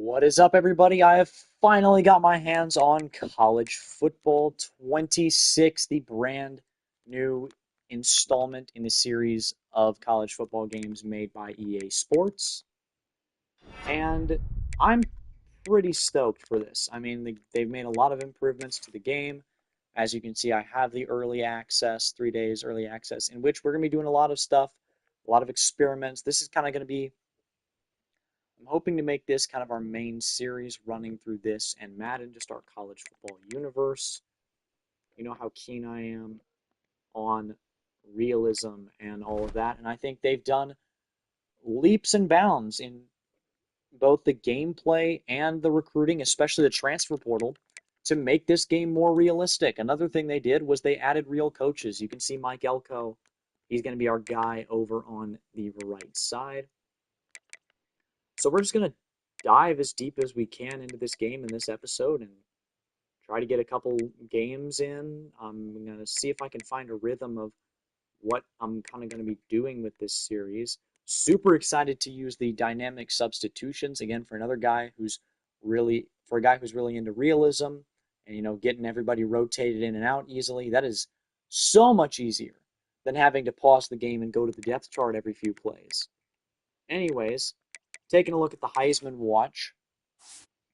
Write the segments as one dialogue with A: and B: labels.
A: What is up, everybody? I have finally got my hands on College Football 26, the brand new installment in the series of college football games made by EA Sports. And I'm pretty stoked for this. I mean, they've made a lot of improvements to the game. As you can see, I have the early access, 3 days early access, in which we're going to be doing a lot of stuff, a lot of experiments. This is kind of going to be I'm hoping to make this kind of our main series running through this and Madden, just our college football universe. You know how keen I am on realism and all of that, and I think they've done leaps and bounds in both the gameplay and the recruiting, especially the transfer portal, to make this game more realistic. Another thing they did was they added real coaches. You can see Mike Elko. He's going to be our guy over on the right side. So we're just going to dive as deep as we can into this game in this episode and try to get a couple games in. I'm going to see if I can find a rhythm of what I'm kind of going to be doing with this series. Super excited to use the dynamic substitutions again for a guy who's really into realism and getting everybody rotated in and out easily. That is so much easier than having to pause the game and go to the depth chart every few plays. Anyways, taking a look at the Heisman watch,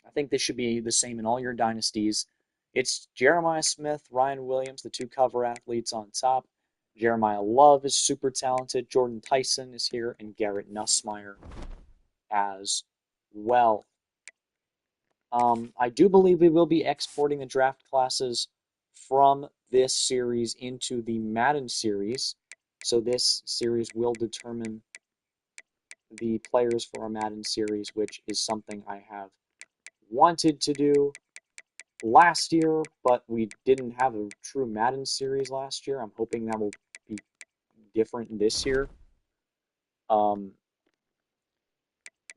A: I think this should be the same in all your dynasties. It's Jeremiah Smith, Ryan Williams, the two cover athletes on top. Jeremiah Love is super talented. Jordan Tyson is here, and Garrett Nussmeier as well. I do believe we will be exporting the draft classes from this series into the Madden series. So this series will determine the players for our Madden series, which is something I have wanted to do last year, but we didn't have a true Madden series last year. I'm hoping that will be different this year.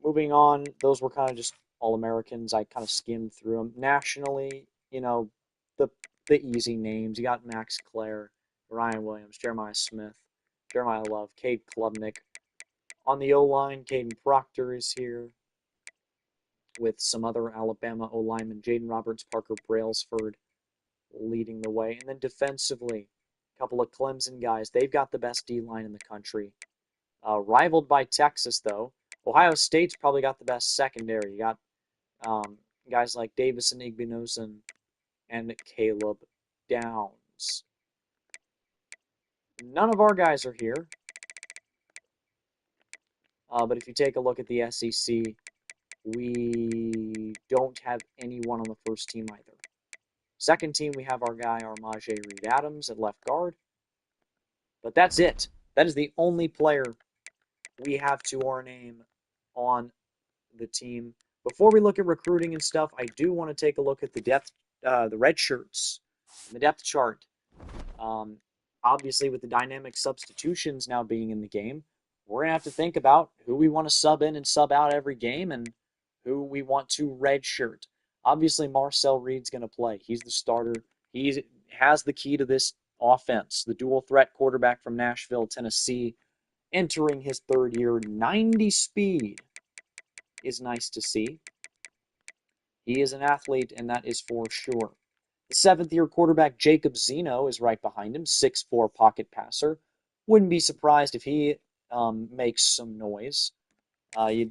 A: Moving on, those were kind of just All-Americans. I kind of skimmed through them. Nationally, the the easy names. You got Max Clare, Ryan Williams, Jeremiah Smith, Jeremiah Love, Cade Klubnik. On the O-line, Caden Proctor is here with some other Alabama O-linemen, Jaden Roberts, Parker Brailsford leading the way. And then defensively, a couple of Clemson guys. They've got the best D-line in the country. Rivaled by Texas, though. Ohio State's probably got the best secondary. You got guys like Davison Igbinosun and Caleb Downs. None of our guys are here. But if you take a look at the SEC, we don't have anyone on the first team either. Second team, we have our guy, Armaje Reed-Adams at left guard. But that's it. That is the only player we have to our name on the team. Before we look at recruiting and stuff, I do want to take a look at the red shirts, the depth chart. Obviously, with the dynamic substitutions now being in the game, we're going to have to think about who we want to sub in and sub out every game and who we want to redshirt. Obviously, Marcel Reed's going to play. He's the starter. He has the key to this offense. The dual threat quarterback from Nashville, Tennessee, entering his third year. 90 speed is nice to see. He is an athlete, and that is for sure. The seventh-year quarterback, Jacob Zeno, is right behind him, 6'4" pocket passer. Wouldn't be surprised if he makes some noise. I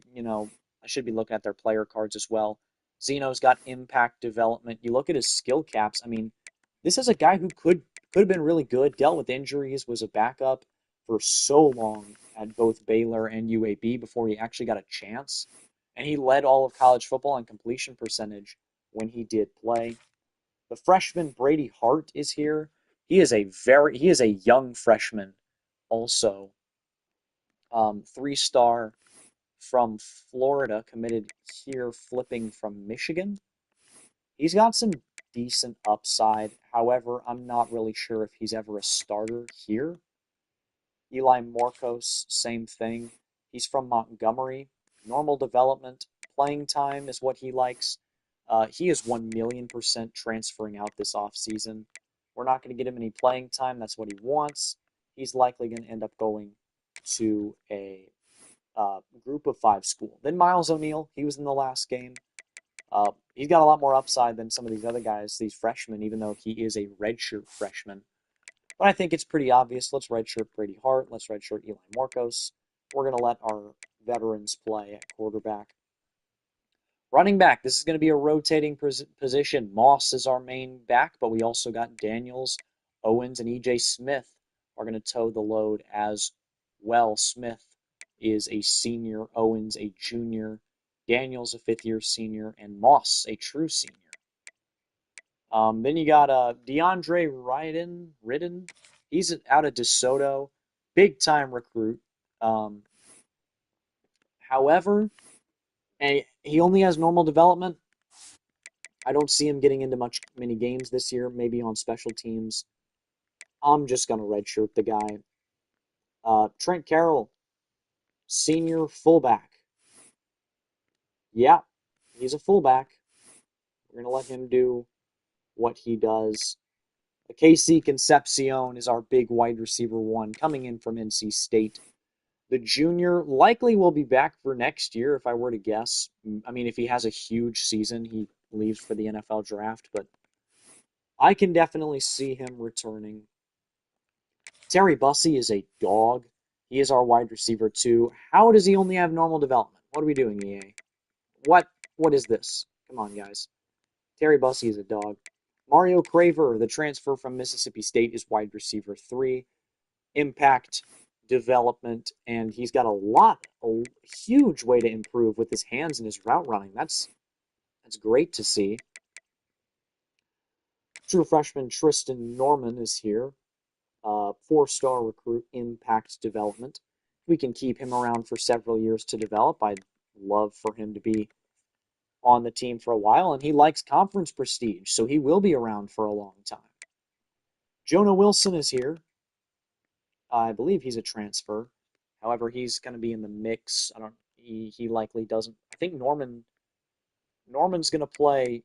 A: should be looking at their player cards as well. Zeno's got impact development. You look at his skill caps. I mean, this is a guy who could have been really good, dealt with injuries, was a backup for so long at both Baylor and UAB before he actually got a chance. And he led all of college football on completion percentage when he did play. The freshman Brady Hart is here. He is a young freshman also. 3-star from Florida, committed here, flipping from Michigan. He's got some decent upside. However, I'm not really sure if he's ever a starter here. Eli Morcos, same thing. He's from Montgomery. Normal development. Playing time is what he likes. He is 1,000,000% transferring out this offseason. We're not going to get him any playing time. That's what he wants. He's likely going to end up going to a group of 5 school. Then Miles O'Neill, he was in the last game. He's got a lot more upside than some of these other guys, these freshmen, even though he is a redshirt freshman. But I think it's pretty obvious. Let's redshirt Brady Hart. Let's redshirt Eli Marcos. We're going to let our veterans play at quarterback. Running back, this is going to be a rotating position. Moss is our main back, but we also got Daniels, Owens, and E.J. Smith are going to tow the load as well. Smith is a senior, Owens a junior, Daniels a fifth-year senior, and Moss a true senior. Then you got DeAndre Ridden. He's out of DeSoto, big-time recruit. However, he only has normal development. I don't see him getting into many games this year, maybe on special teams. I'm just going to redshirt the guy. Trent Carroll, senior fullback. Yeah, he's a fullback. We're going to let him do what he does. Casey Concepcion is our big wide receiver one coming in from NC State. The junior likely will be back for next year, if I were to guess. I mean, if he has a huge season, he leaves for the NFL draft, but I can definitely see him returning. Terry Bussey is a dog. He is our wide receiver too. How does he only have normal development? What are we doing, EA? What is this? Come on, guys. Terry Bussey is a dog. Mario Craver, the transfer from Mississippi State, is wide receiver 3. Impact, development, and he's got a huge way to improve with his hands and his route running. That's great to see. True freshman Tristan Norman is here. 4-star recruit, impact development. We can keep him around for several years to develop. I'd love for him to be on the team for a while, and he likes conference prestige, so he will be around for a long time. Jonah Wilson is here. I believe he's a transfer. However, he's going to be in the mix. He likely doesn't. I think Norman's going to play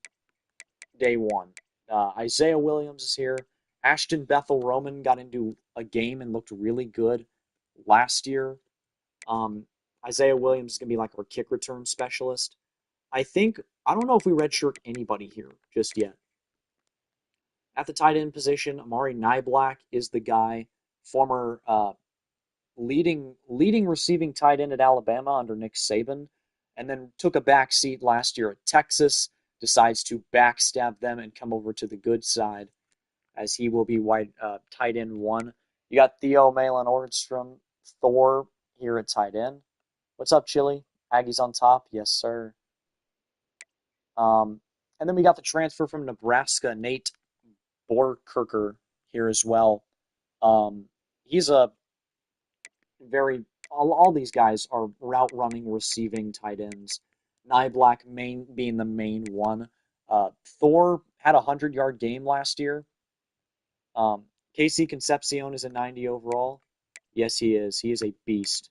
A: day one. Isaiah Williams is here. Ashton Bethel Roman got into a game and looked really good last year. Isaiah Williams is going to be like our kick return specialist. I don't know if we redshirt anybody here just yet. At the tight end position, Amari Niblack is the guy, former leading receiving tight end at Alabama under Nick Saban, and then took a back seat last year at Texas, decides to backstab them and come over to the good side, as he will be tight end 1. You got Theo Malin Nordstrom, Thor here at tight end. What's up, Chili? Aggies on top? Yes, sir. And then we got the transfer from Nebraska, Nate Borkerker here as well. He's a all these guys are route running, receiving tight ends. Niblack being the main one. Thor had a 100-yard game last year. Casey Concepcion is a 90 overall. Yes, he is. He is a beast.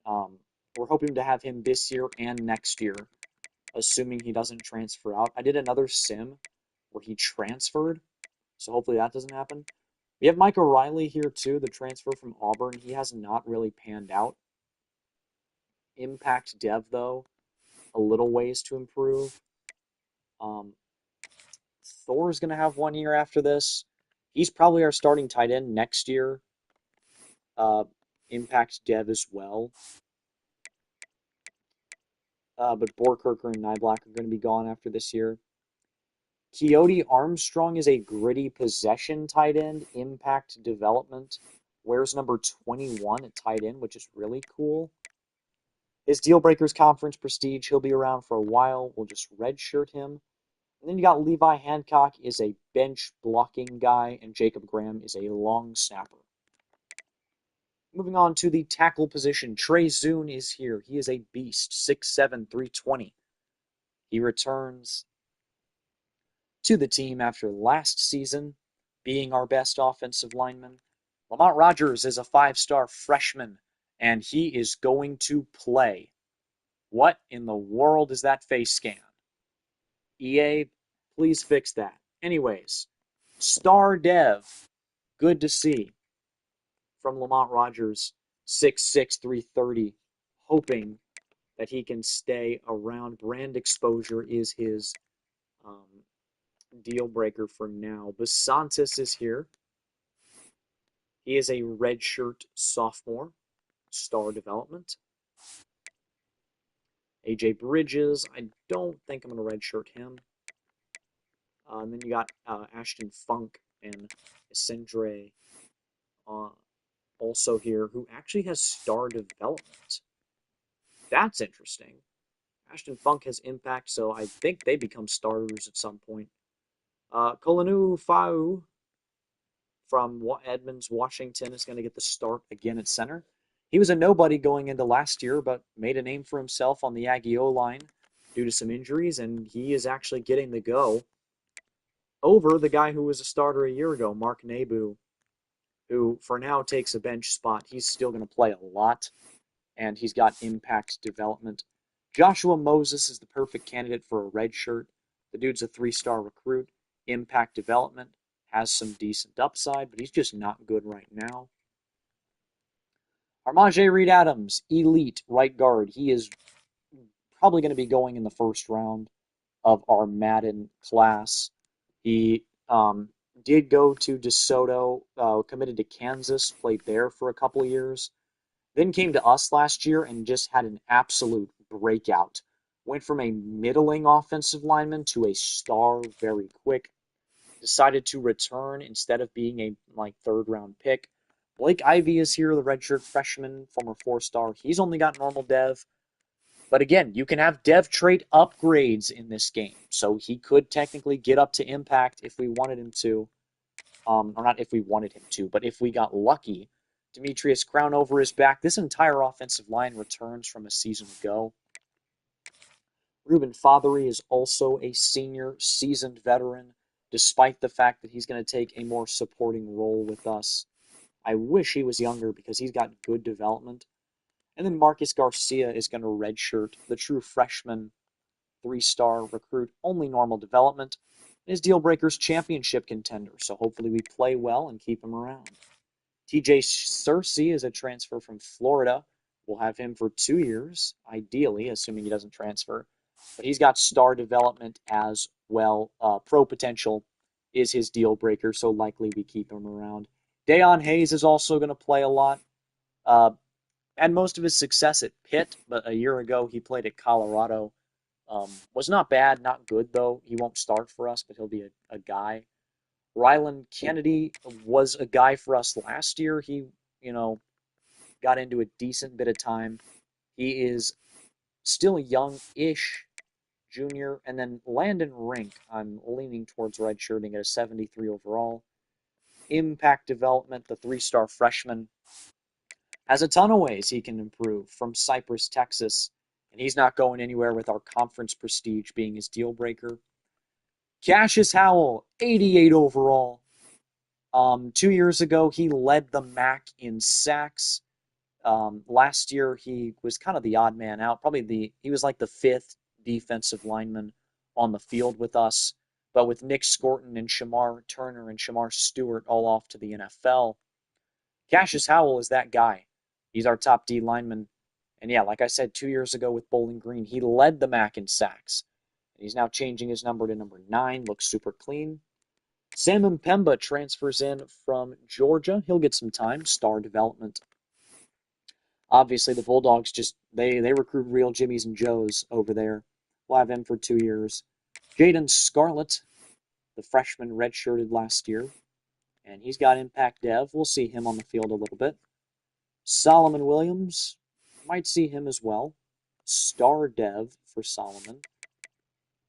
A: We're hoping to have him this year and next year, assuming he doesn't transfer out. I did another sim where he transferred, so hopefully that doesn't happen. We have Mike O'Reilly here too, the transfer from Auburn. He has not really panned out. Impact dev, though, a little ways to improve. Thor's going to have 1 year after this. He's probably our starting tight end next year. Impact dev as well. But Borkerker and Niblack are going to be gone after this year. Keoti Armstrong is a gritty possession tight end, impact development. Wears number 21 at tight end, which is really cool. His deal breakers conference prestige. He'll be around for a while. We'll just redshirt him. And then you got Levi Hancock is a bench blocking guy, and Jacob Graham is a long snapper. Moving on to the tackle position, Trey Zune is here. He is a beast, 6'7", 320. He returns to the team after last season being our best offensive lineman. Lamont Rogers is a 5-star freshman, and he is going to play. What in the world is that face scan? EA, please fix that. Anyways, star dev, good to see from Lamont Rogers, 6'6", 330, hoping that he can stay around. Brand exposure is his um, deal breaker for now. Basantis is here. He is a redshirt sophomore, star development. AJ Bridges, I don't think I'm going to redshirt him. And then you got Ashton Funk and Isindre also here, who actually has star development. That's interesting. Ashton Funk has impact, so I think they become starters at some point. Kolanu Fau from Edmonds, Washington, is going to get the start again at center. He was a nobody going into last year, but made a name for himself on the Aggie O-line due to some injuries, and he is actually getting the go over the guy who was a starter a year ago, Mark Nebu, who for now takes a bench spot. He's still going to play a lot, and he's got impact development. Joshua Moses is the perfect candidate for a red shirt. The dude's a 3-star recruit. Impact development, has some decent upside, but he's just not good right now. Armajé Reed Adams, elite right guard. He is probably going to be going in the first round of our Madden class. He did go to DeSoto, committed to Kansas, played there for a couple of years, then came to us last year and just had an absolute breakout. Went from a middling offensive lineman to a star very quick. Decided to return instead of being a third-round pick. Blake Ivy is here, the redshirt freshman, former 4-star. He's only got normal dev. But again, you can have dev trait upgrades in this game. So he could technically get up to impact if we wanted him to. Or not if we wanted him to, but if we got lucky. Demetrius Crownover is back. This entire offensive line returns from a season ago. Ruben Fothery is also a senior, seasoned veteran, despite the fact that he's going to take a more supporting role with us. I wish he was younger because he's got good development. And then Marcus Garcia is going to redshirt, the true freshman, 3-star recruit, only normal development. His deal breaker's championship contender, so hopefully we play well and keep him around. TJ Searcy is a transfer from Florida. We'll have him for 2 years, ideally, assuming he doesn't transfer. But he's got star development as well. Pro potential is his deal breaker, so likely we keep him around. Dayon Hayes is also going to play a lot. Had most of his success at Pitt, but a year ago he played at Colorado. Was not bad, not good though. He won't start for us, but he'll be a guy. Ryland Kennedy was a guy for us last year. He, got into a decent bit of time. He is still young-ish junior. And then Landon Rink, I'm leaning towards redshirting at a 73 overall. Impact development, the 3-star freshman, has a ton of ways he can improve from Cypress, Texas. And he's not going anywhere with our conference prestige being his deal breaker. Cassius Howell, 88 overall. 2 years ago, he led the MAC in sacks. Last year, he was kind of the odd man out. He was like the 5th defensive lineman on the field with us. But with Nick Scorton and Shamar Turner and Shamar Stewart all off to the NFL, Cassius Howell is that guy. He's our top D lineman. And yeah, like I said, 2 years ago with Bowling Green, he led the MAC in sacks. He's now changing his number to number 9. Looks super clean. Sam Mpemba transfers in from Georgia. He'll get some time. Star development. Obviously, the Bulldogs they recruit real Jimmies and Joes over there. We'll have him for 2 years. Jaden Scarlett, the freshman redshirted last year. And he's got impact dev. We'll see him on the field a little bit. Solomon Williams, might see him as well. Star dev for Solomon.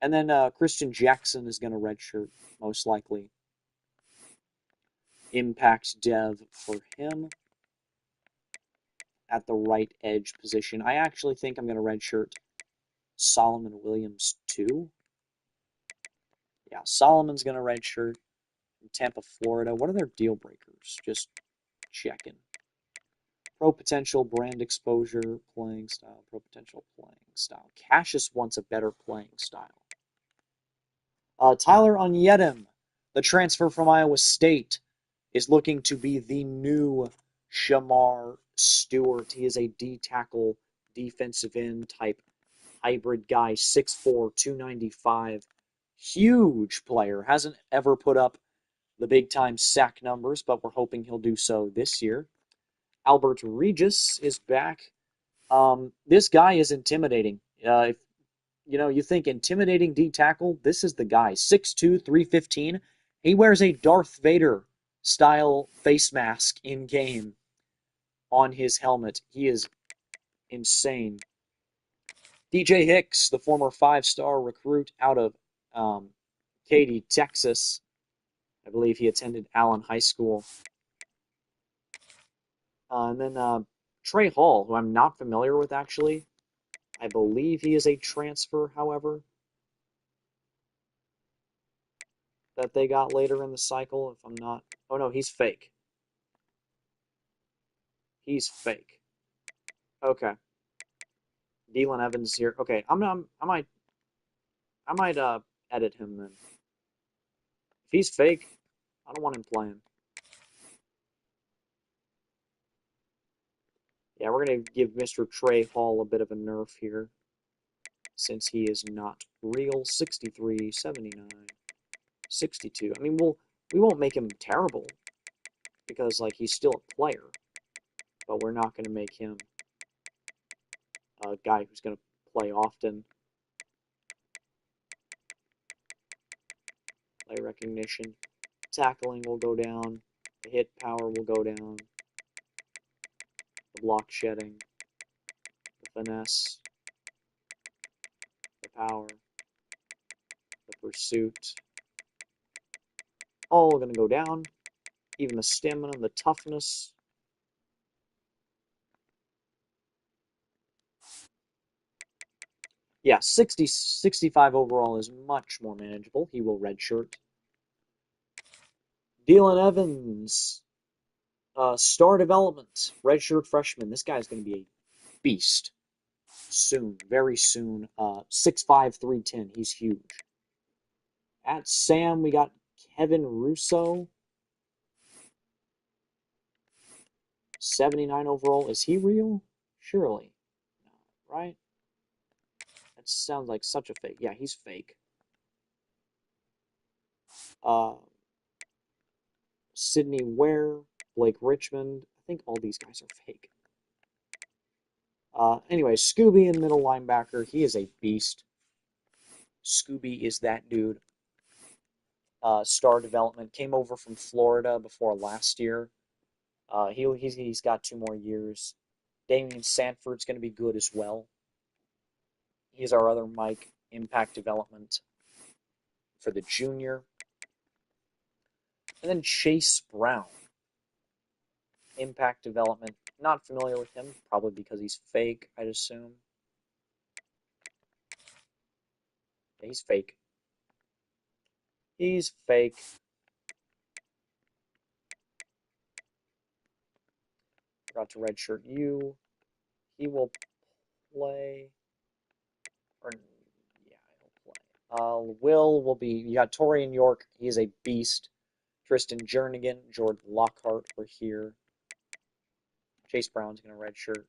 A: And then Christian Jackson is going to redshirt, most likely. Impact dev for him at the right edge position. I actually think I'm going to redshirt Solomon Williams too. Yeah, Solomon's going to redshirt from Tampa, Florida. What are their deal breakers? Just checking. Pro potential, brand exposure, playing style. Pro potential, playing style. Cassius wants a better playing style. Tyler Onyedim, the transfer from Iowa State, is looking to be the new Shamar Stewart. He is a D tackle defensive end type hybrid guy, 6'4", 295. Huge player. Hasn't ever put up the big time sack numbers, but we're hoping he'll do so this year. Albert Regis is back. This guy is intimidating. If you think intimidating D tackle, this is the guy. 6'2", 315. He wears a Darth Vader style face mask in game on his helmet. He is insane. DJ Hicks, the former 5-star recruit out of Katy, Texas. I believe he attended Allen High School. And then Trey Hall, who I'm not familiar with actually. I believe he is a transfer, however, that they got later in the cycle, if I'm not. Oh no, he's fake. He's fake. Okay. Dylan Evans here. Okay, I might edit him then. If he's fake, I don't want him playing. Yeah, we're gonna give Mr. Trey Hall a bit of a nerf here, since he is not real. 63, 79, 62. I mean, we won't make him terrible because like he's still a player, but we're not gonna make him a guy who's gonna play often. Play recognition, tackling will go down, the hit power will go down, the block shedding, the finesse, the power, the pursuit, all going to go down. Even the stamina, the toughness. Yeah, 65 overall is much more manageable. He will redshirt. Dylan Evans, star development, redshirt freshman. This guy's going to be a beast soon, very soon. 6'5", 310. He's huge. At Sam, we got Kevin Russo. 79 overall. Is he real? Surely. No, right? That sounds like such a fake. Yeah, he's fake. Sydney Ware, Blake Richmond. I think all these guys are fake. Anyway, Scooby in middle linebacker. He is a beast. Scooby is that dude. Star development. Came over from Florida before last year. He's got 2 more years. Damian Sanford's going to be good as well. He's our other Mike. Impact development for the junior. And then Chase Brown. Impact development. Not familiar with him, probably because he's fake, I'd assume. Yeah, he's fake. He's fake. Forgot to redshirt you. He will play. Or, yeah, he'll play. Will be. You got Torian York. He is a beast. Tristan Jernigan, Jordan Lockhart are here. Chase Brown's going to redshirt.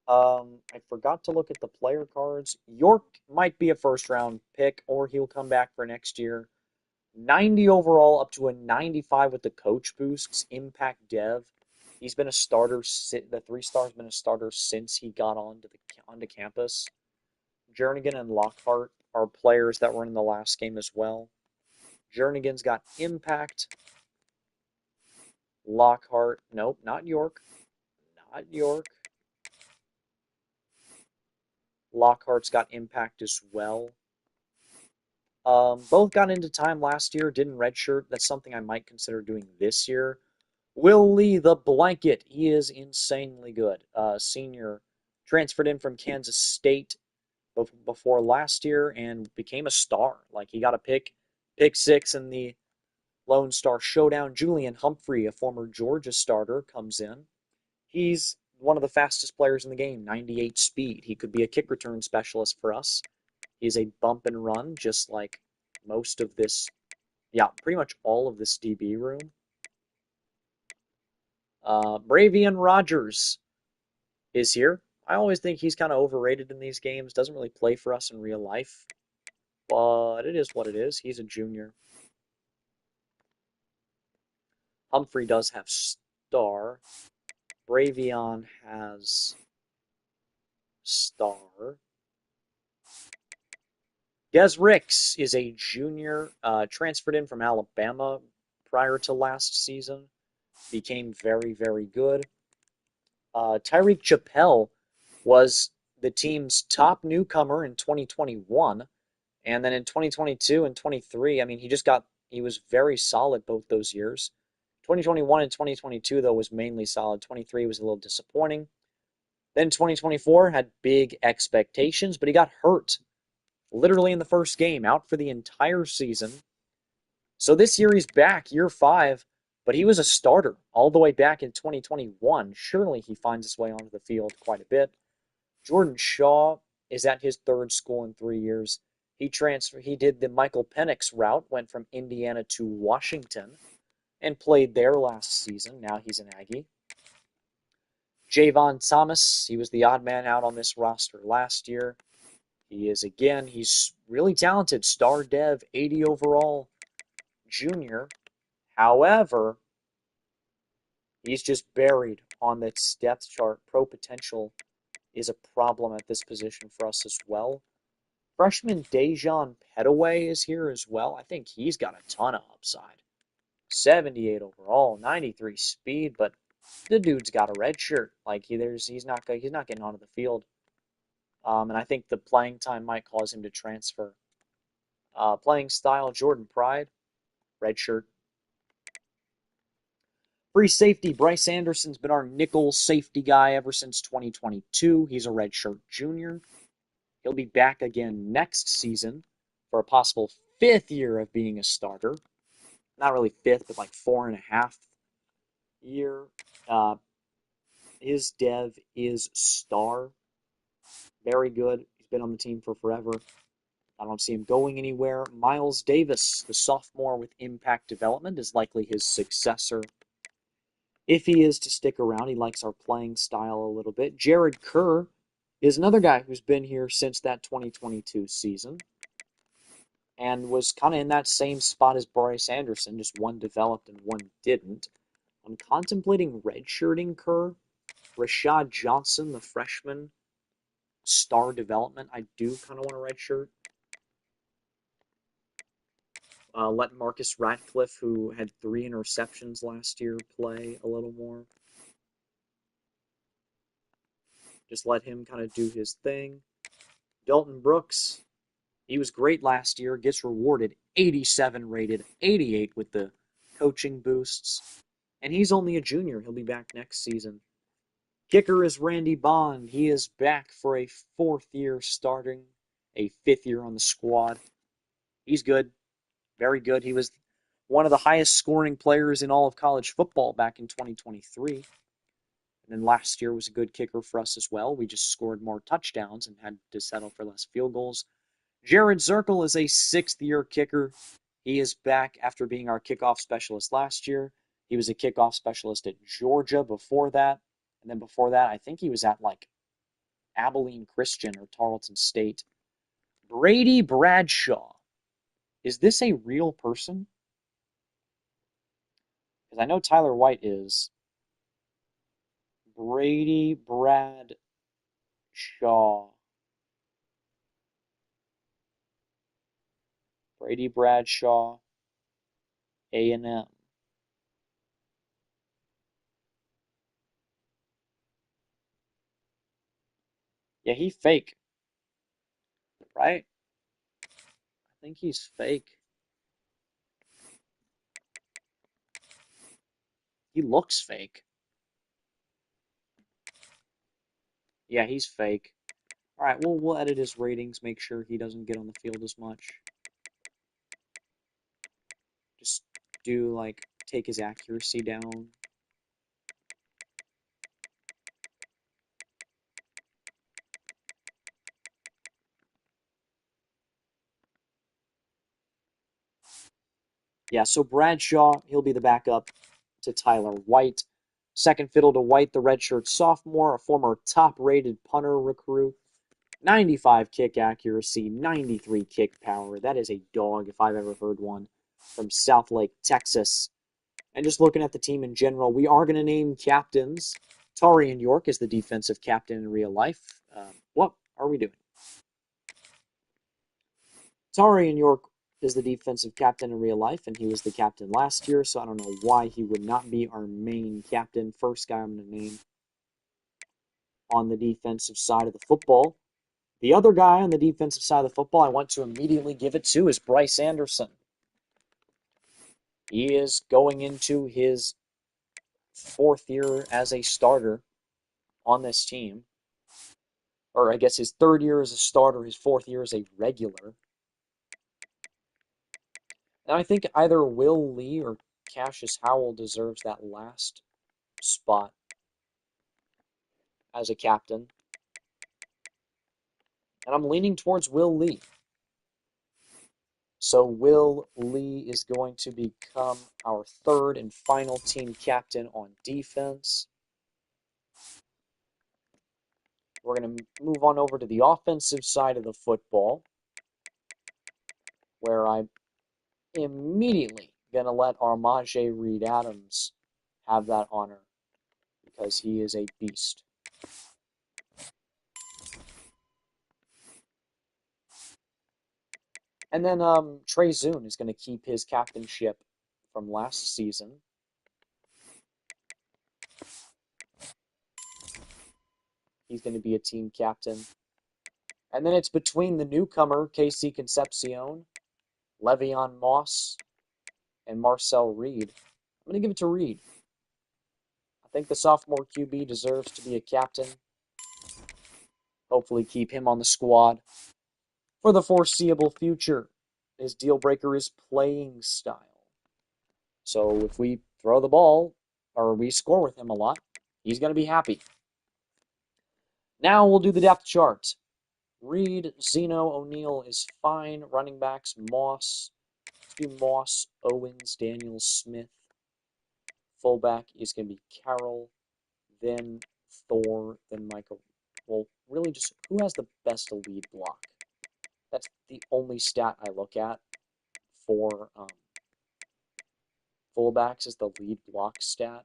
A: I forgot to look at the player cards. York might be a first-round pick, or he'll come back for next year. 90 overall, up to a 95 with the coach boosts. Impact dev. He's been a starter. The 3-star's been a starter since he got onto campus. Jernigan and Lockhart are players that were in the last game as well. Jernigan's got impact. Lockhart, nope, not York. Not York. Lockhart's got impact as well. Both got into time last year, didn't redshirt. That's something I might consider doing this year. Will Lee, the blanket, he is insanely good. Senior, transferred in from Kansas State before last year and became a star. Like, he got a pick 6 in the Lone Star Showdown. Julian Humphrey, a former Georgia starter, comes in. He's one of the fastest players in the game, 98 speed. He could be a kick return specialist for us. He's a bump and run, just like most of this, yeah, pretty much all of this DB room. Bravion Rogers, is here. I always think he's kind of overrated in these games. Doesn't really play for us in real life, but it is what it is. He's a junior. Humphrey does have star. Bravion has star. Des Ricks is a junior, transferred in from Alabama prior to last season. Became very, very good. Tyreek Chappell was the team's top newcomer in 2021. And then in 2022 and 23, I mean, he was very solid both those years. 2021 and 2022, though, was mainly solid. 23 was a little disappointing. Then 2024 had big expectations, but he got hurt literally in the first game, out for the entire season. So this year he's back, year 5, but he was a starter all the way back in 2021. Surely he finds his way onto the field quite a bit. Jordan Shaw is at his third school in 3 years. He did the Michael Penix route, went from Indiana to Washington, and played there last season. Now he's an Aggie. Javon Thomas, he was the odd man out on this roster last year. He's really talented. Star Dev, 80 overall junior. However, he's just buried on the depth chart. Pro potential is a problem at this position for us as well. Freshman Dejon Petaway is here as well. I think he's got a ton of upside. 78 overall, 93 speed, but the dude's got a red shirt. Like he's not getting onto the field. And I think the playing time might cause him to transfer. Playing style, Jordan Pride, red shirt. Free safety, Bryce Anderson's been our nickel safety guy ever since 2022. He's a redshirt junior. He'll be back again next season for a possible 5th year of being a starter. Not really 5th, but like 4.5 year. Uh, his dev is star. Very good. He's been on the team for forever. I don't see him going anywhere. Miles Davis, the sophomore with impact development, is likely his successor. If he is to stick around, he likes our playing style a little bit. Jared Kerr is another guy who's been here since that 2022 season and was kind of in that same spot as Bryce Anderson, just one developed and one didn't. I'm contemplating redshirting Kerr. Rashad Johnson, the freshman, star development, I do kind of want a redshirt. Let Marcus Ratcliffe, who had 3 interceptions last year, play a little more. Just let him kind of do his thing. Dalton Brooks, he was great last year, gets rewarded, 87 rated, 88 with the coaching boosts. And he's only a junior. He'll be back next season. Kicker is Randy Bond. He is back for a 4th year starting, a 5th year on the squad. He's good. Very good. He was one of the highest scoring players in all of college football back in 2023. And then last year was a good kicker for us as well. We just scored more touchdowns and had to settle for less field goals. Jared Zirkel is a 6th year kicker. He is back after being our kickoff specialist last year. He was a kickoff specialist at Georgia before that. And then before that, I think he was at like Abilene Christian or Tarleton State. Brady Bradshaw. Is this a real person? Because I know Tyler White is. Brady Bradshaw. Brady Bradshaw, A&M. Yeah, he fake, right? I think he's fake. He looks fake. Yeah, he's fake. All right, well, we'll edit his ratings, make sure he doesn't get on the field as much. Just do, like, take his accuracy down. Yeah, so Bradshaw, he'll be the backup to Tyler White. Second fiddle to White, the redshirt sophomore, a former top-rated punter recruit. 95 kick accuracy, 93 kick power. That is a dog if I've ever heard one, from Southlake, Texas. And just looking at the team in general, we are going to name captains. Tarian York is the defensive captain in real life. What are we doing? Tarian York is the defensive captain in real life, and he was the captain last year, so I don't know why he would not be our main captain. First guy I'm going to name on the defensive side of the football. The other guy on the defensive side of the football I want to immediately give it to is Bryce Anderson. He is going into his fourth year as a starter on this team. Or I guess his third year as a starter, his fourth year as a regular. And I think either Will Lee or Cassius Howell deserves that last spot as a captain. And I'm leaning towards Will Lee. So Will Lee is going to become our third and final team captain on defense. We're going to move on over to the offensive side of the football, where I'm immediately going to let Armaje Reed Adams have that honor because he is a beast. And then Trey Zune is going to keep his captainship from last season. He's going to be a team captain. And then it's between the newcomer, KC Concepcion, Le'Veon Moss, and Marcel Reed. I'm going to give it to Reed. I think the sophomore QB deserves to be a captain. Hopefully keep him on the squad for the foreseeable future. His deal breaker is playing style. So if we throw the ball, or we score with him a lot, he's going to be happy. Now we'll do the depth chart. Reed, Zeno, O'Neal is fine. Running backs, Moss. Let's do Moss, Owens, Daniels, Smith. Fullback is going to be Carroll, then Thor, then Michael. Well, really just who has the best lead block? That's the only stat I look at for fullbacks is the lead block stat.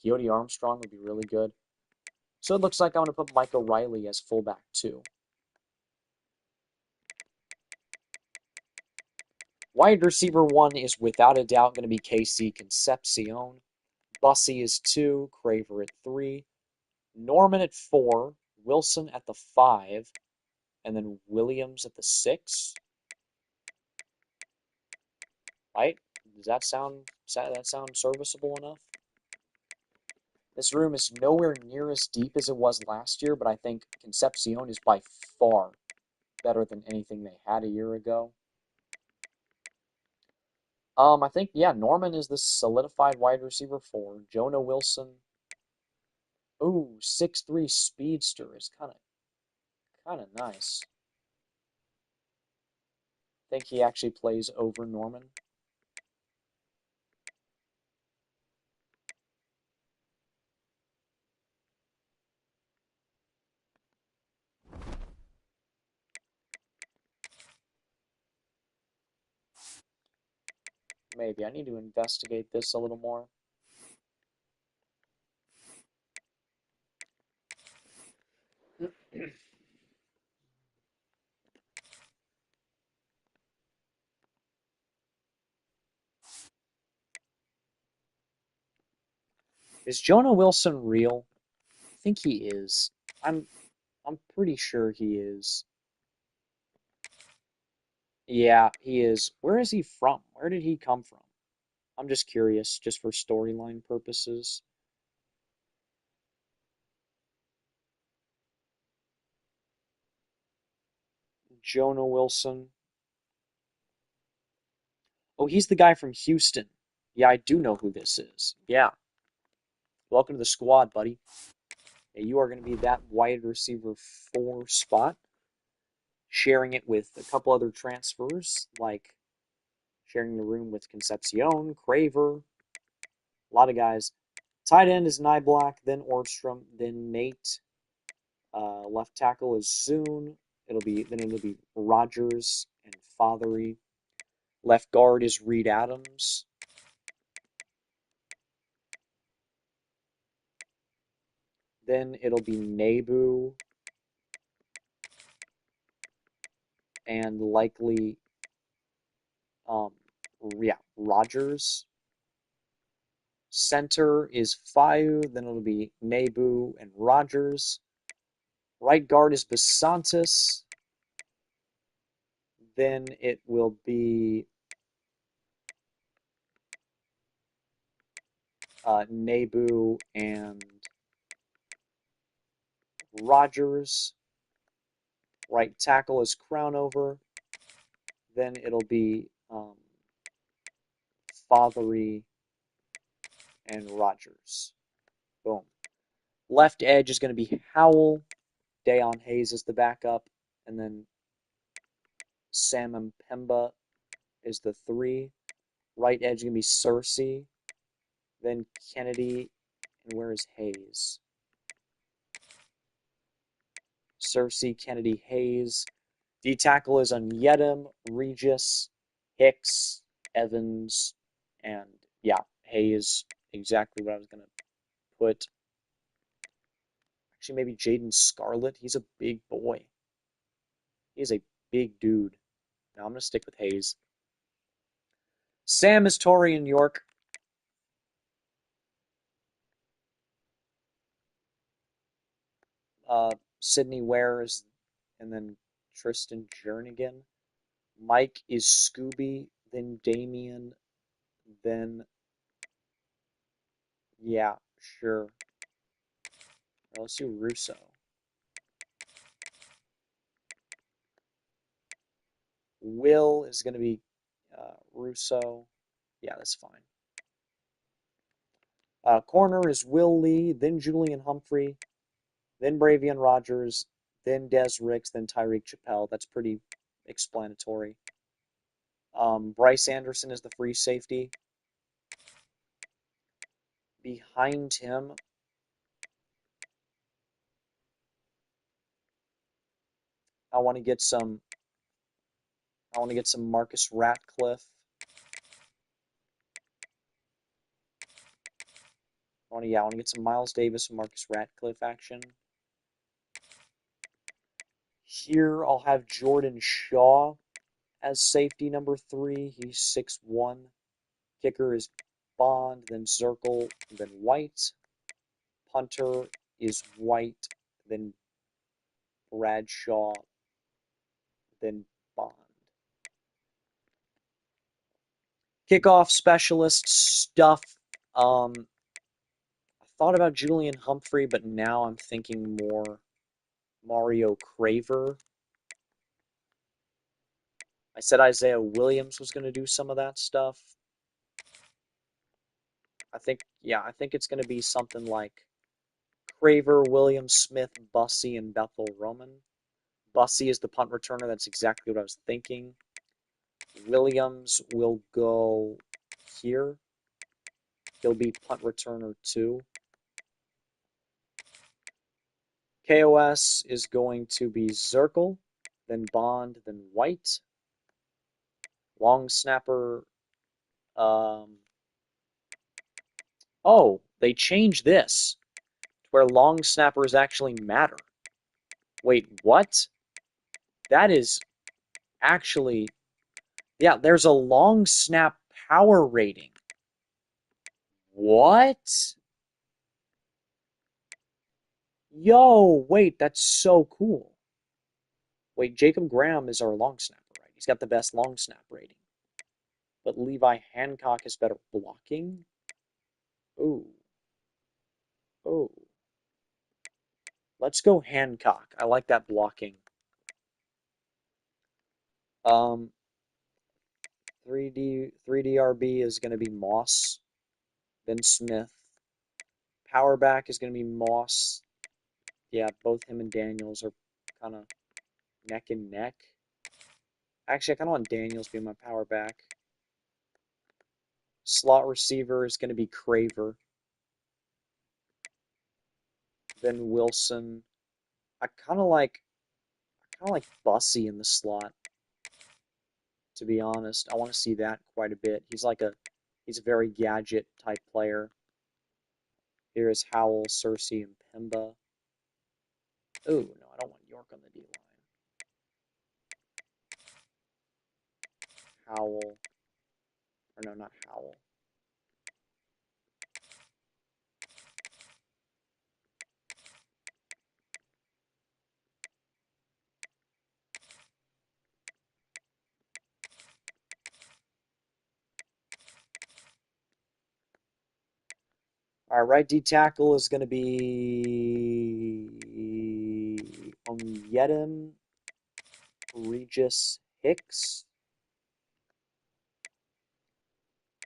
A: Coyote Armstrong would be really good. So it looks like I'm going to put Mike O'Reilly as fullback too. Wide receiver 1 is without a doubt going to be KC Concepcion. Bussey is 2, Craver at 3, Norman at 4, Wilson at the 5, and then Williams at the 6. Right? Does that sound serviceable enough? This room is nowhere near as deep as it was last year, but I think Concepcion is by far better than anything they had a year ago. I think, yeah, Norman is the solidified wide receiver 4. Jonah Wilson. Ooh, 6'3" speedster is kind of nice. Think he actually plays over Norman. Maybe. I need to investigate this a little more. Is Jonah Wilson real? I think he is. I'm pretty sure he is. Yeah, he is. Where is he from? Where did he come from? I'm just curious, just for storyline purposes. Jonah Wilson. Oh, he's the guy from Houston. Yeah, I do know who this is. Yeah. Welcome to the squad, buddy. Yeah, you are going to be that wide receiver 4 spot, sharing it with a couple other transfers, like sharing the room with Concepcion, Craver, a lot of guys Tight end is Nyblack, then Orstrom, then Nate. Left tackle is Zune. It'll be Rogers and Fothery. Left guard is Reed Adams. Then it'll be Nebu and likely um Rogers. Center is Fayu, then it'll be Nebu and Rogers. Right guard is Basantis. Then it will be Nebu and Rogers. Right tackle is Crownover. Then it'll be Fothery and Rogers. Boom. Left edge is going to be Howell. Dayon Hayes is the backup. And then Sam Mpemba is the 3. Right edge is going to be Cersei. Then Kennedy. And where is Hayes? Cersei, Kennedy, Hayes. D tackle is Onyedim, Regis, Hicks, Evans, and yeah, Hayes. Exactly what I was going to put. Actually, maybe Jaden Scarlett. He's a big boy. He's a big dude. Now I'm going to stick with Hayes. Sam is Torian York. Sydney Ware is, and then Tristan Jernigan. Mike is Scooby, then Damien, then, yeah, sure. Well, let's do Russo. Will is going to be Russo. Yeah, that's fine. Corner is Will Lee, then Julian Humphrey, then Bravion Rogers, then Des Ricks, then Tyreek Chappelle. That's pretty explanatory. Bryce Anderson is the free safety. Behind him, I want to get some. I want to get some Marcus Ratcliffe. I want to get some Miles Davis and Marcus Ratcliffe action. Here I'll have Jordan Shaw as safety number 3. He's 6'1". Kicker is Bond, then Zirkle, then White. Punter is White, then Bradshaw, then Bond. Kickoff specialist stuff. I thought about Julian Humphrey, but now I'm thinking more Mario Craver. I said Isaiah Williams was going to do some of that stuff. I think it's going to be something like Craver, Williams, Smith, Bussey, and Bethel Roman. Bussey is the punt returner. That's exactly what I was thinking. Williams will go here. He'll be punt returner 2. KOS is going to be Zirkle, then Bond, then White. Long snapper. Oh, they changed this to where long snappers actually matter. Wait, what? That is actually, yeah, there's a long snap power rating. What? Yo, wait, that's so cool. Wait, Jacob Graham is our long snapper, right? He's got the best long snap rating. But Levi Hancock is better blocking? Ooh. Oh. Let's go Hancock. I like that blocking. 3DRB is going to be Moss, then Smith. Power back is going to be Moss. Yeah, both him and Daniels are kind of neck and neck. Actually, I kind of want Daniels being my power back. Slot receiver is going to be Craver. then Wilson. I kind of like Bussy in the slot, to be honest. I want to see that quite a bit. He's a very gadget type player. Here is Howell, Cersei, and Pemba. Oh, no, I don't want York on the D line. Howell. Or no, not Howell. Our right D tackle is going to be Onyedim, Regis Hicks.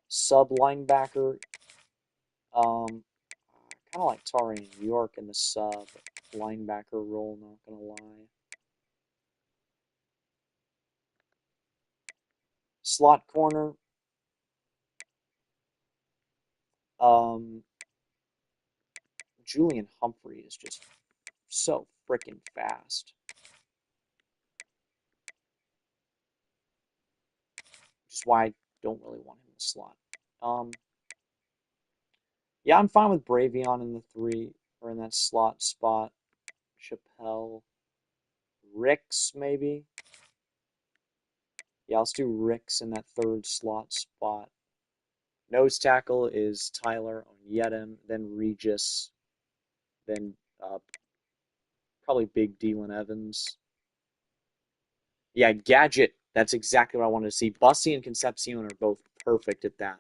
A: Sub linebacker. Kind of like Tarian York in the sub linebacker role, not going to lie. Slot corner. Julian Humphrey is just so freaking fast. Which is why I don't really want him in the slot. Yeah, I'm fine with Bravion in the 3 or in that slot spot. Chappelle. Ricks, maybe? Yeah, let's do Ricks in that 3rd slot spot. Nose tackle is Tyler Onyedim, then Regis, then probably Big Dylan Evans. Yeah, Gadget. That's exactly what I wanted to see. Bussy and Concepcion are both perfect at that.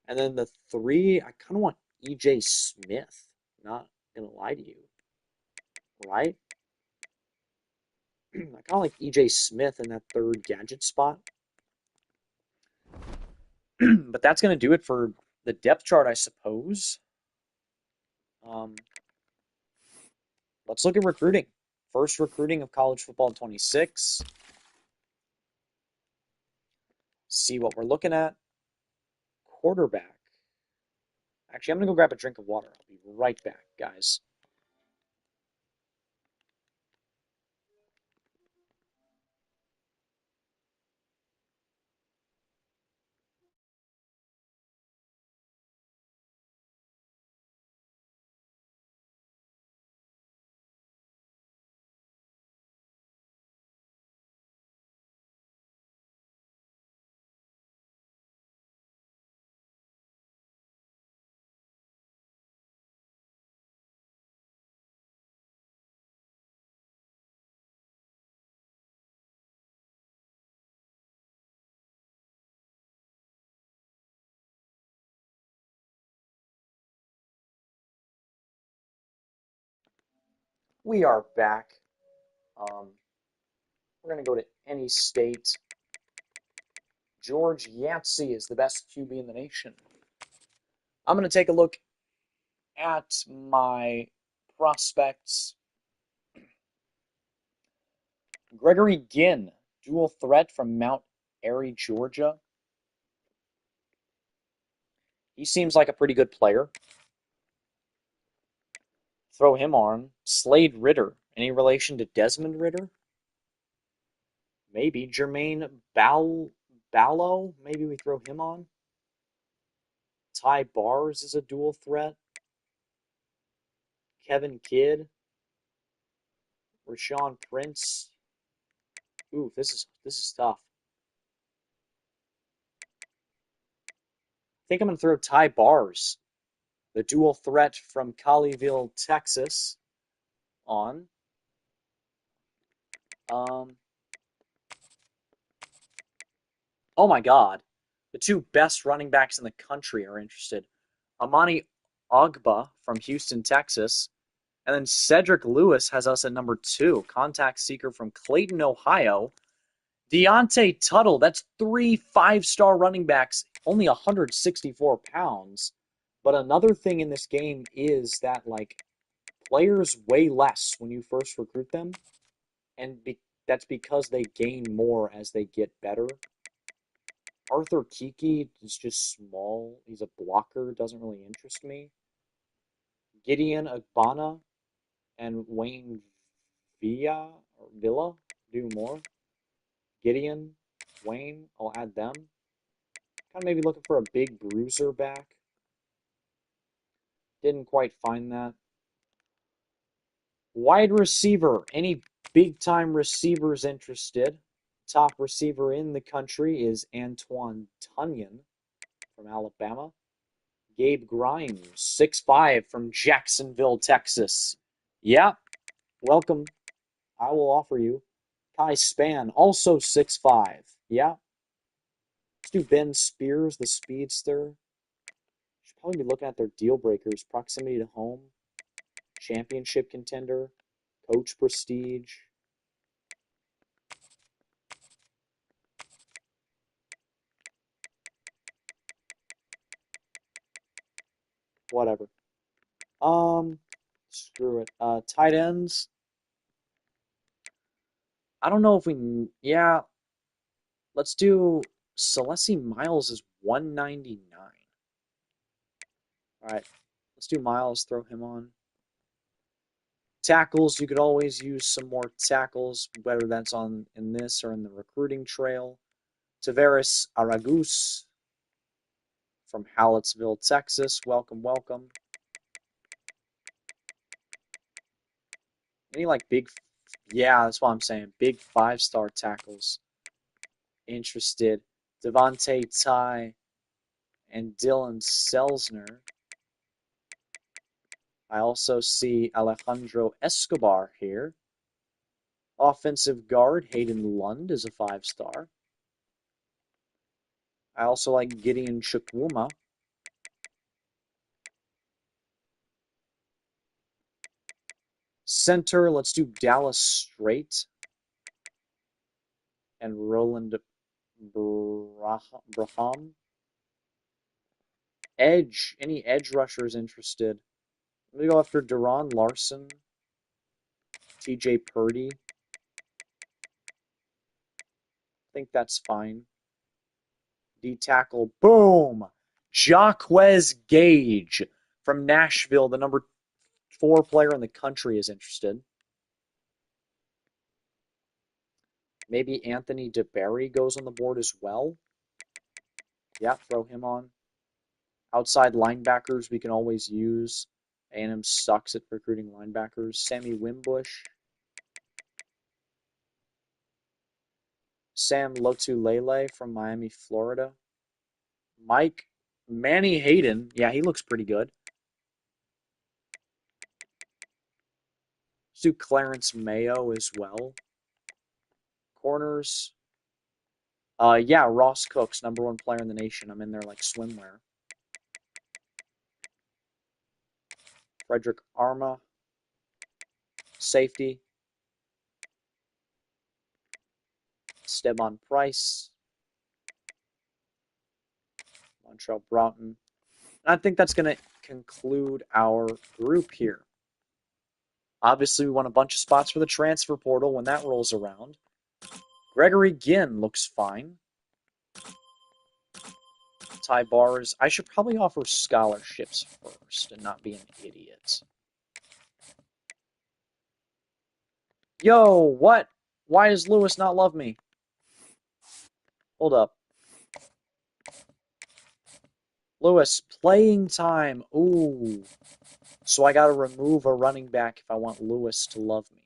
A: And then the 3, I kind of want EJ Smith. Not gonna lie to you. Right? I kind of like EJ Smith in that 3rd gadget spot. But that's gonna do it for the depth chart, I suppose. Let's look at recruiting. First recruiting of college football 26. See what we're looking at. Quarterback. Actually, I'm going to go grab a drink of water. I'll be right back, guys. We are back. We're going to go to any state. George Yancey is the best QB in the nation. I'm going to take a look at my prospects. Gregory Ginn, dual threat from Mount Airy, Georgia. He seems like a pretty good player. Throw him on. Slade Ritter. Any relation to Desmond Ritter? Maybe. Jermaine Ballo? Maybe we throw him on. Ty Bars is a dual threat. Kevin Kidd. Rashawn Prince. Ooh, this is tough. I think I'm gonna throw Ty Bars, the dual threat from Colleyville, Texas, on. Oh my God, the 2 best running backs in the country are interested. Amani Ogba from Houston, Texas, and then Cedric Lewis has us at number 2, contact seeker from Clayton, Ohio. Deontay Tuttle, that's 3 5-star running backs, only 164 pounds. But another thing in this game is that, like, players weigh less when you first recruit them, and that's because they gain more as they get better. Arthur Kiki is just small. He's a blocker, doesn't really interest me. Gideon Agbana and Wayne Villa do more. Gideon, Wayne, I'll add them. Kind of maybe looking for a big bruiser back. Didn't quite find that. Wide receiver. Any big time receivers interested? Top receiver in the country is Antoine Tunyon from Alabama. Gabe Grimes, 6'5" from Jacksonville, Texas. Yeah, welcome. I will offer you. Kai Span, also 6'5". Yeah. Let's do Ben Spears, the speedster. Should probably be looking at their deal breakers. Proximity to home, championship contender, coach prestige. Whatever. Screw it. Tight ends. I don't know if we. Yeah, let's do. Celeste Miles is 199. All right, let's do Miles. Throw him on. Tackles. You could always use some more tackles, whether that's on in this or in the recruiting trail. Tavares Aragus from Hallettsville, Texas. Welcome, welcome. Any like big. Yeah, that's what I'm saying. Big 5-star tackles. Interested. Devontae Ty and Dylan Selzner. I also see Alejandro Escobar here. Offensive guard Hayden Lund is a 5-star. I also like Gideon Chukwuma. Center, let's do Dallas Straight and Roland Braham. Edge, any edge rushers interested? I'm going to go after Deron Larson, TJ Purdy. I think that's fine. D-tackle, boom! Jacquez Gage from Nashville, the number 4 player in the country, is interested. Maybe Anthony DeBerry goes on the board as well. Yeah, throw him on. Outside linebackers we can always use. A&M sucks at recruiting linebackers. Sammy Wimbush. Sam Lotulelei from Miami, Florida. Mike Manny Hayden. Yeah, he looks pretty good. Let's do Clarence Mayo as well. Corners. Yeah, Ross Cooks, number 1 player in the nation. I'm in there like swimwear. Frederick Arma. Safety. Steban Price. Montreal Broughton. And I think that's going to conclude our group here. Obviously, we want a bunch of spots for the transfer portal when that rolls around. Gregory Ginn looks fine. Ty Bars. I should probably offer scholarships first and not be an idiot. Yo, what? Why does Lewis not love me? Hold up. Lewis, playing time. Ooh. So I got to remove a running back if I want Lewis to love me.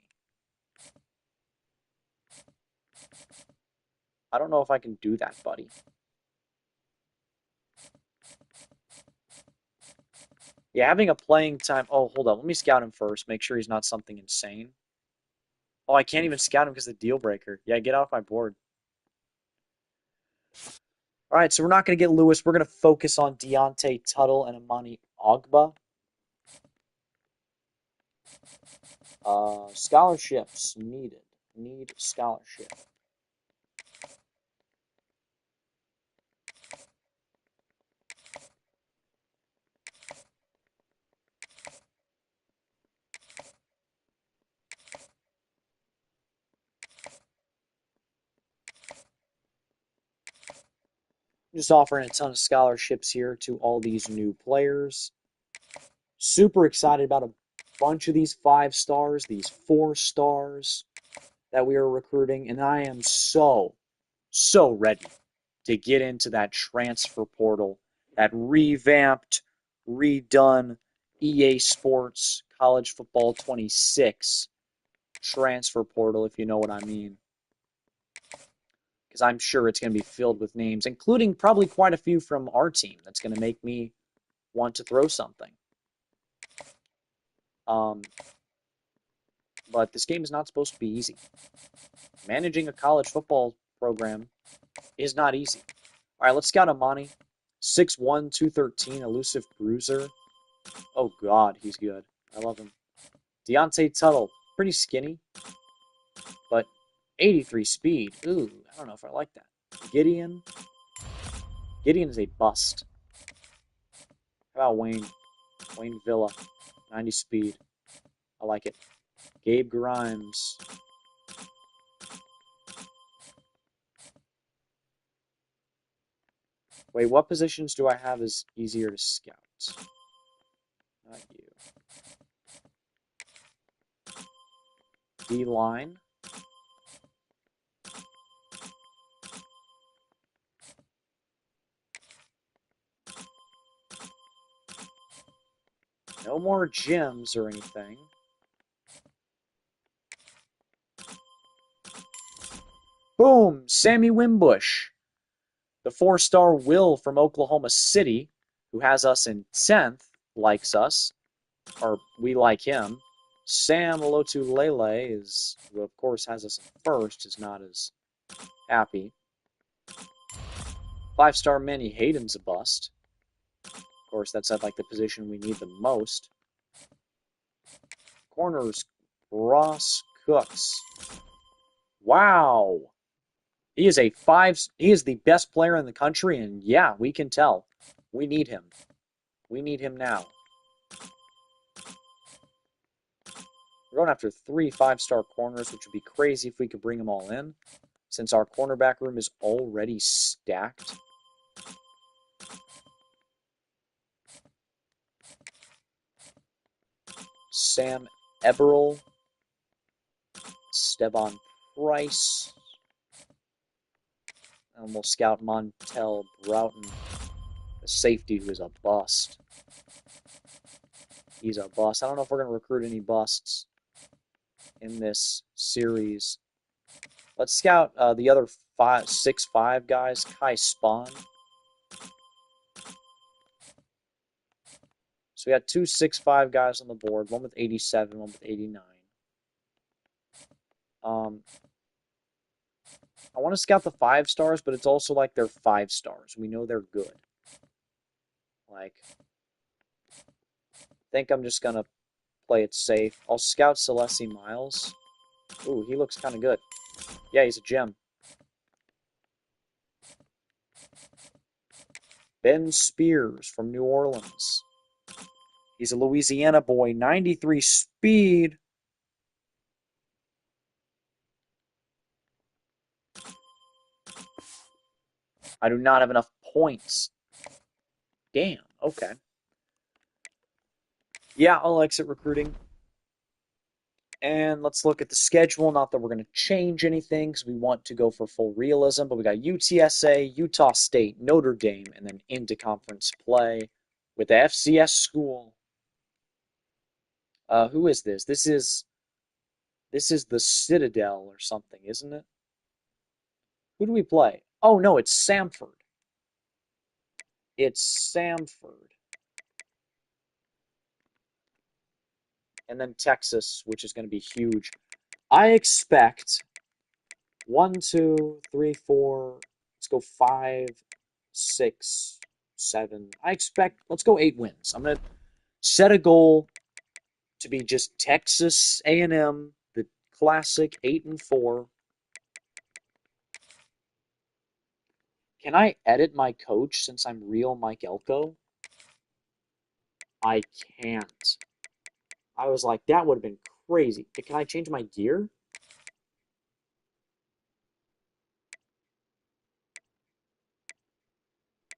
A: I don't know if I can do that, buddy. Yeah, having a playing time. Oh, hold on. Let me scout him first. Make sure he's not something insane. Oh, I can't even scout him because of the deal breaker. Yeah, get off my board. All right, so we're not going to get Lewis. We're going to focus on Deontay Tuttle and Amani Ogba. Scholarships needed. Need scholarship. Just offering a ton of scholarships here to all these new players. Super excited about a bunch of these 5 stars, these 4 stars that we are recruiting, and I am so ready to get into that transfer portal, that revamped, redone EA Sports College Football 26 transfer portal, if you know what I mean. Because I'm sure it's going to be filled with names, including probably quite a few from our team. That's going to make me want to throw something. But this game is not supposed to be easy. Managing a college football program is not easy. All right, let's scout Amani. 6'1", 213, elusive bruiser. Oh, God, he's good. I love him. Deontay Tuttle, pretty skinny, but 83 speed. Ooh, I don't know if I like that. Gideon. Gideon is a bust. How about Wayne? Wayne Villa, 90 speed. I like it. Gabe Grimes. Wait, what positions do I have as easier to scout? Not you. D-line. No more gyms or anything. Boom! Sammy Wimbush. The 4-star Will from Oklahoma City, who has us in 10th, likes us. Or we like him. Sam Olotulele is, who of course has us in first, is not as happy. 5-star Manny Hayden's a bust. Of course, that's at like the position we need the most. Corners, Ross Cooks. Wow. He is the best player in the country, and yeah, we can tell. We need him. We need him now. We're going after 3 5-star corners, which would be crazy if we could bring them all in, since our cornerback room is already stacked. Sam Eberle, Stevan Price, and we'll scout Montel Broughton, a safety who is a bust. He's a bust. I don't know if we're going to recruit any busts in this series. Let's scout the other 6'5" guys. Kai Spawn. So we got 2 6'5" guys on the board, one with 87, one with 89. I want to scout the 5-stars, but it's also like they're 5-stars. We know they're good. Like, I think I'm just going to play it safe. I'll scout Celeste Miles. Ooh, he looks kind of good. Yeah, he's a gem. Ben Spears from New Orleans. He's a Louisiana boy, 93 speed. I do not have enough points. Damn, okay. Yeah, I'll exit recruiting. And let's look at the schedule. Not that we're going to change anything because we want to go for full realism, but we got UTSA, Utah State, Notre Dame, and then into conference play with the FCS school. Who is this? This is the Citadel or something, isn't it? Who do we play? Oh no, it's Samford. It's Samford. And then Texas, which is going to be huge. I expect 1, 2, 3, 4. Let's go 5, 6, 7. Let's go 8 wins. I'm going to set a goal to be just Texas A&M, the classic 8-4. Can I edit my coach since I'm real Mike Elko? I can't. I was like, that would have been crazy. Can I change my gear?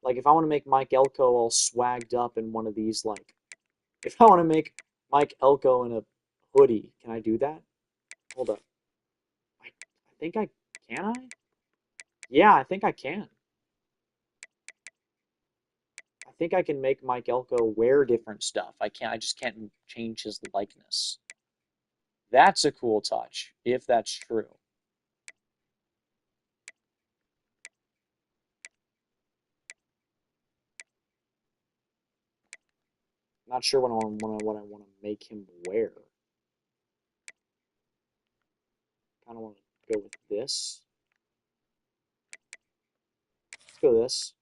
A: Like, if I want to make Mike Elko all swagged up in one of these, like, If I want to make Mike Elko in a hoodie, can I do that? Hold up. I think I can I? Yeah, I think I can. I think I can make Mike Elko wear different stuff. I just can't change his likeness. That's a cool touch, if that's true. Not sure what I want to make him wear. Kind of want to go with this. Let's go with this.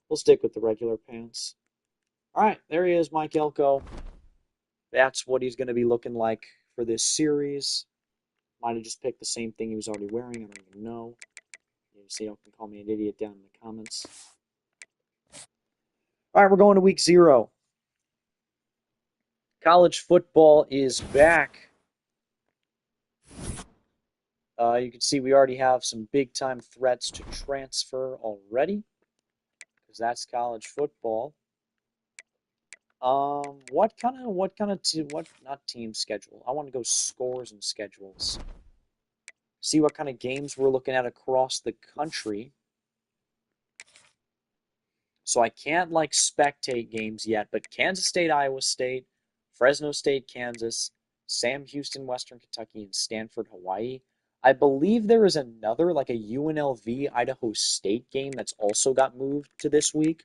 A: We'll stick with the regular pants. All right, there he is, Mike Elko. That's what he's going to be looking like for this series. Might have just picked the same thing he was already wearing. I don't even know. You can call me an idiot down in the comments. All right, we're going to week 0. College football is back. You can see we already have some big-time threats to transfer already, because that's college football. What not team schedule? I want to go scores and schedules. See what kind of games we're looking at across the country. So I can't like spectate games yet, but Kansas State, Iowa State, Fresno State, Kansas, Sam Houston, Western Kentucky, and Stanford, Hawaii. I believe there is another, like a UNLV Idaho State game that's also got moved to this week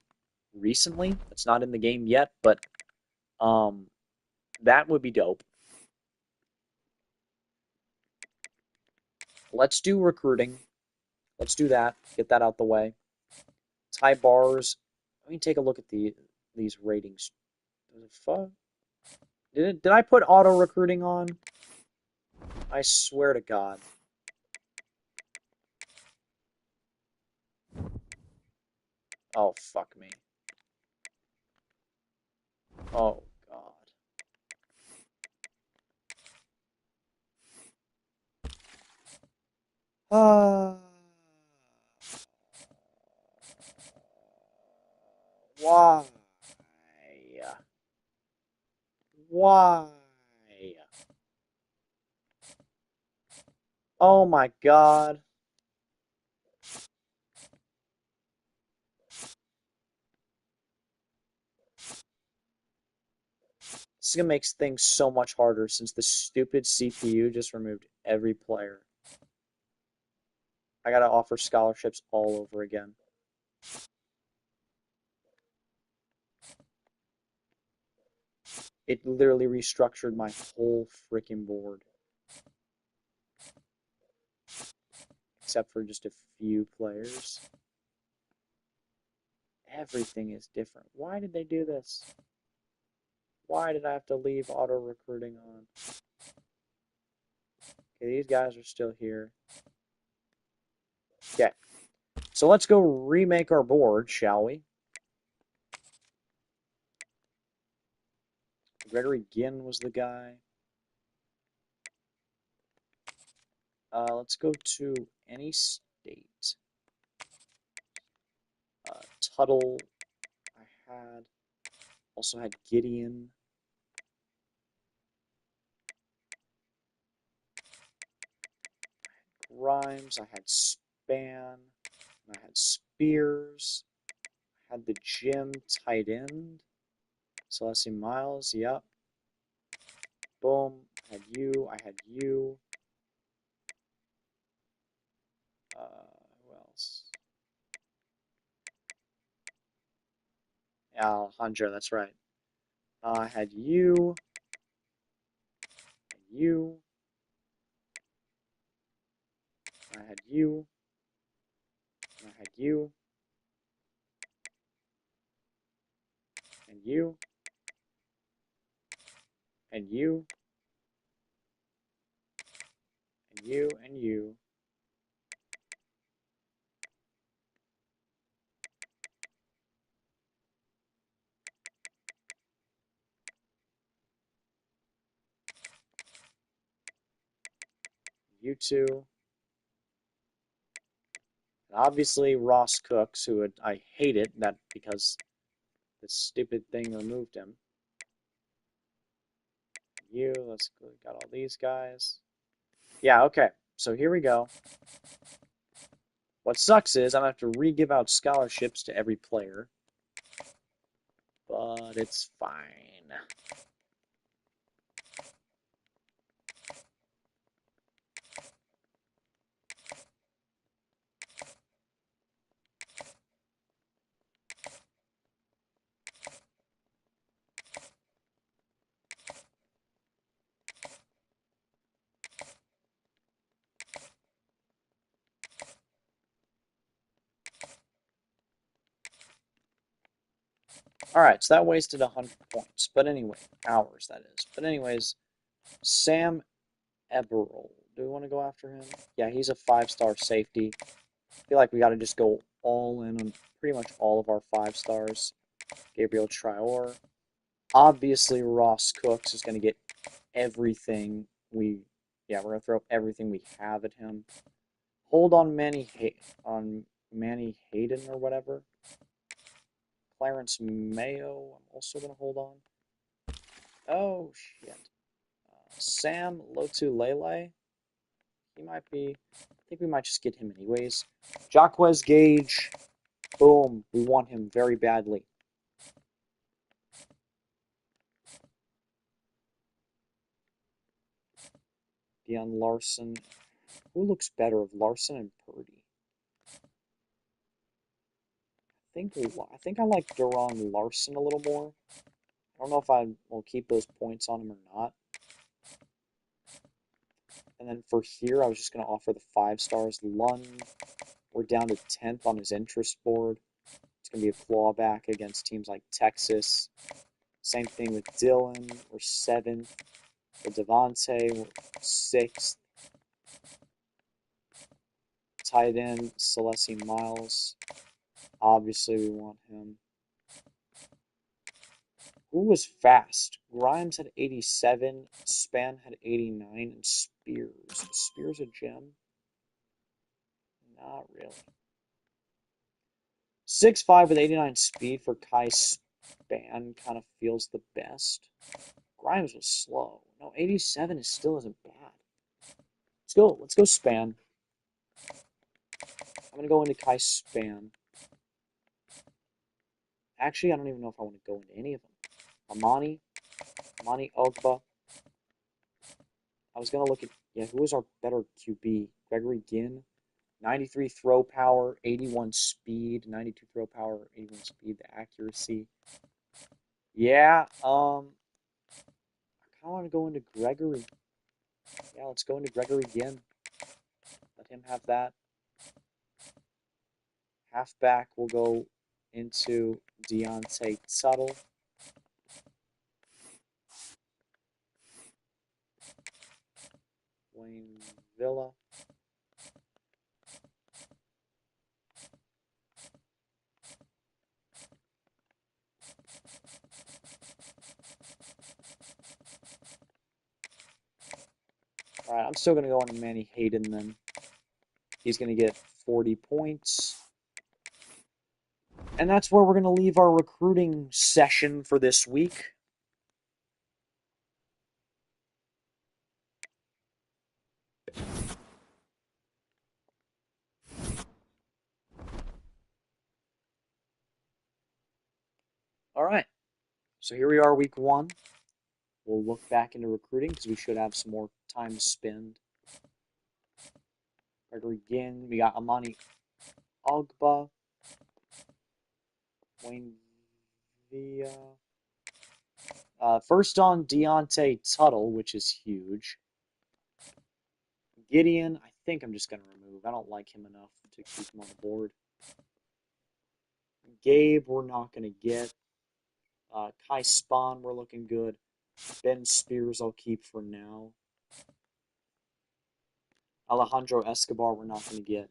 A: recently. It's not in the game yet, but um, that would be dope. Let's do recruiting. Let's do that. Get that out the way. Ty bars. Let me take a look at these ratings. Did I put auto recruiting on? I swear to God. Oh, fuck me. Oh, God. Uh, why? Why? Oh my God. This is gonna make things so much harder since the stupid CPU just removed every player. I gotta offer scholarships all over again. It literally restructured my whole freaking board. Except for just a few players. Everything is different. Why did they do this? Why did I have to leave auto recruiting on? Okay, these guys are still here. Okay, so let's go remake our board, shall we? Gregory Ginn was the guy. Let's go to any state. Tuttle, I had. Also had Gideon. Grimes, I had Span. I had Spears. I had the gym tight end. Celestia Miles, yep. Boom. I had you. I had you. Who else? Alejandro, that's right. I had you. You. I had you. I had you. And you. And you. And you. And you. to. And obviously, Ross Cooks, I hate it that because this stupid thing removed him. Let's go. Got all these guys. Yeah, okay. So here we go. What sucks is I'm going to have to re-give out scholarships to every player. But it's fine. Alright, so that wasted 100 points. But anyway, hours, that is. But anyways, Sam Eberl. Do we want to go after him? Yeah, he's a 5-star safety. I feel like we got to just go all in on pretty much all of our 5 stars. Gabriel Traore. Obviously, Ross Cooks is going to get everything we're going to throw everything we have at him. Hold on Manny Hayden or whatever. Clarence Mayo, I'm also going to hold on. Oh, shit. Sam Lotulelei. He might be. I think we might just get him anyways. Jacquez Gage. Boom. We want him very badly. Deion Larson. Who looks better of Larson and Purdy? I think I like Deron Larson a little more. I don't know if I will keep those points on him or not. And then for here, I was just going to offer the 5 stars. Lund, we're down to 10th on his interest board. It's going to be a clawback against teams like Texas. Same thing with Dylan, we're 7th. With Devontae, we're 6th. Tight end, Celeste Miles. Obviously, we want him. Who was fast? Grimes had 87, Span had 89, and Spears. Is Spears a gem? Not really. 6'5" with 89 speed for Kai Span kind of feels the best. Grimes was slow. No, 87 still isn't bad. Let's go Span. I'm gonna go into Kai Span. Actually, I don't even know if I want to go into any of them. Amani Ogba. I was gonna look at who is our better QB? Gregory Ginn. 93 throw power, 81 speed, 92 throw power, 81 speed, the accuracy. Yeah, I kind of want to go into Gregory. Yeah, let's go into Gregory Ginn. Let him have that. Halfback will go into Deontay Tuttle. Wayne Villa. Alright, I'm still going to go into Manny Hayden then. He's going to get 40 points. And that's where we're going to leave our recruiting session for this week. Alright, so here we are, week 1. We'll look back into recruiting because we should have some more time to spend. Gregory Ginn, we got Amani Ogba, Wayne Villa. First on Deontay Tuttle, which is huge. Gideon, I think I'm just going to remove. I don't like him enough to keep him on the board. Gabe, we're not going to get. Kai Spawn, we're looking good. Ben Spears, I'll keep for now. Alejandro Escobar, we're not going to get.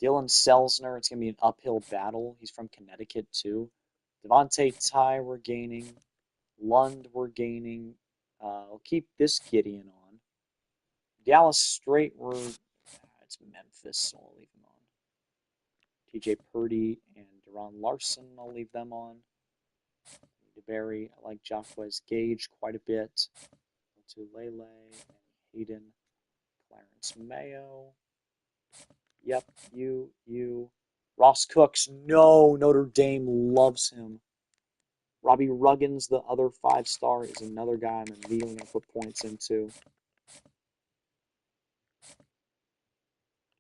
A: Dylan Selzner, it's going to be an uphill battle. He's from Connecticut, too. Devontae Ty, we're gaining. Lund, we're gaining. I'll keep this Gideon on. Dallas Straight were... It's Memphis, so I'll leave him on. TJ Purdy and Deron Larson, I'll leave them on. DeBerry, I like Jacquez Gage quite a bit. To Lele and Hayden. Clarence Mayo. Yep, you. Ross Cooks, no, Notre Dame loves him. Robbie Ruggins, the other 5-star, is another guy I'm immediately going to put points into.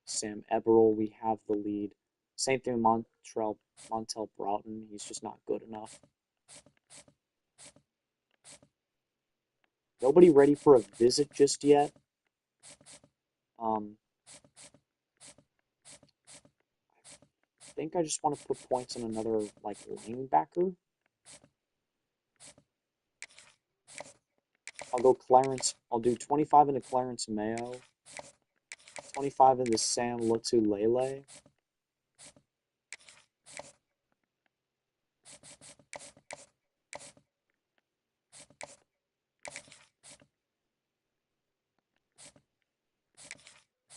A: Sam Eberle, we have the lead. Same thing with Montel Broughton. He's just not good enough. Nobody ready for a visit just yet. I think I just want to put points on another, like, linebacker. I'll go Clarence. I'll do 25 into Clarence Mayo. 25 into Sam Lotulelei.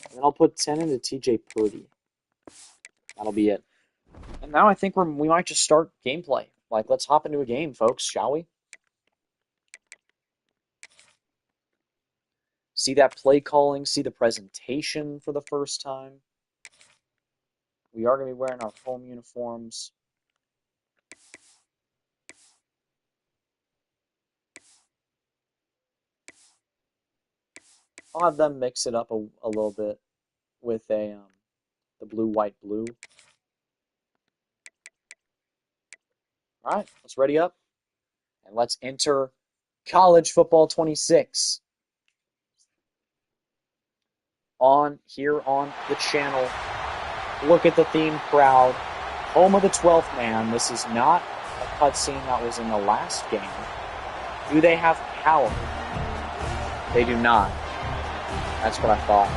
A: And then I'll put 10 into TJ Purdy. That'll be it. And now I think we might just start gameplay. Like, let's hop into a game, folks, shall we? See that play calling, see the presentation for the first time. We are going to be wearing our home uniforms. I'll have them mix it up a little bit with the blue, white, blue. All right, let's ready up. And let's enter College Football 26. Here on the channel. Look at the theme crowd. Home of the 12th man. This is not a cutscene that was in the last game. Do they have power? They do not. That's what I thought.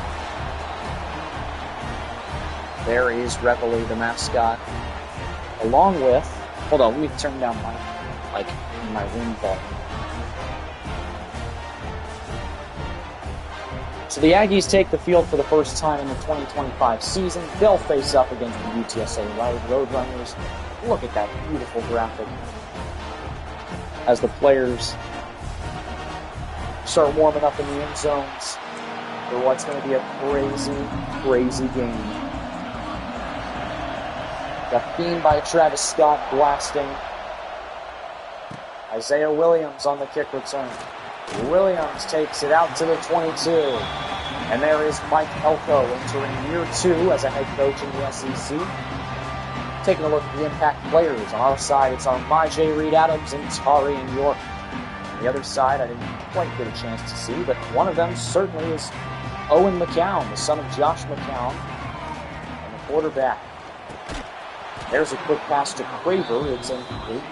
A: There is Reveille, the mascot. Along with... Hold on, let me turn down my room volume. So the Aggies take the field for the first time in the 2025 season. They'll face up against the UTSA Roadrunners. Look at that beautiful graphic. As the players start warming up in the end zones for what's going to be a crazy, crazy game. Got theme by Travis Scott blasting. Isaiah Williams on the kick return. Williams takes it out to the 22. And there is Mike Elko entering year 2 as a head coach in the SEC. Taking a look at the impact players. On our side, it's our Myjai Reed-Adams and Tari and York. On the other side, I didn't quite get a chance to see, but one of them certainly is Owen McCown, the son of Josh McCown, and the quarterback. There's a quick pass to Craver. It's incomplete.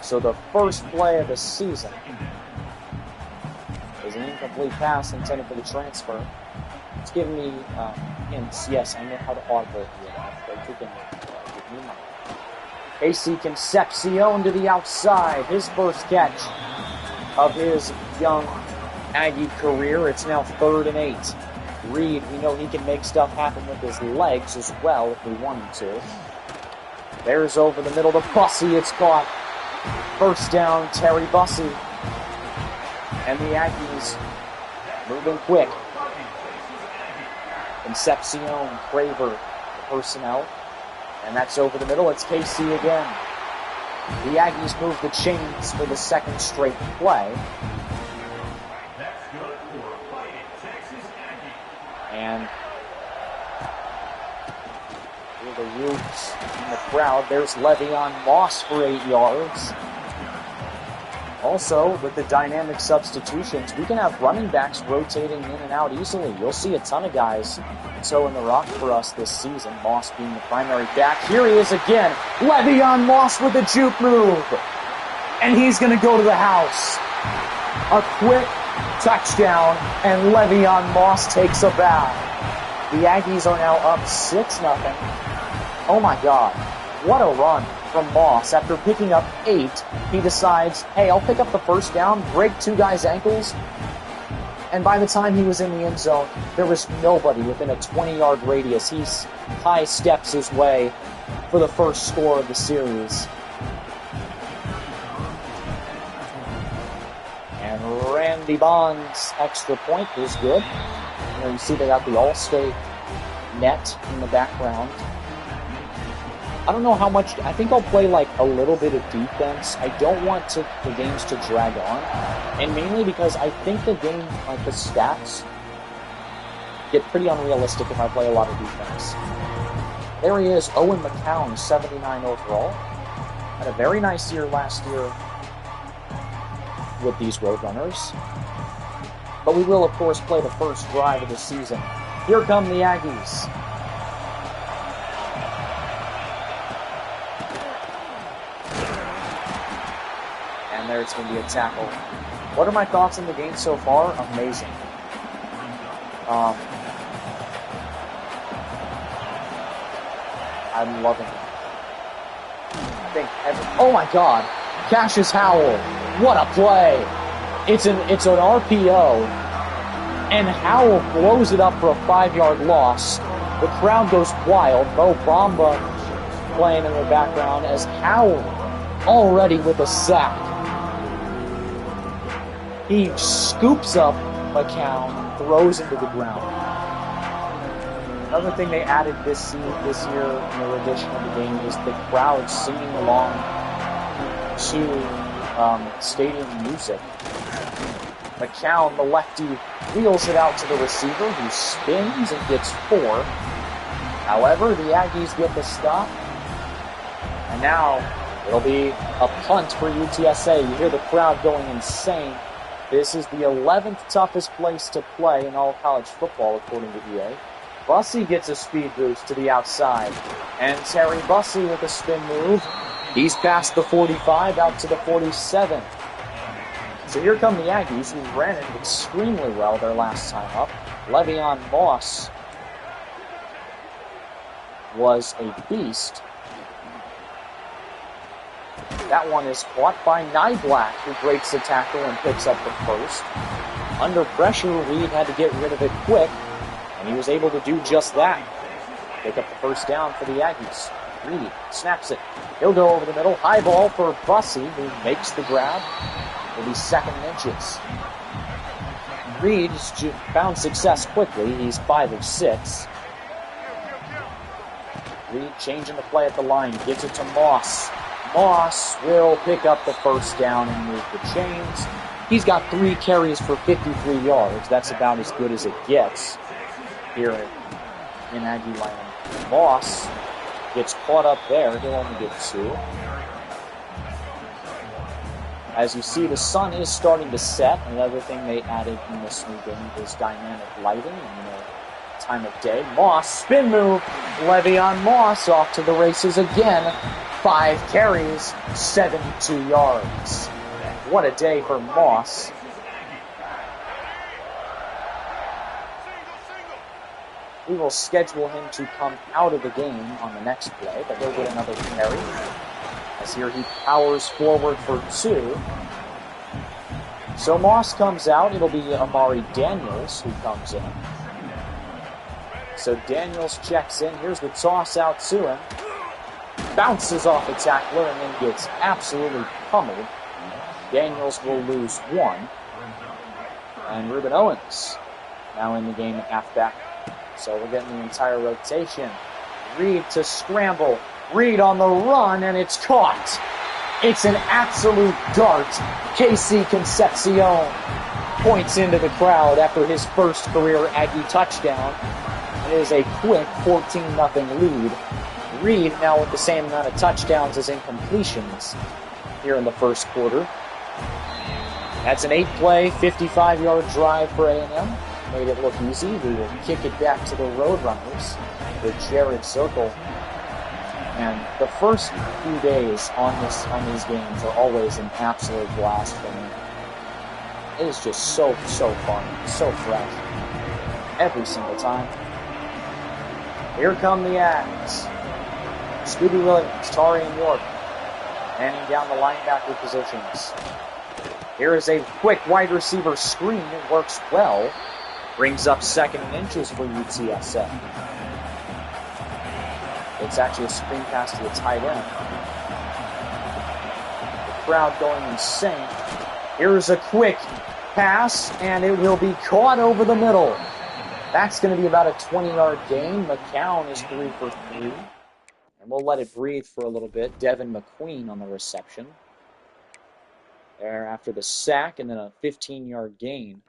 A: So the first play of the season is an incomplete pass intended for the transfer. It's giving me hints. Yes, I know how to audible here. AC Concepcion to the outside. His first catch of his young Aggie career. It's now 3rd and 8. Reed, we know he can make stuff happen with his legs as well if we want him to. There's over the middle to Bussey. It's caught. First down, Terry Bussey. And the Aggies moving quick. Concepcion, Craver, the personnel. And that's over the middle. It's Casey again. The Aggies move the chains for the second straight play. And through the roots in the crowd, there's Le'Veon Moss for 8 yards. Also, with the dynamic substitutions, we can have running backs rotating in and out easily. You'll see a ton of guys toeing the rock for us this season, Moss being the primary back. Here he is again, Le'Veon Moss with a juke move. And he's going to go to the house. A quick touchdown, and Le'Veon Moss takes a bow. The Aggies are now up 6-0. Oh my God, what a run from Moss. After picking up 8, he decides, hey, I'll pick up the first down, break 2 guys' ankles, And by the time he was in the end zone, there was nobody within a 20-yard radius. He high steps his way for the first score of the series. And Randy Bond's extra point is good. You see they got the All-State net in the background. I don't know how much. I think I'll play like a little bit of defense. I don't want the games to drag on, and mainly because I think the game, like the stats, get pretty unrealistic if I play a lot of defense. There he is, Owen McCown, 79 overall. Had a very nice year last year with these Roadrunners. But we will, of course, play the first drive of the season. Here come the Aggies. And there's going to be a tackle. What are my thoughts on the game so far? Amazing. I'm loving it. I think oh my God, Cassius Howell, what a play! It's an RPO, and Howell blows it up for a 5-yard loss. The crowd goes wild. Mo Bamba playing in the background as Howell already with a sack. He scoops up McCown, throws him to the ground. Another thing they added this year in the rendition of the game is the crowd singing along to stadium music. McCown, the lefty, wheels it out to the receiver, who spins and gets 4. However, the Aggies get the stop. And now it'll be a punt for UTSA. You hear the crowd going insane. This is the 11th toughest place to play in all college football, according to EA. Bussey gets a speed boost to the outside. And Terry Bussey with a spin move. He's past the 45, out to the 47. So here come the Aggies, who ran it extremely well their last time up. Le'Veon Moss was a beast. That one is caught by Nyblack, who breaks the tackle and picks up the first. Under pressure, Reed had to get rid of it quick, and he was able to do just that. Pick up the first down for the Aggies. Reed snaps it. He'll go over the middle. High ball for Bussey, who makes the grab. It'll be 2nd and inches. Reed's found success quickly. He's 5 of 6. Reed changing the play at the line. Gives it to Moss. Moss will pick up the first down and move the chains. He's got 3 carries for 53 yards. That's about as good as it gets here in Aggie land. Moss gets caught up there. He'll only get 2. As you see, the sun is starting to set. Another thing they added in this new game is dynamic lighting and time of day. Moss, spin move. Le'Veon Moss off to the races again. 5 carries, 72 yards. What a day for Moss. We will schedule him to come out of the game on the next play, but he'll get another carry. As here he powers forward for 2. So Moss comes out. It'll be Amari Daniels who comes in. So Daniels checks in. Here's the toss out to him. Bounces off the tackler and then gets absolutely pummeled. Daniels will lose 1. And Ruben Owens now in the game at halfback. So we're getting the entire rotation. Reed to scramble. Reed on the run, and it's caught. It's an absolute dart. Casey Concepcion points into the crowd after his first career Aggie touchdown. It is a quick 14-0 lead. Reed now with the same amount of touchdowns as incompletions here in the first quarter. That's an 8-play, 55-yard drive for A&M. Made it look easy. We will kick it back to the Roadrunners with Jared Zirkle. And the first few days on these games are always an absolute blast for me. It is just so fun, so fresh, every single time. Here come the Aggies. Scooby Williams, Tarian York, handing down the linebacker positions. Here is a quick wide receiver screen. It works well. Brings up 2nd and inches for UTSA. It's actually a screen pass to the tight end. The crowd going insane. Here's a quick pass, and it will be caught over the middle. That's going to be about a 20-yard gain. McCown is 3 for 3. And we'll let it breathe for a little bit. Devin McQueen on the reception. There after the sack, and then a 15-yard gain.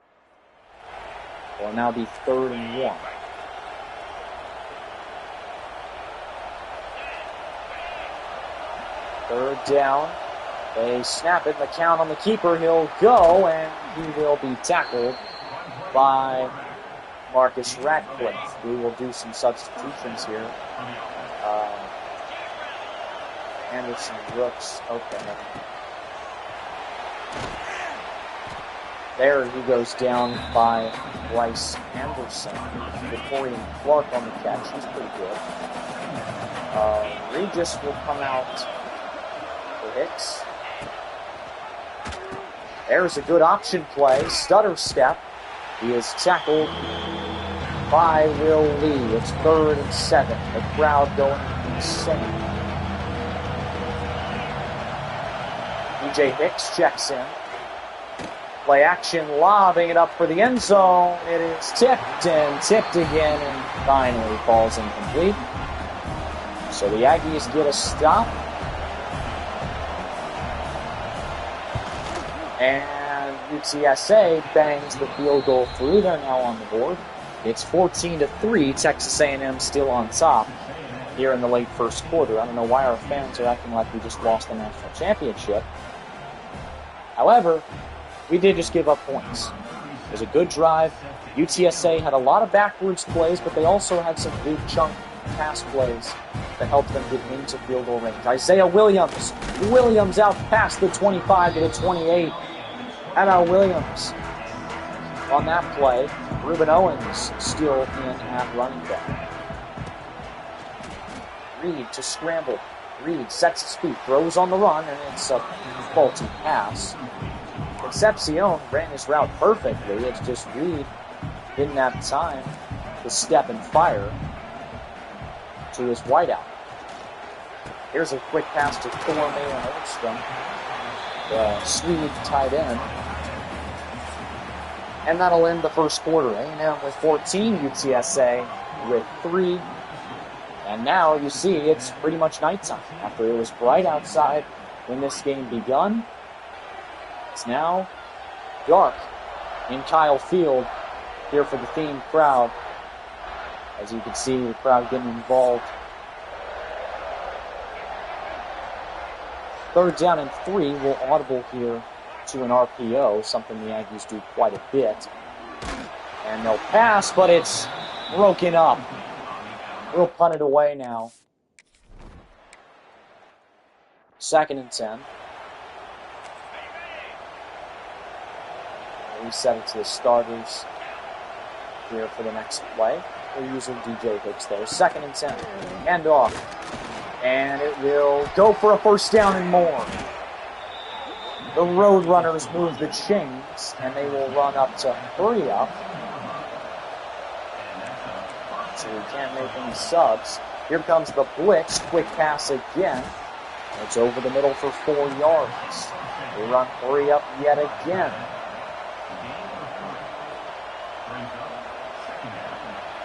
A: Will now be 3rd and 1. Third down. They snap it. McCown on the keeper. He'll go, and he will be tackled by Marcus Ratcliffe. We will do some substitutions here. Anderson Brooks. Okay. There he goes down by Bryce Anderson. Victorian Clark on the catch. He's pretty good. Regis will come out for Hicks. There's a good option play. Stutter step. He is tackled by Will Lee. It's 3rd and 7. The crowd going insane. DJ Hicks checks in. Play action, lobbing it up for the end zone. It is tipped and tipped again, and finally falls incomplete. So the Aggies get a stop. And UTSA bangs the field goal through. They're now on the board. It's 14-3. Texas A&M still on top here in the late first quarter. I don't know why our fans are acting like we just lost the national championship. However, we did just give up points. It was a good drive. UTSA had a lot of backwards plays, but they also had some big chunk pass plays that helped them get into field goal range. Isaiah Williams. Williams out past the 25 to the 28. How about Williams? On that play, Ruben Owens still in at running back. Reed to scramble. Reed sets his feet, throws on the run, and it's a faulty pass. Concepcion ran his route perfectly. It's just Reed didn't have time to step and fire to his wideout. Here's a quick pass to Thorme and Oldstrom, the Swede tight end. And that'll end the first quarter. A&M with 14, UTSA with 3. And now you see it's pretty much nighttime. After it was bright outside when this game begun, it's now dark in Kyle Field here for the themed crowd. As you can see, the crowd getting involved. 3rd down and 3 will audible here to an RPO, something the Aggies do quite a bit. And they'll pass, but it's broken up. We'll punt it away now. 2nd and 10. Reset it to the starters here for the next play. We're using DJ Hicks there. 2nd and 10. Hand off. And it will go for a first down and more. The Roadrunners move the chains, and they will run up to hurry up. So we can't make any subs. Here comes the blitz. Quick pass again. It's over the middle for 4 yards. They run hurry up yet again.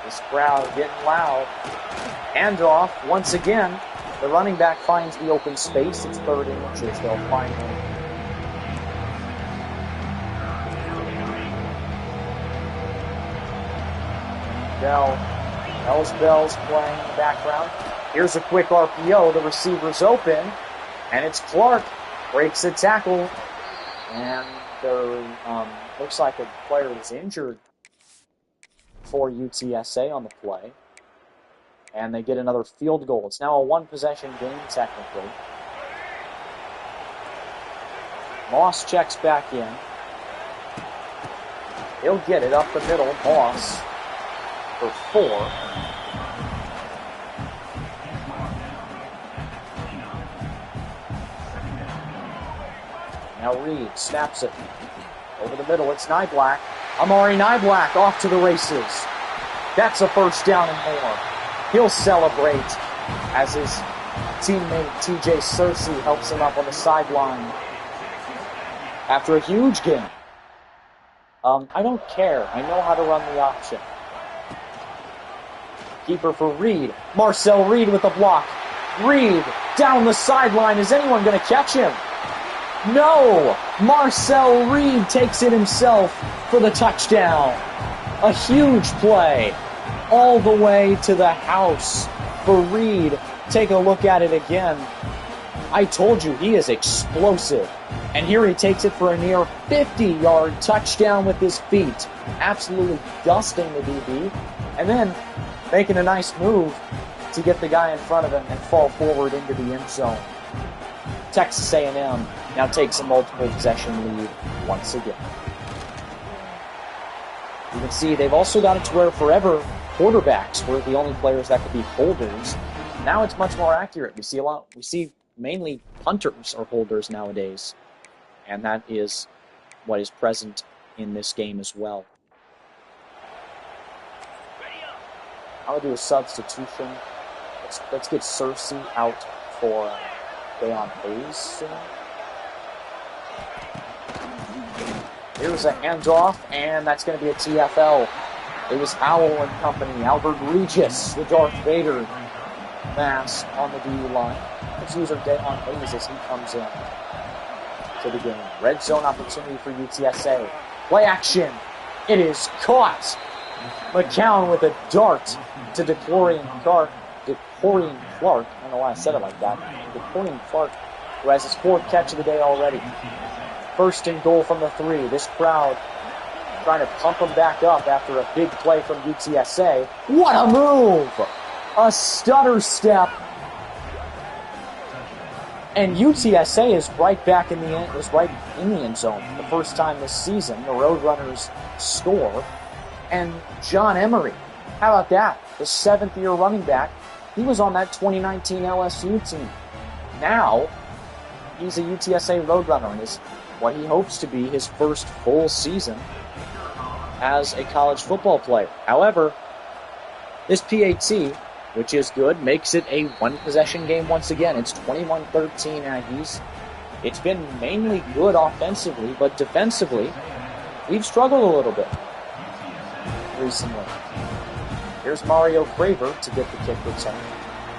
A: This crowd getting loud. Handoff once again. The running back finds the open space. It's 3rd inches. They'll find him. Bell's playing in the background. Here's a quick RPO. The receiver's open. And it's Clark. Breaks a tackle. And there looks like a player is injured for UTSA on the play. And they get another field goal. It's now a 1-possession game, technically. Moss checks back in. He'll get it up the middle. Moss for 4. Now Reed snaps it. Over the middle, it's Niblack. Amari Niblack off to the races. That's a first down and more. He'll celebrate as his teammate TJ Searcy helps him up on the sideline after a huge game. I don't care. I know how to run the option. Keeper for Reed. Marcel Reed with the block. Reed down the sideline. Is anyone going to catch him? No! Marcel Reed takes it himself for the touchdown. A huge play all the way to the house for Reed. Take a look at it again. I told you he is explosive. And here he takes it for a near 50-yard touchdown with his feet. Absolutely dusting the DB. And then making a nice move to get the guy in front of him and fall forward into the end zone. Texas A&M now takes a multiple possession lead once again. You can see they've also got it to where forever quarterbacks were the only players that could be holders. Now it's much more accurate. We see mainly punters are holders nowadays. And that is what is present in this game as well. I'm going to do a substitution. Let's get Searcy out for Dayon Hayes soon. Here's a handoff, and that's going to be a TFL. It was Howell and company. Albert Regis, the Darth Vader mask on the D line. Let's use our Dayon Hayes as he comes in to the game. Red zone opportunity for UTSA. Play action. It is caught. McCown with a dart to DeCorian Clark. I don't know why I said it like that. DeCorian Clark, who has his fourth catch of the day already. First and goal from the 3. This crowd trying to pump him back up after a big play from UTSA. What a move! A stutter step. And UTSA is right back in the end zone. The first time this season, the Roadrunners score. And John Emery, how about that? The 7th-year running back. He was on that 2019 LSU team. Now, he's a UTSA Roadrunner and is what he hopes to be his first full season as a college football player. However, this PAT, which is good, makes it a one-possession game once again. It's 21-13 Aggies. It's been mainly good offensively, but defensively, we've struggled a little bit recently. Here's Mario Craver to get the kick return.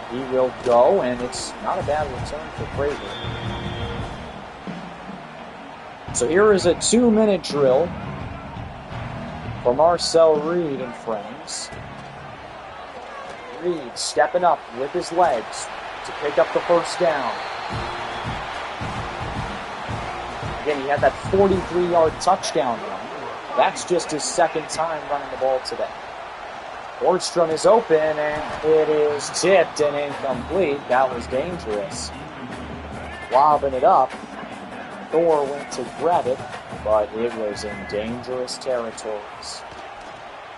A: He will go, and it's not a bad return for Craver. So here is a 2-minute drill for Marcel Reed and friends. Reed stepping up with his legs to pick up the first down. Again, he had that 43-yard touchdown run. That's just his second time running the ball today. Nordstrom is open, and it is tipped and incomplete. That was dangerous. Lobbing it up. Thor went to grab it, but it was in dangerous territories.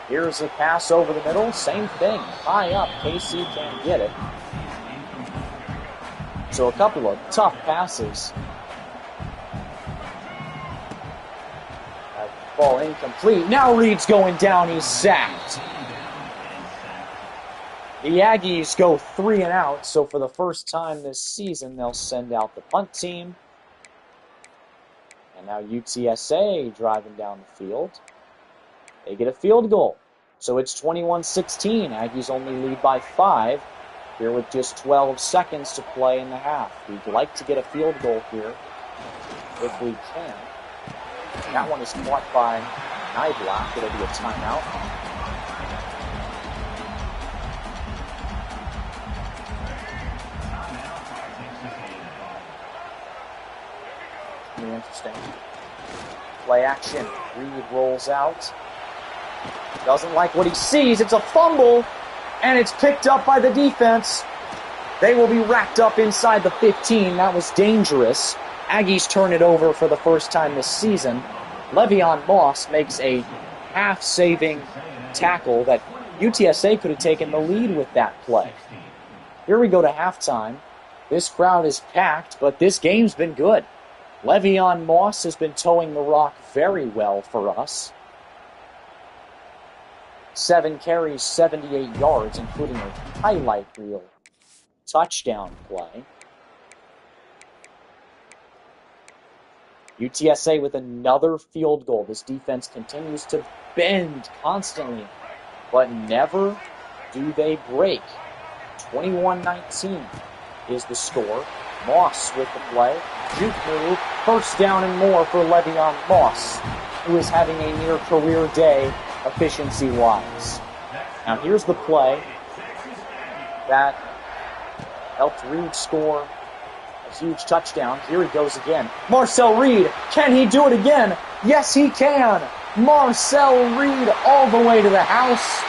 A: Here's a pass over the middle. Same thing. High up. KC can't get it. So a couple of tough passes. That ball incomplete. Now Reed's going down. He's sacked. The Aggies go 3 and out, so for the first time this season, they'll send out the punt team. And now UTSA driving down the field. They get a field goal. So it's 21-16. Aggies only lead by 5 here with just 12 seconds to play in the half. We'd like to get a field goal here if we can. That one is caught by Niblack. It'll be a timeout. Interesting. Play action. Reed rolls out. Doesn't like what he sees. It's a fumble, and it's picked up by the defense. They will be racked up inside the 15. That was dangerous. Aggies turn it over for the first time this season. Le'Veon Moss makes a half-saving tackle that UTSA could have taken the lead with that play. Here we go to halftime. This crowd is packed, but this game's been good. Le'Veon Moss has been towing the rock very well for us. 7 carries, 78 yards, including a highlight reel touchdown play. UTSA with another field goal. This defense continues to bend constantly, but never do they break. 21-19 is the score. Moss with the play. Juke move. First down and more for Le'Veon Moss, who is having a near career day efficiency-wise. Now here's the play that helped Reed score a huge touchdown. Here he goes again. Marcel Reed, can he do it again? Yes, he can. Marcel Reed all the way to the house,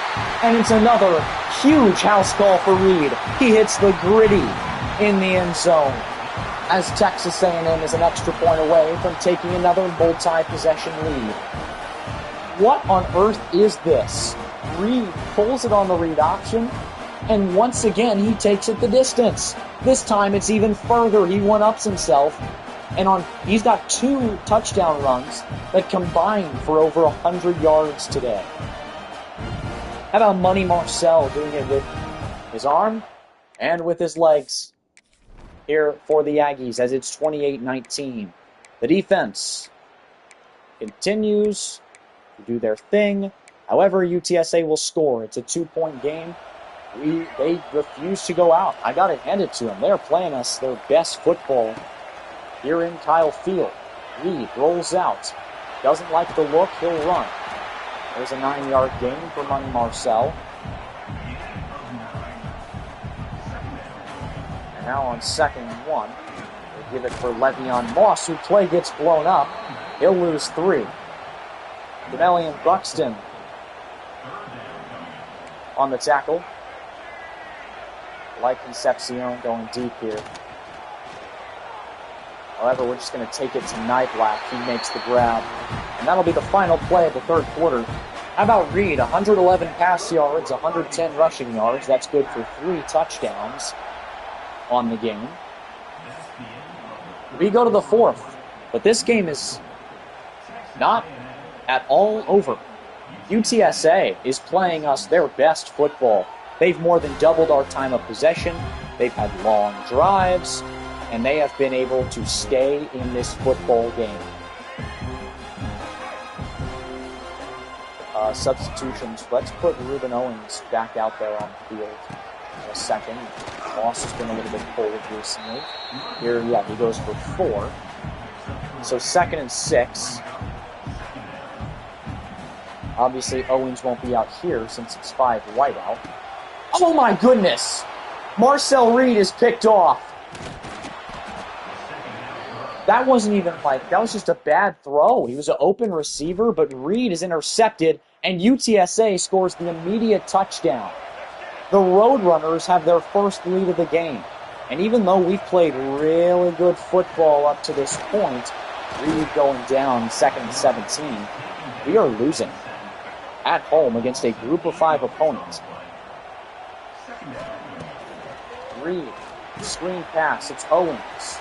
A: and it's another huge house call for Reed. He hits the gritty in the end zone, as Texas A&M is an extra point away from taking another multi-possession lead. What on earth is this? Reed pulls it on the read option, and once again he takes it the distance. This time it's even further. He one-ups himself, and he's got 2 touchdown runs that combine for over 100 yards today. How about Money Marcel doing it with his arm and with his legs here for the Aggies as it's 28-19. The defense continues to do their thing. However, UTSA will score. It's a 2-point game. They refuse to go out. I got to hand it to them. They're playing us their best football here in Kyle Field. Reed rolls out. Doesn't like the look. He'll run. There's a 9-yard gain for Money Marcel. And now on 2nd and 1, they give it for Le'Veon Moss, who play gets blown up. He'll lose 3. Demelian Buxton on the tackle. Like Concepcion going deep here. However, we're just going to take it to Niblack. He makes the grab. And that'll be the final play of the third quarter. How about Reed? 111 pass yards, 110 rushing yards. That's good for 3 touchdowns on the game. We go to the 4th. But this game is not at all over. UTSA is playing us their best football. They've more than doubled our time of possession. They've had long drives, and they have been able to stay in this football game. Substitutions. Let's put Ruben Owens back out there on the field in a second. Moss has been a little bit cold recently. Here, yeah, he goes for 4. So 2nd and 6. Obviously, Owens won't be out here since it's 5 wide out. Oh my goodness! Marcel Reed is picked off. That wasn't even that was just a bad throw. He was an open receiver, but Reed is intercepted, and UTSA scores the immediate touchdown. The Roadrunners have their first lead of the game. And even though we've played really good football up to this point, Reed going down 2nd and 17, we are losing at home against a group of 5 opponents. Reed, screen pass, it's Owens.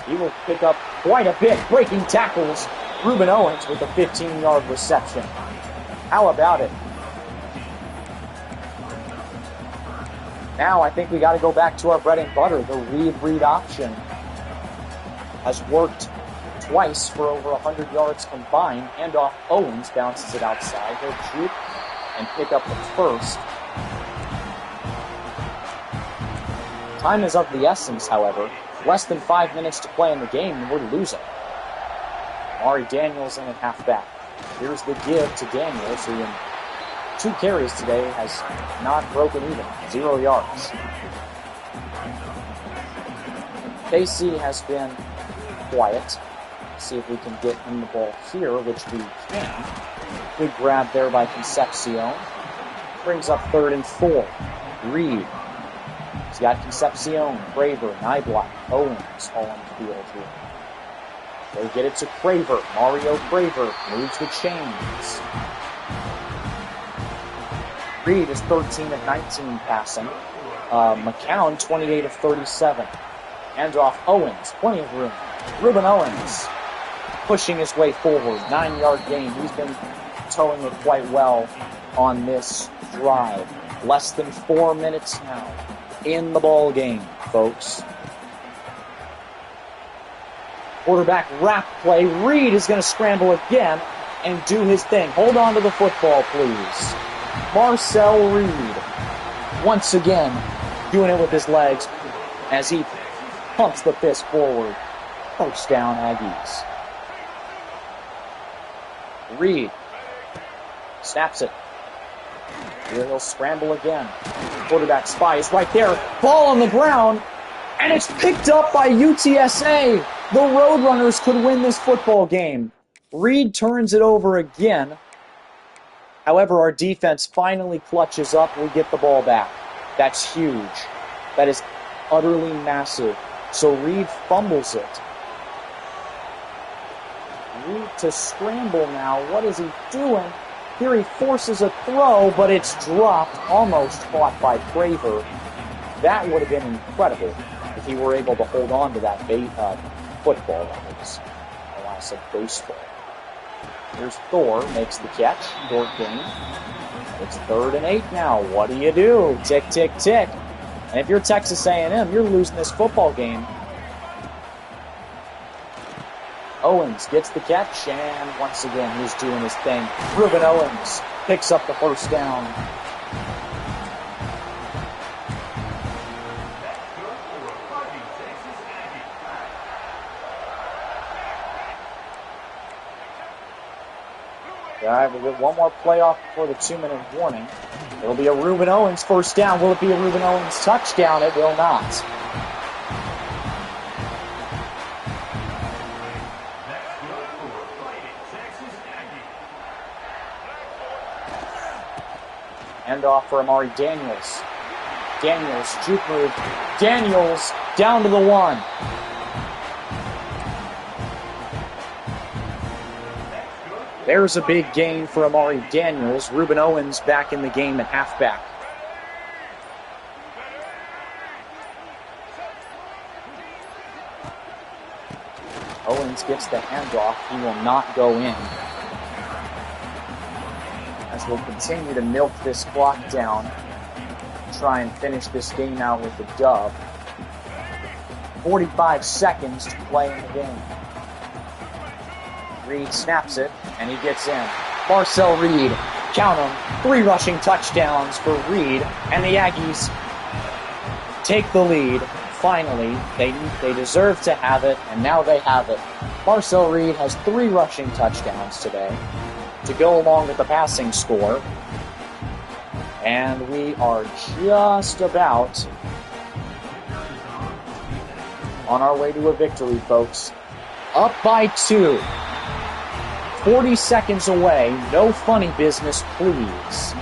A: He will pick up quite a bit, breaking tackles. Ruben Owens with a 15-yard reception. How about it? Now I think we got to go back to our bread and butter. The read option has worked twice for over 100 yards combined. Handoff Owens bounces it outside. He'll juke and pick up the first. Time is of the essence, however. Less than 5 minutes to play in the game, and we're losing. Mari Daniels in at halfback. Here's the give to Daniels, who in 2 carries today has not broken even. 0 yards. KC has been quiet. See if we can get him the ball here, which we can. Good grab there by Concepcion. Brings up 3rd and 4. Reed. He's got Concepcion, Craver, Niblack, Owens all on the field here. They get it to Craver. Mario Craver moves the chains. Reed is 13 of 19 passing. McCown, 28 of 37. Handoff Owens, plenty of room. Ruben Owens pushing his way forward. 9-yard gain. He's been towing it quite well on this drive. Less than 4 minutes now in the ball game, folks. Quarterback wrap play. Reed is going to scramble again and do his thing. Hold on to the football, please. Marcel Reed, once again, doing it with his legs as he pumps the fist forward. First down, Aggies. Reed snaps it. Here he'll scramble again. Quarterback spy is right there. Ball on the ground, and it's picked up by UTSA. The Roadrunners could win this football game. Reed turns it over again. However, our defense finally clutches up. We get the ball back. That's huge. That is utterly massive. So Reed fumbles it. Reed to scramble now. What is he doing? Here he forces a throw, but it's dropped, almost caught by Craver. That would have been incredible if he were able to hold on to that football. I said baseball. Here's Thor, makes the catch, short gain. It's 3rd and 8 now. What do? Tick, tick, tick. And if you're Texas A&M, you're losing this football game. Owens gets the catch, and once again, he's doing his thing. Ruben Owens picks up the first down. All right, we'll get one more playoff before the 2-minute warning. It'll be a Ruben Owens first down. Will it be a Ruben Owens touchdown? It will not. End off for Amari Daniels. Daniels, juke move. Daniels down to the 1. There's a big gain for Amari Daniels. Ruben Owens back in the game at halfback. Owens gets the handoff. He will not go in. As we'll continue to milk this clock down, try and finish this game out with a dub. 45 seconds to play in the game. Reed snaps it, and he gets in. Marcel Reed, count them, 3 rushing touchdowns for Reed, and the Aggies take the lead. Finally, they deserve to have it, and now they have it. Marcel Reed has 3 rushing touchdowns today to go along with the passing score. And we are just about on our way to a victory, folks. Up by 2. 40 seconds away. No funny business, please.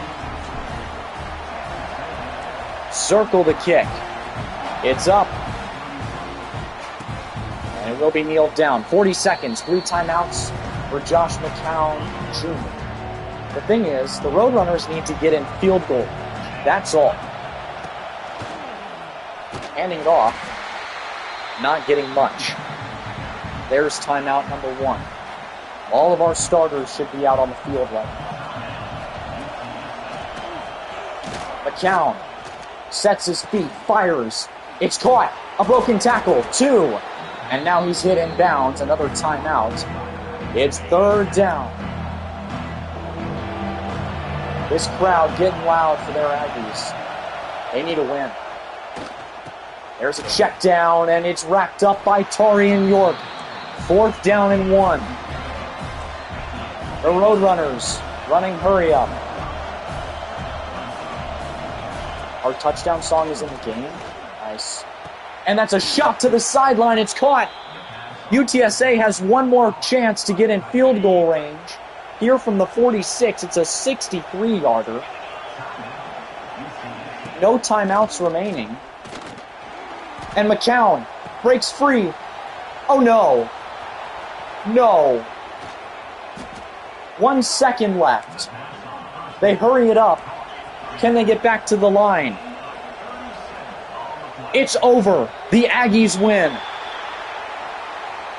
A: Circle the kick. It's up. And it will be kneeled down. 40 seconds. 3 timeouts for Josh McCown Jr. The thing is, the Roadrunners need to get in field goal. That's all. Handing it off. Not getting much. There's timeout number 1. All of our starters should be out on the field right now. McCown sets his feet, fires. It's caught. A broken tackle. 2. And now he's hit in bounds. Another timeout. It's 3rd down. This crowd getting loud for their Aggies. They need a win. There's a check down, and it's wrapped up by Tarian York. 4th down and 1. The Roadrunners running hurry up. Our touchdown song is in the game. Nice. And that's a shot to the sideline. It's caught. UTSA has one more chance to get in field goal range. Here from the 46, it's a 63-yarder. No timeouts remaining. And McCown breaks free. Oh no. No. 1 second left. They hurry it up. Can they get back to the line? It's over. The Aggies win.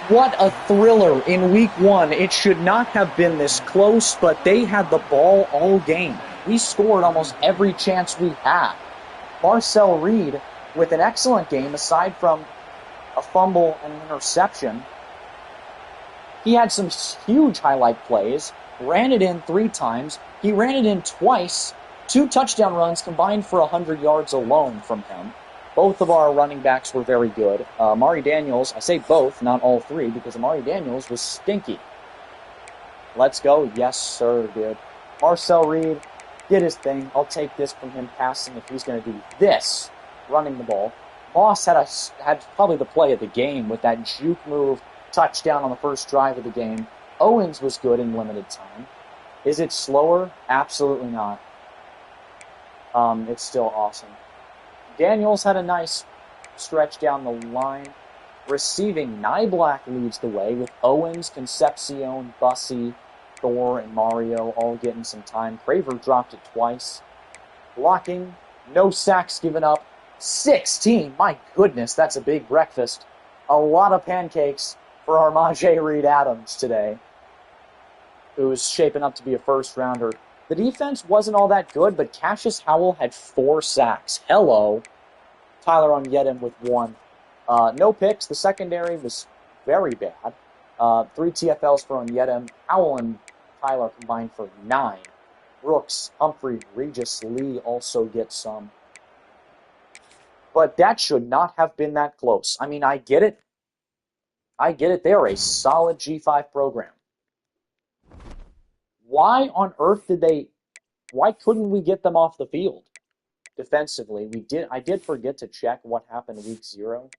A: What a thriller in week one. It should not have been this close, but they had the ball all game. We scored almost every chance we had. Marcel Reed with an excellent game, aside from a fumble and an interception. He had some huge highlight plays, ran it in 3 times. He ran it in twice. 2 touchdown runs combined for 100 yards alone from him. Both of our running backs were very good. Amari Daniels, I say both, not all 3, because Amari Daniels was stinky. Let's go. Yes, sir, dude. Marcel Reed did his thing. I'll take this from him passing if he's going to do this, running the ball. Moss had probably the play of the game with that juke move touchdown on the first drive of the game. Owens was good in limited time. Is it slower? Absolutely not. It's still awesome. Daniels had a nice stretch down the line. Receiving, Niblack leads the way with Owens, Concepcion, Bussy, Thor, and Mario all getting some time. Craver dropped it twice. Blocking, no sacks given up. 16, my goodness, that's a big breakfast. A lot of pancakes for Armajé Reed Adams today, who's shaping up to be a first-rounder. The defense wasn't all that good, but Cassius Howell had 4 sacks. Hello. Tyler Onyedim with 1. No picks. The secondary was very bad. 3 TFLs for Onyedim. Howell and Tyler combined for 9. Brooks, Humphrey, Regis Lee also get some. But that should not have been that close. I mean, I get it. They are a solid G5 program. Why on earth why couldn't we get them off the field defensively? I did forget to check what happened week 0.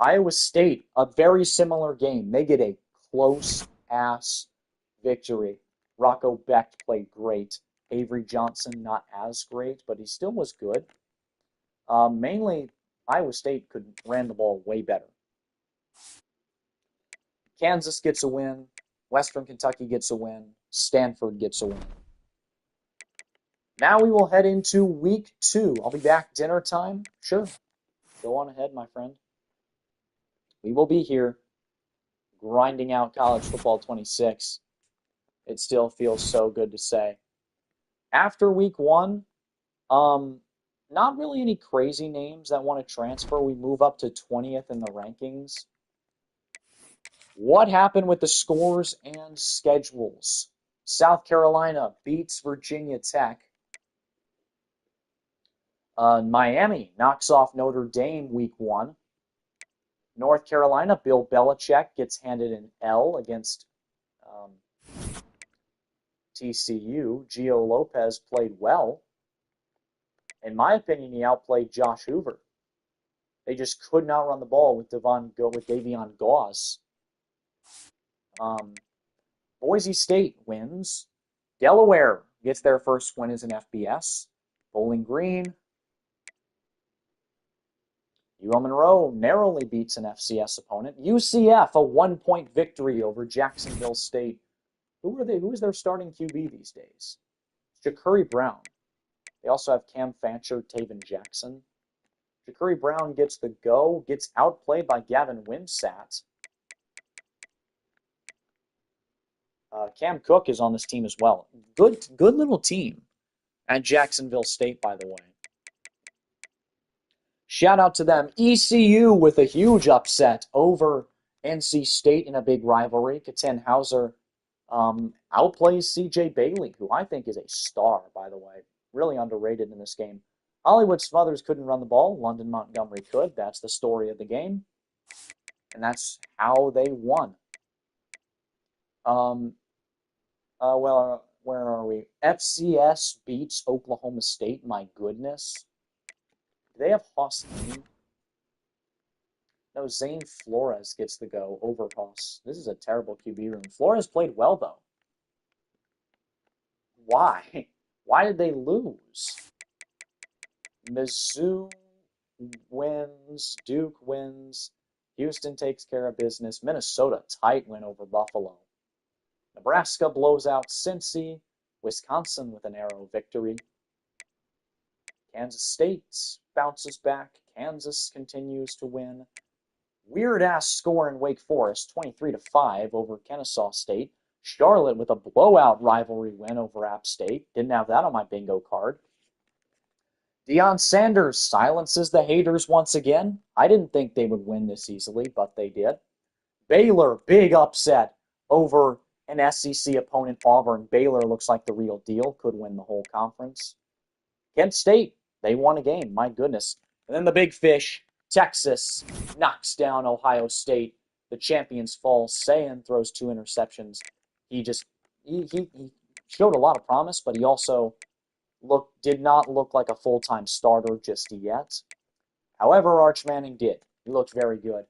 A: Iowa State, a very similar game. They get a close-ass victory. Rocco Becht played great. Avery Johnson, not as great, but he still was good. Mainly, Iowa State ran the ball way better. Kansas gets a win. Western Kentucky gets a win. Stanford gets a win. Now we will head into week 2. I'll be back dinner time. Sure. Go on ahead, my friend. We will be here grinding out college football 26. It still feels so good to say. After week 1, not really any crazy names that want to transfer. We move up to 20th in the rankings. What happened with the scores and schedules? South Carolina beats Virginia Tech. Miami knocks off Notre Dame week 1. North Carolina, Bill Belichick gets handed an L against TCU. Gio Lopez played well. In my opinion, he outplayed Josh Hoover. They just could not run the ball with Davion Gauze. Boise State wins. Delaware gets their first win as an FBS. Bowling Green. UL Monroe narrowly beats an FCS opponent. UCF, a 1-point victory over Jacksonville State. Who are they? Who is their starting QB these days? Ja'Cory Brown. They also have Cam Fancher, Taven Jackson. Ja'Cory Brown gets the go, gets outplayed by Gavin Wimsatt. Cam Cook is on this team as well. Good little team at Jacksonville State, by the way. Shout out to them. ECU with a huge upset over NC State in a big rivalry. Katen Hauser outplays CJ Bailey, who I think is a star, by the way. Really underrated in this game. Hollywood Smothers couldn't run the ball. London Montgomery could. That's the story of the game. And that's how they won. Where are we? FCS beats Oklahoma State. My goodness. Do they have Haas Lane? No, Zane Flores gets the go over Haas. This is a terrible QB room. Flores played well, though. Why? Why did they lose? Mizzou wins. Duke wins. Houston takes care of business. Minnesota, tight win over Buffalo. Nebraska blows out Cincy. Wisconsin with a narrow victory. Kansas State bounces back. Kansas continues to win. Weird-ass score in Wake Forest, 23-5 over Kennesaw State. Charlotte with a blowout rivalry win over App State. Didn't have that on my bingo card. Deion Sanders silences the haters once again. I didn't think they would win this easily, but they did. Baylor, big upset over an SEC opponent, Auburn. Baylor looks like the real deal, could win the whole conference. Kent State, they won a game, my goodness. And then the big fish, Texas, knocks down Ohio State. The champions fall. Sayan throws 2 interceptions. He showed a lot of promise, but he also did not look like a full-time starter just yet. However, Arch Manning did. He looked very good.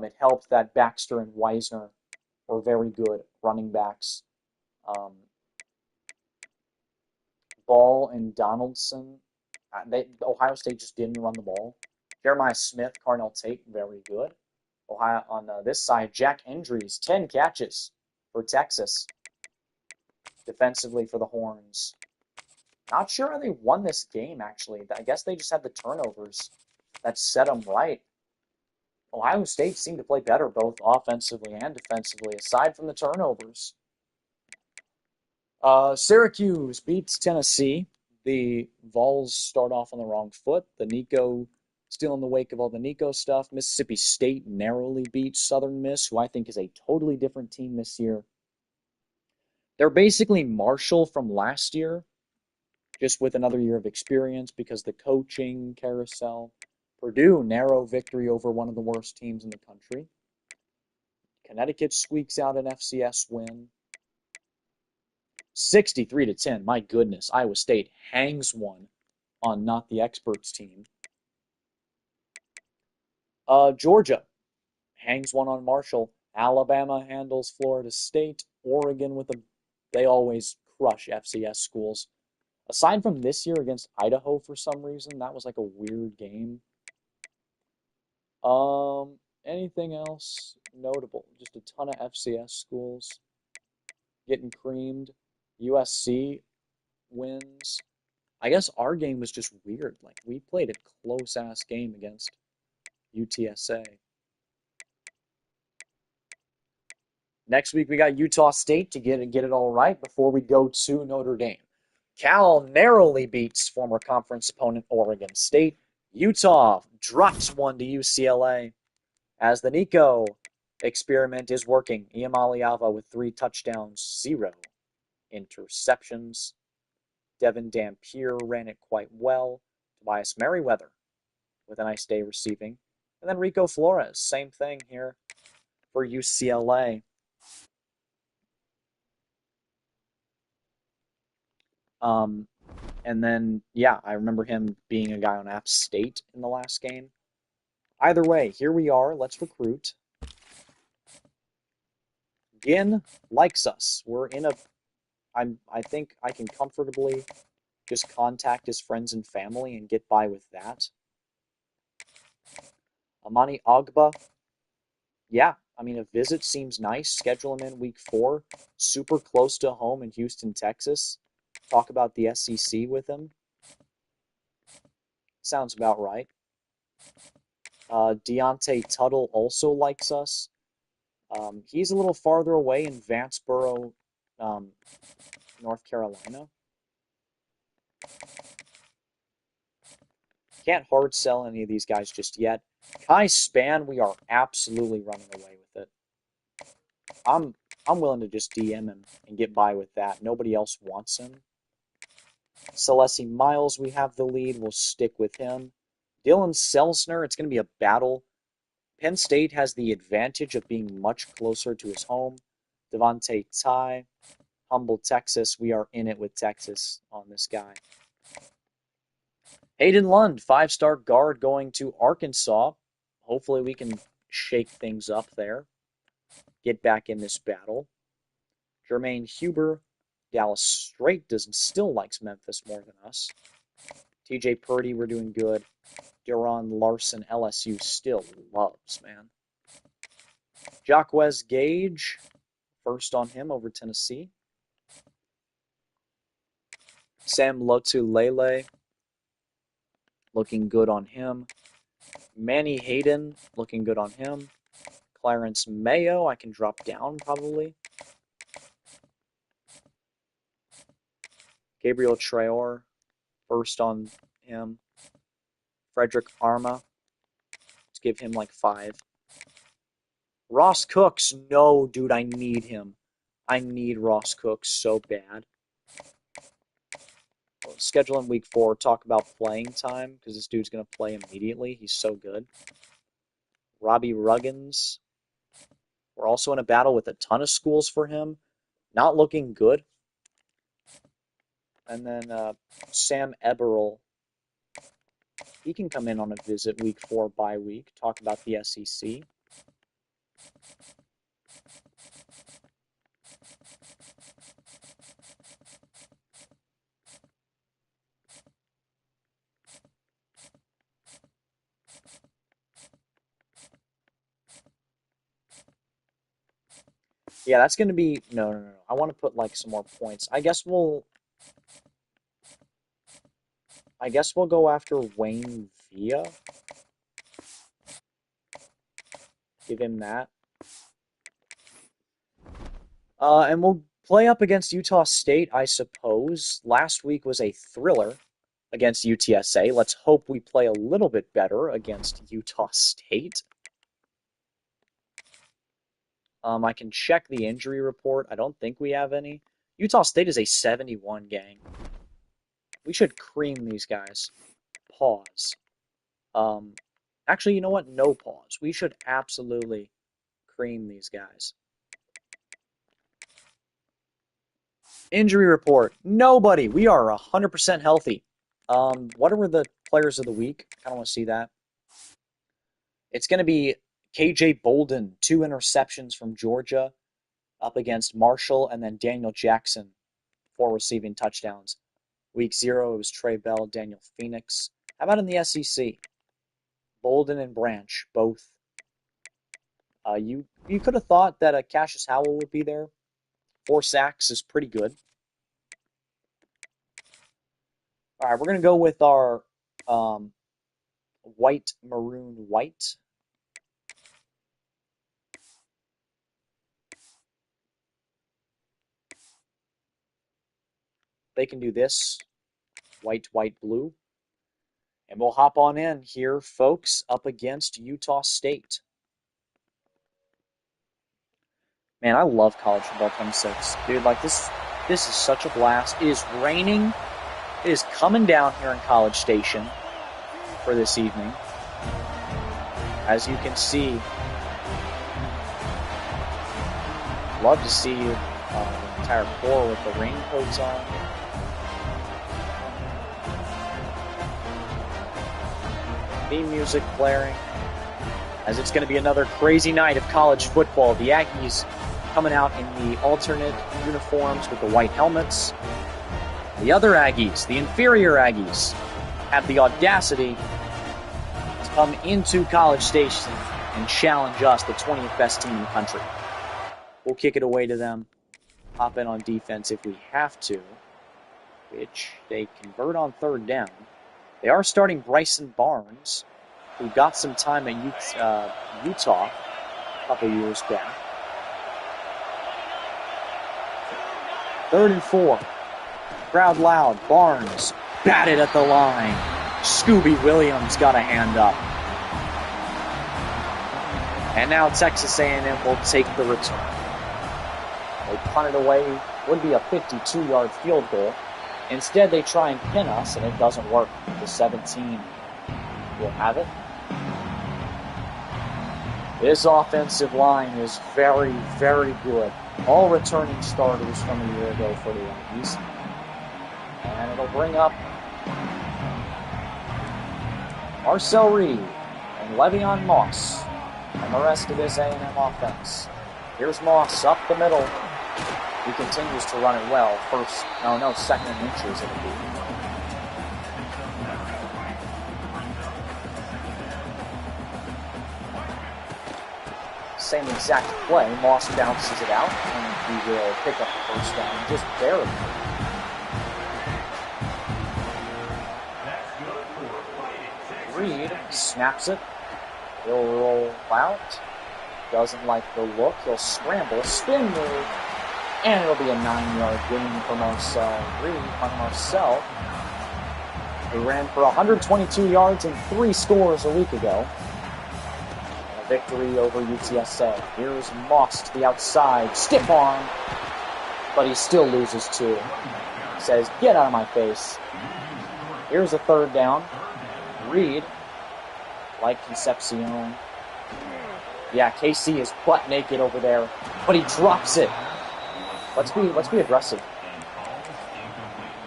A: It helped that Baxter and Wisner were very good running backs. Ball and Donaldson, Ohio State just didn't run the ball. Jeremiah Smith, Carnell Tate, very good. Ohio on this side, Jack Endries, 10 catches for Texas. Defensively for the Horns. Not sure how they won this game, actually. I guess they just had the turnovers that set them right. Ohio State seemed to play better both offensively and defensively, aside from the turnovers. Syracuse beats Tennessee. The Vols start off on the wrong foot. The Nico, still in the wake of all the Nico stuff. Mississippi State narrowly beats Southern Miss, who I think is a totally different team this year. They're basically Marshall from last year, just with another year of experience because the coaching carousel. Purdue, narrow victory over one of the worst teams in the country. Connecticut squeaks out an FCS win. 63-10. My goodness, Iowa State hangs one on Not the Experts team. Georgia hangs one on Marshall. Alabama handles Florida State. Oregon they always crush FCS schools. Aside from this year against Idaho for some reason, that was like a weird game. Anything else notable? Just a ton of FCS schools getting creamed. USC wins. I guess our game was just weird. Like, we played a close-ass game against UTSA. Next week, we got Utah State to get it all right before we go to Notre Dame. Cal narrowly beats former conference opponent Oregon State. Utah drops one to UCLA as the Nico experiment is working. Iamaliava with 3 touchdowns, 0 interceptions. Devin Dampier ran it quite well. Tobias Merriweather with a nice day receiving. And then Rico Flores, same thing here for UCLA. And then, yeah, I remember him being a guy on App State in the last game. Either way, here we are. Let's recruit. Ginn likes us. I think I can comfortably just contact his friends and family and get by with that. Amani Agba. Yeah, I mean, a visit seems nice. Schedule him in week 4. Super close to home in Houston, Texas. Talk about the SEC with him. Sounds about right. Deontay Tuttle also likes us. He's a little farther away in Vanceboro, North Carolina. Can't hard sell any of these guys just yet. Kai Span, we are absolutely running away with it. I'm willing to just DM him and get by with that. Nobody else wants him. Celeste Miles, we have the lead. We'll stick with him. Dylan Selsner, it's going to be a battle. Penn State has the advantage of being much closer to his home. Devontae Ty, Humble, Texas. We are in it with Texas on this guy. Hayden Lund, 5-star guard going to Arkansas. Hopefully we can shake things up there. Get back in this battle. Jermaine Huber, Dallas Straight still likes Memphis more than us. TJ Purdy, we're doing good. Deron Larson, LSU still loves, man. Jacquez Gage, first on him over Tennessee. Sam Lotulelei, looking good on him. Manny Hayden, looking good on him. Clarence Mayo, I can drop down probably. Gabriel Traore, first on him. Frederick Arma, let's give him like 5. Ross Cooks, no, dude, I need him. I need Ross Cooks so bad. We'll schedule him week 4, talk about playing time, because this dude's going to play immediately. He's so good. Robbie Ruggins. We're also in a battle with a ton of schools for him. Not looking good. And then Sam Eberle. He can come in on a visit week 4 bye week, talk about the SEC. Yeah, that's going to be... No. I want to put, like, some more points. I guess we'll go after Wayne Villa. Give him that. And we'll play up against Utah State, I suppose. Last week was a thriller against UTSA. Let's hope we play a little bit better against Utah State. I can check the injury report. I don't think we have any. Utah State is a 71 gang. We should cream these guys. Pause. Actually, you know what? No pause. We should absolutely cream these guys. Injury report. Nobody. We are 100% healthy. What are the players of the week? I don't want to see that. It's going to be KJ Bolden, 2 interceptions from Georgia, up against Marshall, and then Daniel Jackson, 4 receiving touchdowns. Week 0, it was Trey Bell, Daniel Phoenix. How about in the SEC? Bolden and Branch, both. You could have thought that Cassius Howell would be there. 4 sacks is pretty good. All right, we're going to go with our white, maroon, white. They can do this. White, white, blue. And we'll hop on in here, folks, up against Utah State. Man, I love college football 26. Dude, like this is such a blast. It is raining. It is coming down here in College Station for this evening. As you can see, love to see the entire floor with the raincoats on. Theme music blaring, as it's going to be another crazy night of college football. The Aggies coming out in the alternate uniforms with the white helmets. The other Aggies, the inferior Aggies, have the audacity to come into College Station and challenge us, the 20th best team in the country. We'll kick it away to them, hop in on defense if we have to, which they convert on 3rd down. They are starting Bryson Barnes, who got some time at Utah a couple years back. 3rd and 4. Crowd loud. Barnes batted at the line. Scooby Williams got a hand up. And now Texas A&M will take the return. They punt it away. Would be a 52-yard field goal. Instead, they try and pin us, and it doesn't work. The 17 will have it. This offensive line is very, very good. All returning starters from a year ago for the Aggies. And it'll bring up Marcel Reed and Le'Veon Moss and the rest of this A&M offense. Here's Moss up the middle. He continues to run it well. Second and inches it'll be. Same exact play. Moss bounces it out, and he will pick up the first down just barely. Reed snaps it, He'll roll out. Doesn't like the look. He'll scramble, spin move, and it'll be a 9-yard gain for Marcel Reed on Marcel. He ran for 122 yards and 3 scores a week ago. And a victory over UTSA. Here's Moss to the outside. Stiff arm. But he still loses 2. He says, get out of my face. Here's a 3rd down. Reed, like Concepcion. Yeah, KC is butt naked over there, but he drops it. Let's be aggressive.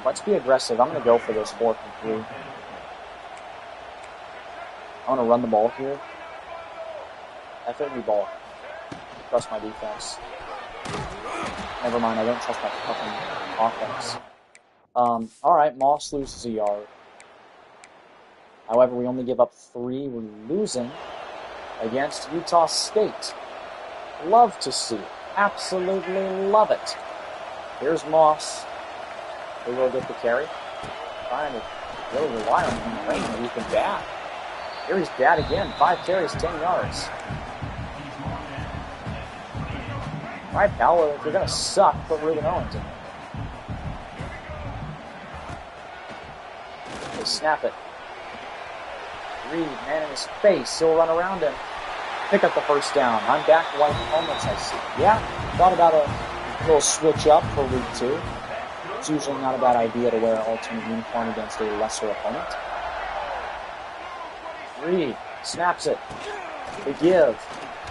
A: Let's be aggressive. I'm gonna go for this 4th and 3. I want to run the ball here. FMV ball. Trust my defense. Never mind, I don't trust my fucking offense. Alright, Moss loses a yard. However, we only give up 3. We're losing against Utah State. Love to see. Absolutely love it. Here's Moss. He will get the carry. Trying to really rely on him playing that he's been bad. Here he's bad again. 5 carries, 10 yards. Alright, pal, if you're gonna suck, put Ruben Owens in. They snap it. Reed, man in his face. He'll run around him. Pick up the 1st down. I'm back white helmets, I see. Yeah, thought about a little switch up for week 2. It's usually not a bad idea to wear an alternate uniform against a lesser opponent. Reed snaps it. The give.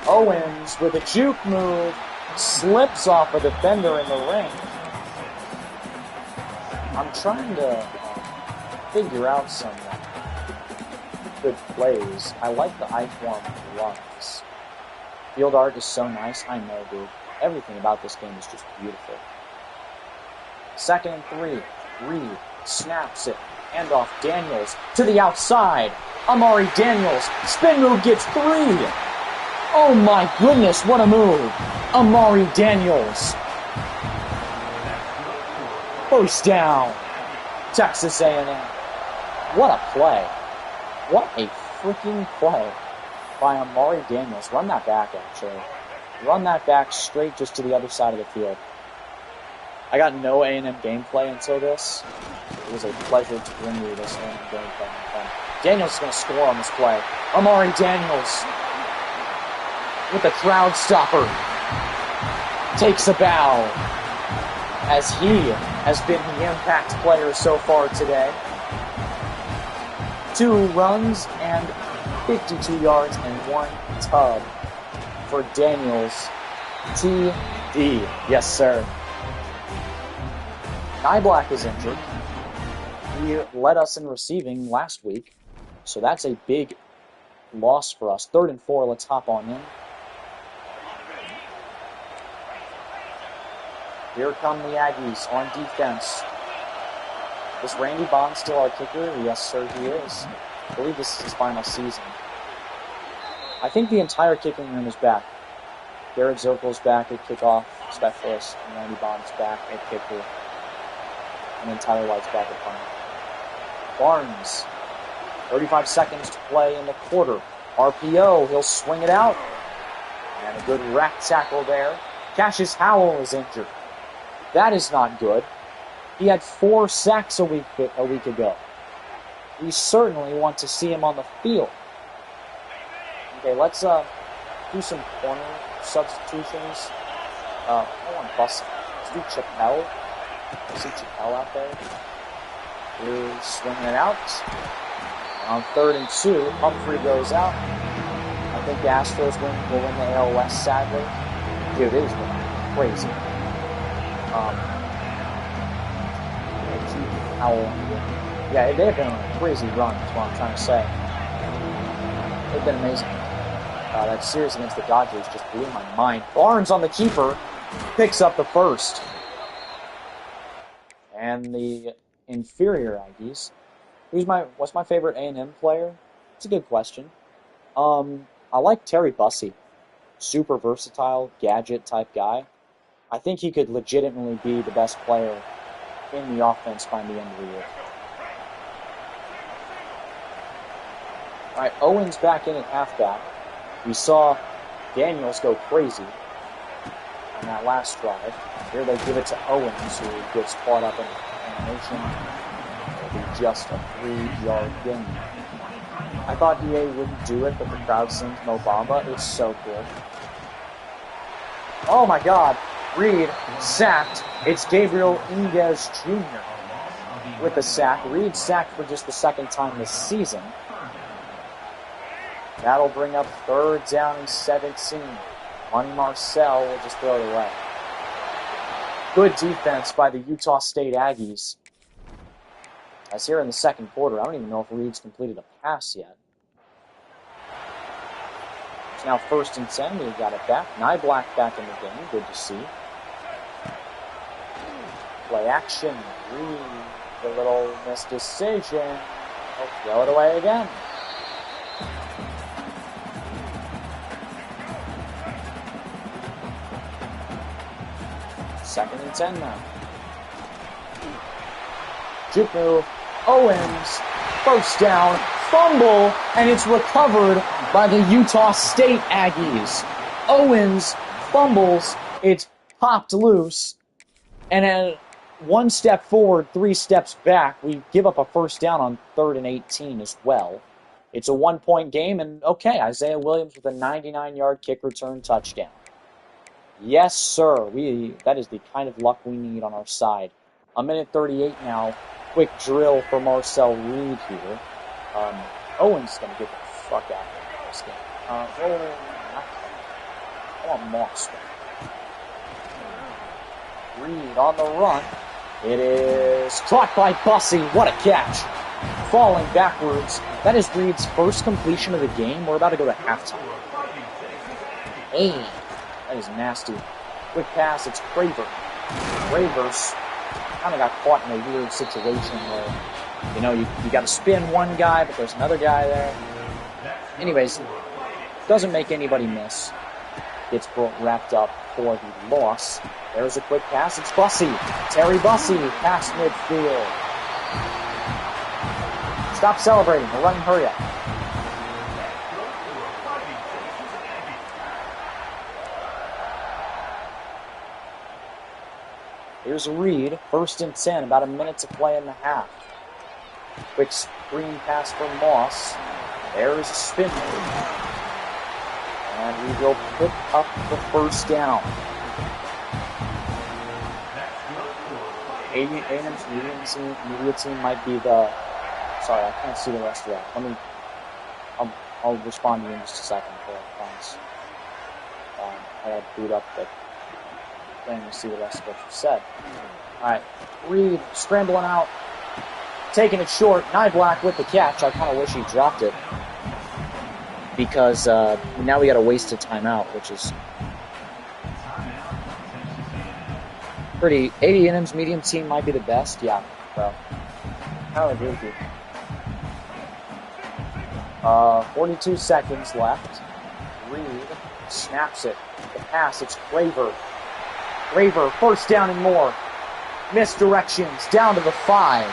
A: Owens with a juke move. Slips off a defender in the ring. I'm trying to figure out some good plays. I like the I-form runs. Field art is so nice. I know, dude. Everything about this game is just beautiful. 2nd and 3. Reed snaps it. Handoff Daniels to the outside. Amari Daniels. Spin move gets 3. Oh my goodness, what a move. Amari Daniels. 1st down. Texas A&M. What a play. What a freaking play by Amari Daniels. Run that back, actually. Run that back straight just to the other side of the field. I got no A&M gameplay until this. It was a pleasure to bring you this A&M gameplay. Daniels is going to score on this play. Amari Daniels with a crowd stopper. Takes a bow as he has been the impact player so far today. 2 runs and 52 yards and 1 tub for Daniels. TD. Yes, sir. Nyblack is injured. He led us in receiving last week, so that's a big loss for us. 3rd and 4, let's hop on in. Here come the Aggies on defense. Is Randy Bond still our kicker? Yes, sir, he is. I believe this is his final season. I think the entire kicking room is back. Garrett Zirkel's back at kickoff specialist, and Randy Bond's back at kicker. And then Tyler White's back at punter. Barnes, 35 seconds to play in the quarter. RPO, he'll swing it out. And a good rack tackle there. Cassius Howell is injured. That is not good. He had 4 sacks a week ago. We certainly want to see him on the field. Okay, let's do some corner substitutions. I want to bust. Let's do Chappelle. I see Chappelle out there. He's swinging it out. On 3rd and 2, Humphrey goes out. I think the Astros will win the AL West, sadly. Dude, it is crazy. Yeah, they've been on a crazy run, is what I'm trying to say. They've been amazing. That series against the Dodgers just blew my mind. Barnes on the keeper, picks up the 1st. And the inferior Aggies. What's my favorite A&M player? It's a good question. I like Terry Bussey. Super versatile, gadget type guy. I think he could legitimately be the best player in the offense by the end of the year. Alright, Owens back in at halfback. We saw Daniels go crazy on that last drive. Here they give it to Owens, who gets caught up in animation. It'll be just a 3-yard gain. I thought EA wouldn't do it, but the crowd sings Mo Bamba. It's so cool. Oh my God. Reed sacked. It's Gabriel Inguez Jr. with the sack. Reed sacked for just the second time this season. That'll bring up 3rd down and 17. Money Marcel will just throw it away. Good defense by the Utah State Aggies. As here in the second quarter, I don't even know if Reed's completed a pass yet. It's now 1st and 10. We got it back. Niblack back in the game. Good to see. Play action. Reed, the little missed decision. He'll throw it away again. Second and 10 now. Juku, Owens, 1st down, fumble, and it's recovered by the Utah State Aggies. Owens fumbles, it's popped loose, and then 1 step forward, 3 steps back. We give up a 1st down on 3rd and 18 as well. It's a 1-point game, and okay, Isaiah Williams with a 99-yard kick return touchdown. Yes, sir. That is the kind of luck we need on our side. 1:38 now. Quick drill for Marcel Reed here. Owen's going to get the fuck out of this game. I want Moss. Reed on the run. It is caught by Bussey. What a catch. Falling backwards. That is Reed's 1st completion of the game. We're about to go to halftime. Hey. That is nasty. Quick pass, it's Craver. Cravers kind of got caught in a weird situation where, you know, you got to spin one guy, but there's another guy there. Anyways, doesn't make anybody miss. Gets wrapped up for the loss. There's a quick pass, it's Bussey. Terry Bussey, past midfield. Stop celebrating, we're running, hurry up. Here's Reed, 1st and 10, about a minute to play in the half. Quick screen pass from Moss. There's a spin move. And we will pick up the 1st down. A&M's media team might be the... Sorry, I can't see the rest of that. I'll respond to you in just a second, I promise. I had to boot up the... to see the rest of what you said. Alright, Reed scrambling out, taking it short. Niblack with the catch. I kind of wish he dropped it because now we got a wasted timeout, which is pretty. A&M's medium team might be the best. Yeah, well, I agree with you. 42 seconds left. Reed snaps it. The pass, it's Craver. Craver, 1st down and more. Misdirections, down to the 5.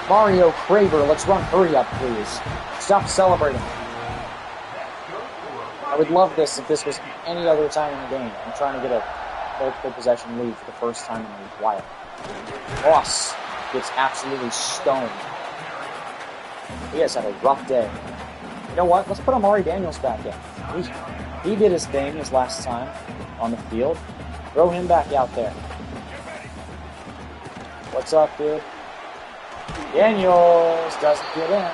A: Mario Craver, let's run, hurry up, please. Stop celebrating. I would love this if this was any other time in the game. I'm trying to get a multiple possession lead for the 1st time in a while. Moss gets absolutely stoned. He has had a rough day. You know what? Let's put Amari Daniels back in. He did his thing his last time on the field. Throw him back out there. What's up, dude? Daniels doesn't get in.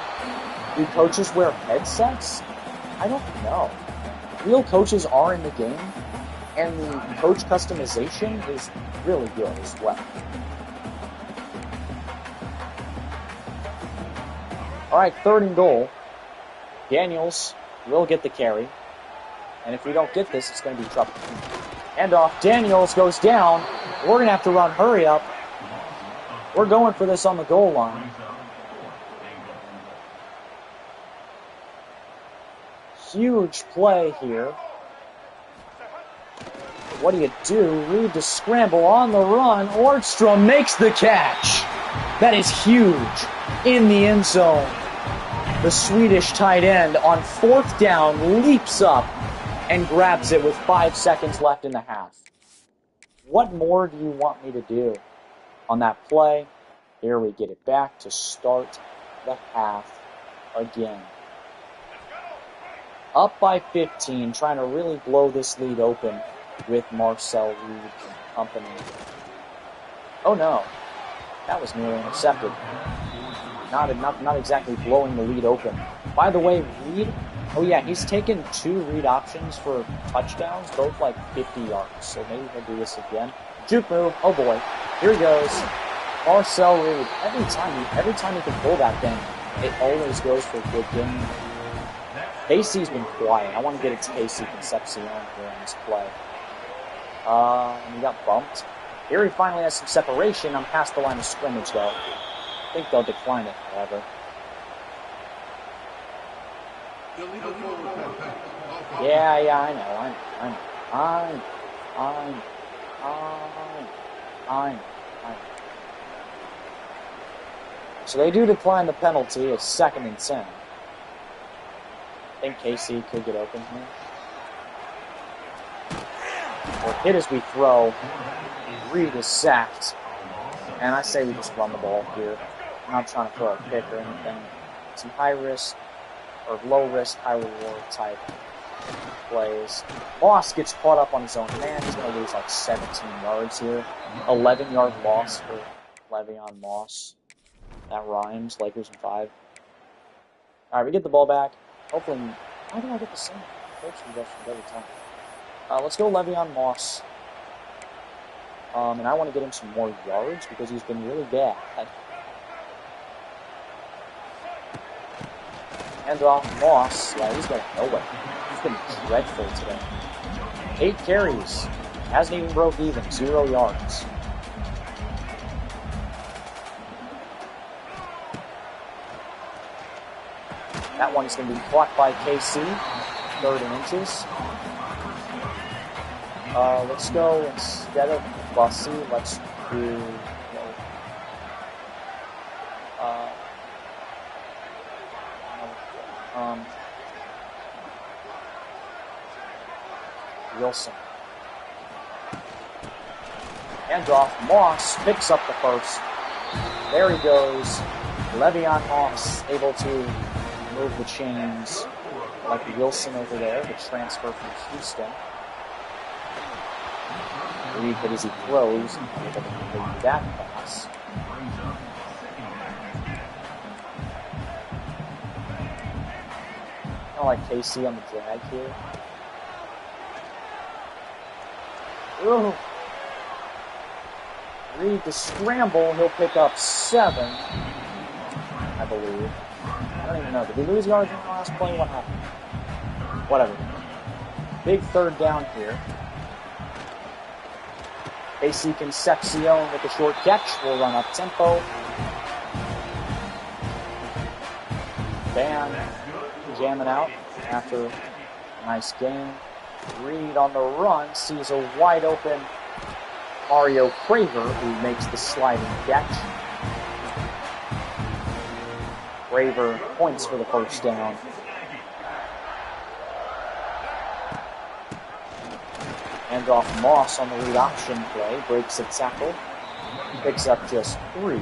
A: Do coaches wear headsets? I don't know. Real coaches are in the game, and the coach customization is really good as well. Alright, 3rd and goal. Daniels will get the carry. And if we don't get this, it's going to be trouble. Handoff. Daniels goes down. We're going to have to run. Hurry up. We're going for this on the goal line. Huge play here. What do you do? Reed to scramble on the run. Ortstrom makes the catch. That is huge. In the end zone. the Swedish tight end, on 4th down, leaps up and grabs it with 5 seconds left in the half. What more do you want me to do on that play? Here we get it back to start the half again. Up by 15, trying to really blow this lead open with Marcel Reed and company. Oh no, that was nearly intercepted. Not exactly blowing the lead open. By the way, Reed, oh yeah, he's taken 2 read options for touchdowns, both like 50 yards. So maybe he'll do this again. Juke move, oh boy, here he goes. Marcel Reed, every time he can pull that thing, it always goes for a good game. Casey's been quiet. I want to get it to Casey Concepcion here on this play. And he got bumped. Here he finally has some separation. I'm past the line of scrimmage, though. I think they'll decline it, however. Yeah, I know. So they do decline the penalty. It's 2nd and 10. I think Casey could get open here. We're hit as we throw. Reed is sacked. And I say we just run the ball here. I'm not trying to throw a pick or anything. Some high risk, or low risk, high reward type plays. Moss gets caught up on his own man. He's going to lose like 17 yards here. 11-yard loss for Le'Veon Moss. That rhymes. Lakers in 5. All right, we get the ball back. Hopefully, why do I get the same coach suggestions every time? Let's go Le'Veon Moss. And I want to get him some more yards because he's been really bad. Hand off Moss. Yeah, he's going nowhere. He's been dreadful today. 8 carries. Hasn't even broke even. 0 yards. That one's going to be caught by KC. 3rd and inches. Let's go instead of Bussy. Let's do Wilson. Handoff. Moss picks up the first. There he goes. Le'Veon Moss able to move the chains like Wilson over there, the transfer from Houston. Reed, but as he throws, able to complete that pass. Kind of like KC on the drag here. Ooh. Reed to scramble, he'll pick up 7, I believe. I don't even know. Did we lose yards in the last play? What happened? Whatever. Big 3rd down here. AC Concepcion with a short catch. We'll run up tempo. Van jamming out after a nice game. Reed on the run sees a wide open Mario Craver who makes the sliding catch. Craver points for the 1st down. Hand off Moss on the read option play. Breaks a tackle. Picks up just 3.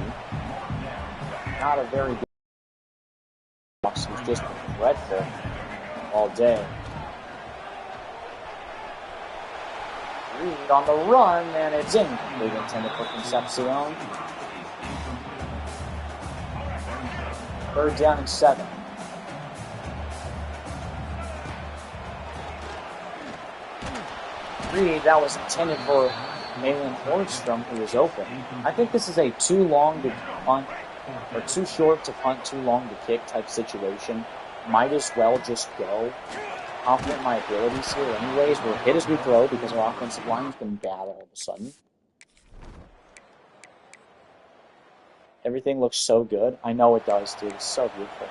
A: Not a very good Moss. He's just been dreadful all day. Reed on the run, and it's incomplete, intended for Concepcion. 3rd down and 7. Reed, that was intended for Malin Nordstrom, who was open. I think this is a too long to punt, or too short to punt, too long to kick type situation. Might as well just go. Confident in my abilities here. Anyways, we're hit as we throw because our offensive line's been bad all of a sudden. Everything looks so good. I know it does, dude. It's so beautiful.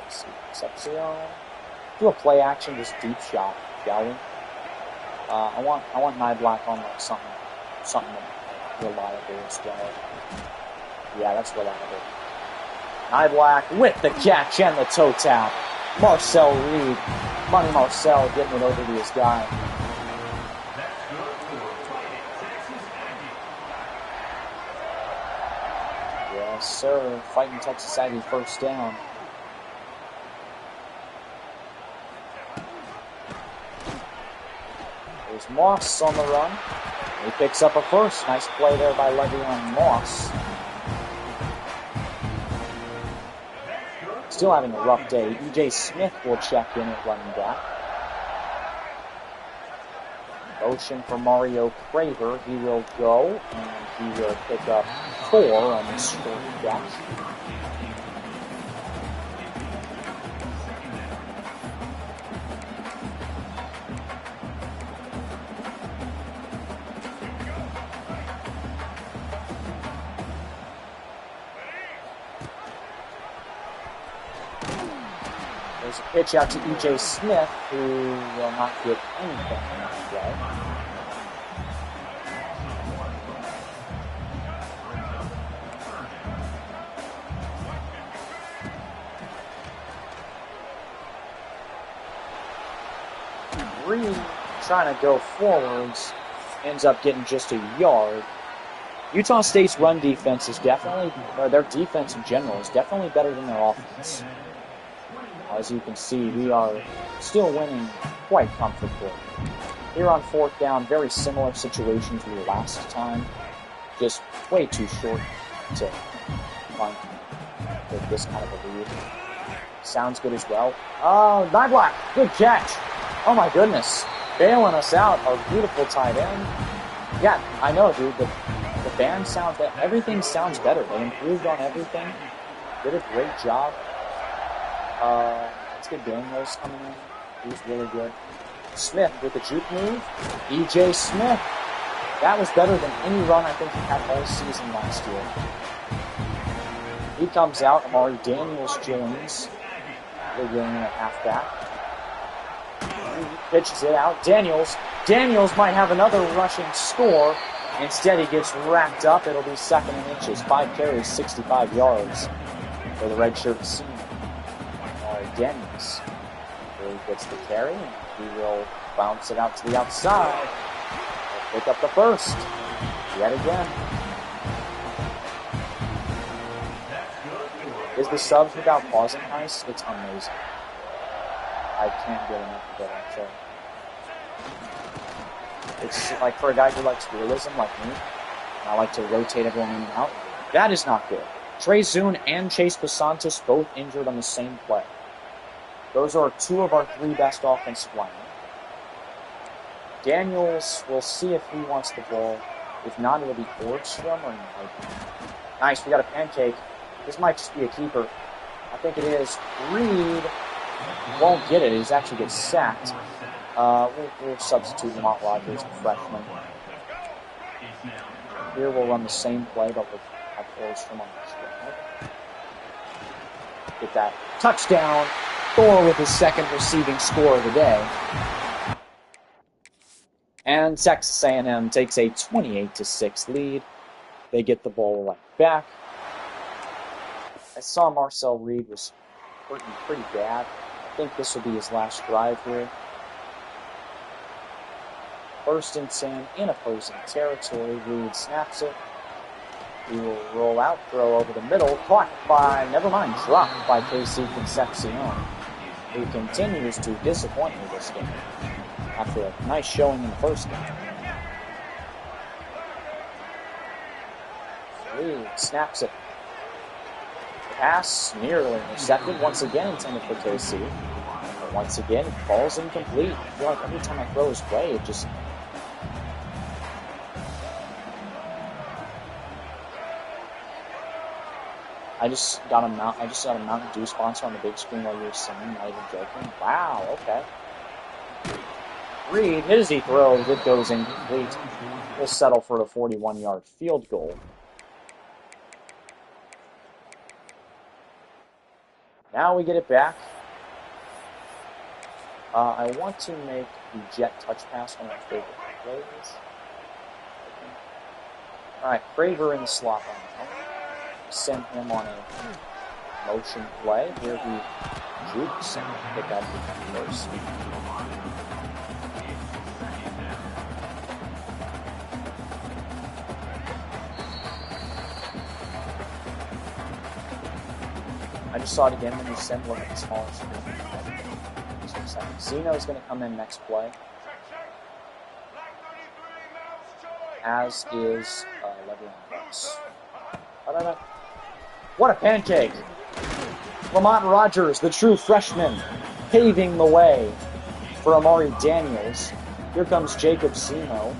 A: Let's see. Concepcion. Do a play action, just deep shot, shall we? I want Nyblack on like something. reliable as well. Yeah, that's reliable. Niblack with the catch and the toe tap. Marcel Reed. Money Marcel getting it over to his guy. Yes, sir. Fighting Texas Aggie first down. There's Moss on the run. He picks up a first. Nice play there by Le'Veon Moss. Still having a rough day. E.J. Smith will check in at running back. Motion for Mario Craver. He will go, and he will pick up 4 on this short catch. There's a pitch out to E.J. Smith, who will not get anything in that play. Reed, trying to go forwards, ends up getting just a yard. Utah State's run defense is definitely, or their defense in general, is definitely better than their offense. As you can see, we are still winning quite comfortably. Here on 4th down, very similar situation to last time. Just way too short to punt with this kind of a lead. Sounds good as well. Oh, Niblack, good catch. Oh my goodness, bailing us out, our beautiful tight end. Yeah, I know, dude, the band sounds, everything sounds better. They improved on everything. Did a great job. Let's get Daniels coming in. He's really good. Smith with the juke move. E.J. Smith. That was better than any run I think he had all season last year. He comes out. Amari Daniels joins. They're getting at halfback. He pitches it out. Daniels might have another rushing score. Instead, he gets wrapped up. It'll be 2nd and inches. 5 carries, 65 yards for the redshirt senior. Daniels really gets the carry, and he will bounce it out to the outside. He'll pick up the first yet again. Is the subs without pausing nice? It's amazing. I can't get enough of it, actually. It's like for a guy who likes realism like me, and I like to rotate everyone in and out. That is not good. Trey Zune and Chase Basantis both injured on the same play. Those are 2 of our 3 best offensive linemen. Daniels, we'll see if he wants the ball. If not, it'll be Orgstrom or Knight. Nice, we got a pancake. This might just be a keeper. I think it is. Reed won't get it. He actually gets sacked. We'll substitute Lamont Rogers, the freshman. Here we'll run the same play, but we'll have Orgstrom on the side. Get that touchdown. Thor with his 2nd receiving score of the day. And Texas A&M takes a 28-6 lead. They get the ball right back. I saw Marcel Reed was hurting pretty bad. I think this will be his last drive here. 1st and 10 in opposing territory. Reed snaps it. He will roll out, throw over the middle, caught by, dropped by KC Concepcion, who continues to disappoint me this game after a nice showing in the first game. Reed snaps it. Pass nearly intercepted, once again intended for KC. But once again, it falls incomplete. I feel like every time I throw his way, it just... I just got a Mountain Dew sponsor on the big screen while you were singing, not even joking. Wow, okay. Reed, his he throws, it goes incomplete. We'll settle for a 41-yard field goal. Now we get it back. I want to make the jet touch pass one of my favorite plays. Alright, Craver in the slot right now. Send him on a motion play. Here he jukes and pick up the first. I just saw it again when you send one at the smaller screen. Zeno is going to come in next play. As is Le'Veon Brooks. What a pancake! Lamont Rogers, the true freshman, paving the way for Amari Daniels. Here comes Jacob Zeno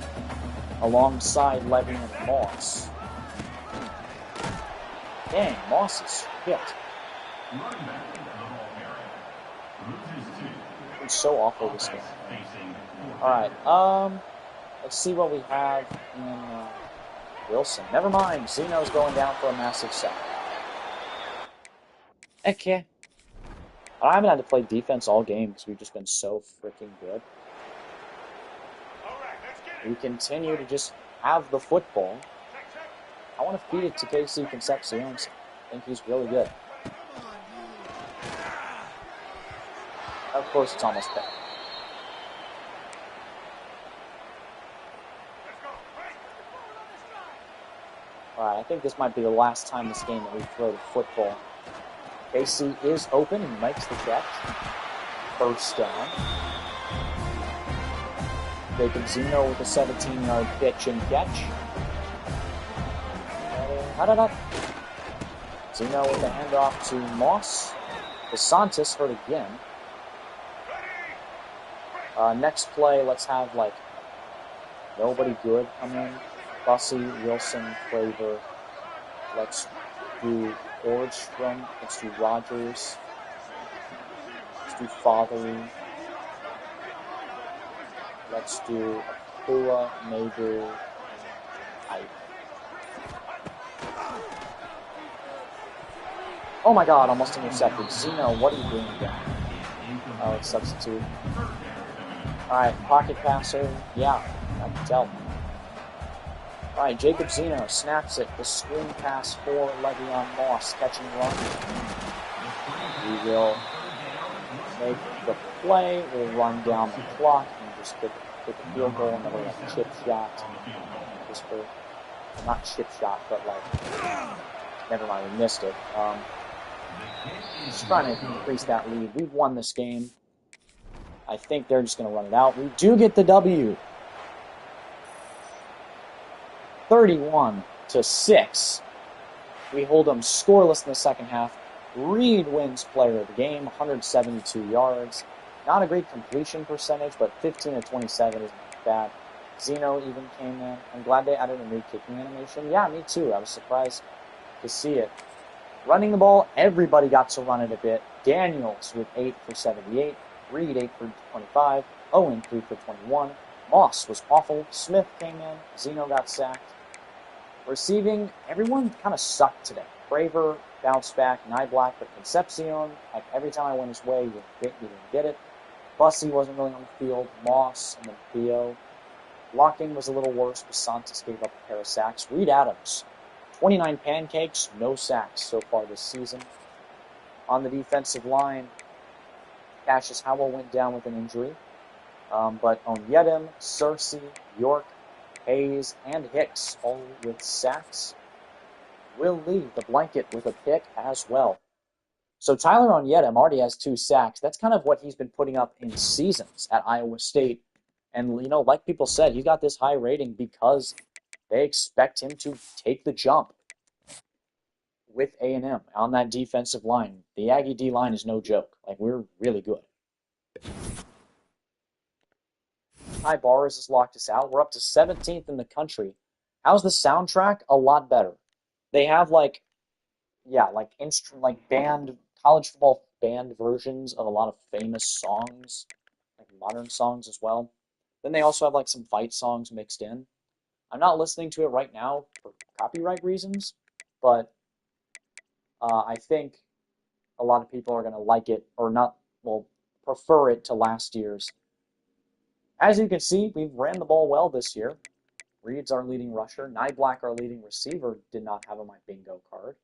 A: alongside Le'Veon Moss. Dang, Moss is hit. It's so awful this game. Alright, let's see what we have in Wilson. Never mind, Zeno's going down for a massive sack. Okay. I haven't had to play defense all game because we've just been so freaking good. We continue to just have the football. I want to feed it to Casey Concepcion. I think he's really good. Of course, it's almost there. Alright, I think this might be the last time this game that we throw the football. Casey is open and makes the catch. First down. Jacob Zeno with a 17-yard pitch and catch. Zeno with a handoff to Moss. DeSantis hurt again. Next play, let's have, like, nobody good come in. Bussey, Wilson, Craver. Let's do Ordstrom. Let's do Rogers. Let's do Fothery. Let's do Akua, Mabu, and Ivy. Oh my god, almost intercepted. Zeno, what are you doing again? Oh, it's substitute. Alright, pocket passer. Yeah, I can tell. Alright, Jacob Zeno snaps it. The screen pass for Le'Veon Moss. Catch and run. We will make the play. We'll run down the clock and just kick a field goal. And then we'll have a chip shot. Just for, not chip shot, but like, never mind, we missed it. Just trying to increase that lead. We've won this game. I think they're just going to run it out. We do get the W. 31-6. We hold them scoreless in the second half. Reed wins player of the game, 172 yards. Not a great completion percentage, but 15 of 27 isn't bad. Zeno even came in. I'm glad they added a new kicking animation. Yeah, me too. I was surprised to see it. Running the ball, everybody got to run it a bit. Daniels with 8 for 78. Reed 8 for 25. Owen 3 for 21. Moss was awful. Smith came in. Zeno got sacked. Receiving, everyone kind of sucked today. Craver bounced back, Niblack, but Concepcion, like every time I went his way, you didn't get it. Bussey wasn't really on the field. Moss and then Theo. Blocking was a little worse, but Santos gave up a pair of sacks. Reed Adams, 29 pancakes, no sacks so far this season. On the defensive line, Cassius Howell went down with an injury. But Onyedim, Searcy, York, Hayes, and Hicks, all with sacks. Will leave the blanket with a pick as well. So Tyler Onyedim already has 2 sacks. That's kind of what he's been putting up in seasons at Iowa State. And, you know, like people said, he got this high rating because they expect him to take the jump with A&M on that defensive line. The Aggie D-line is no joke. Like, we're really good. High Bars has locked us out. We're up to 17th in the country. How's the soundtrack? A lot better. They have like band, college football band versions of a lot of famous songs, like modern songs as well. Then they also have like some fight songs mixed in. I'm not listening to it right now for copyright reasons, but I think a lot of people are going to like it or not, well, prefer it to last year's. As you can see, we've ran the ball well this year. Reed's our leading rusher. Nyblack, our leading receiver, did not have on my bingo card.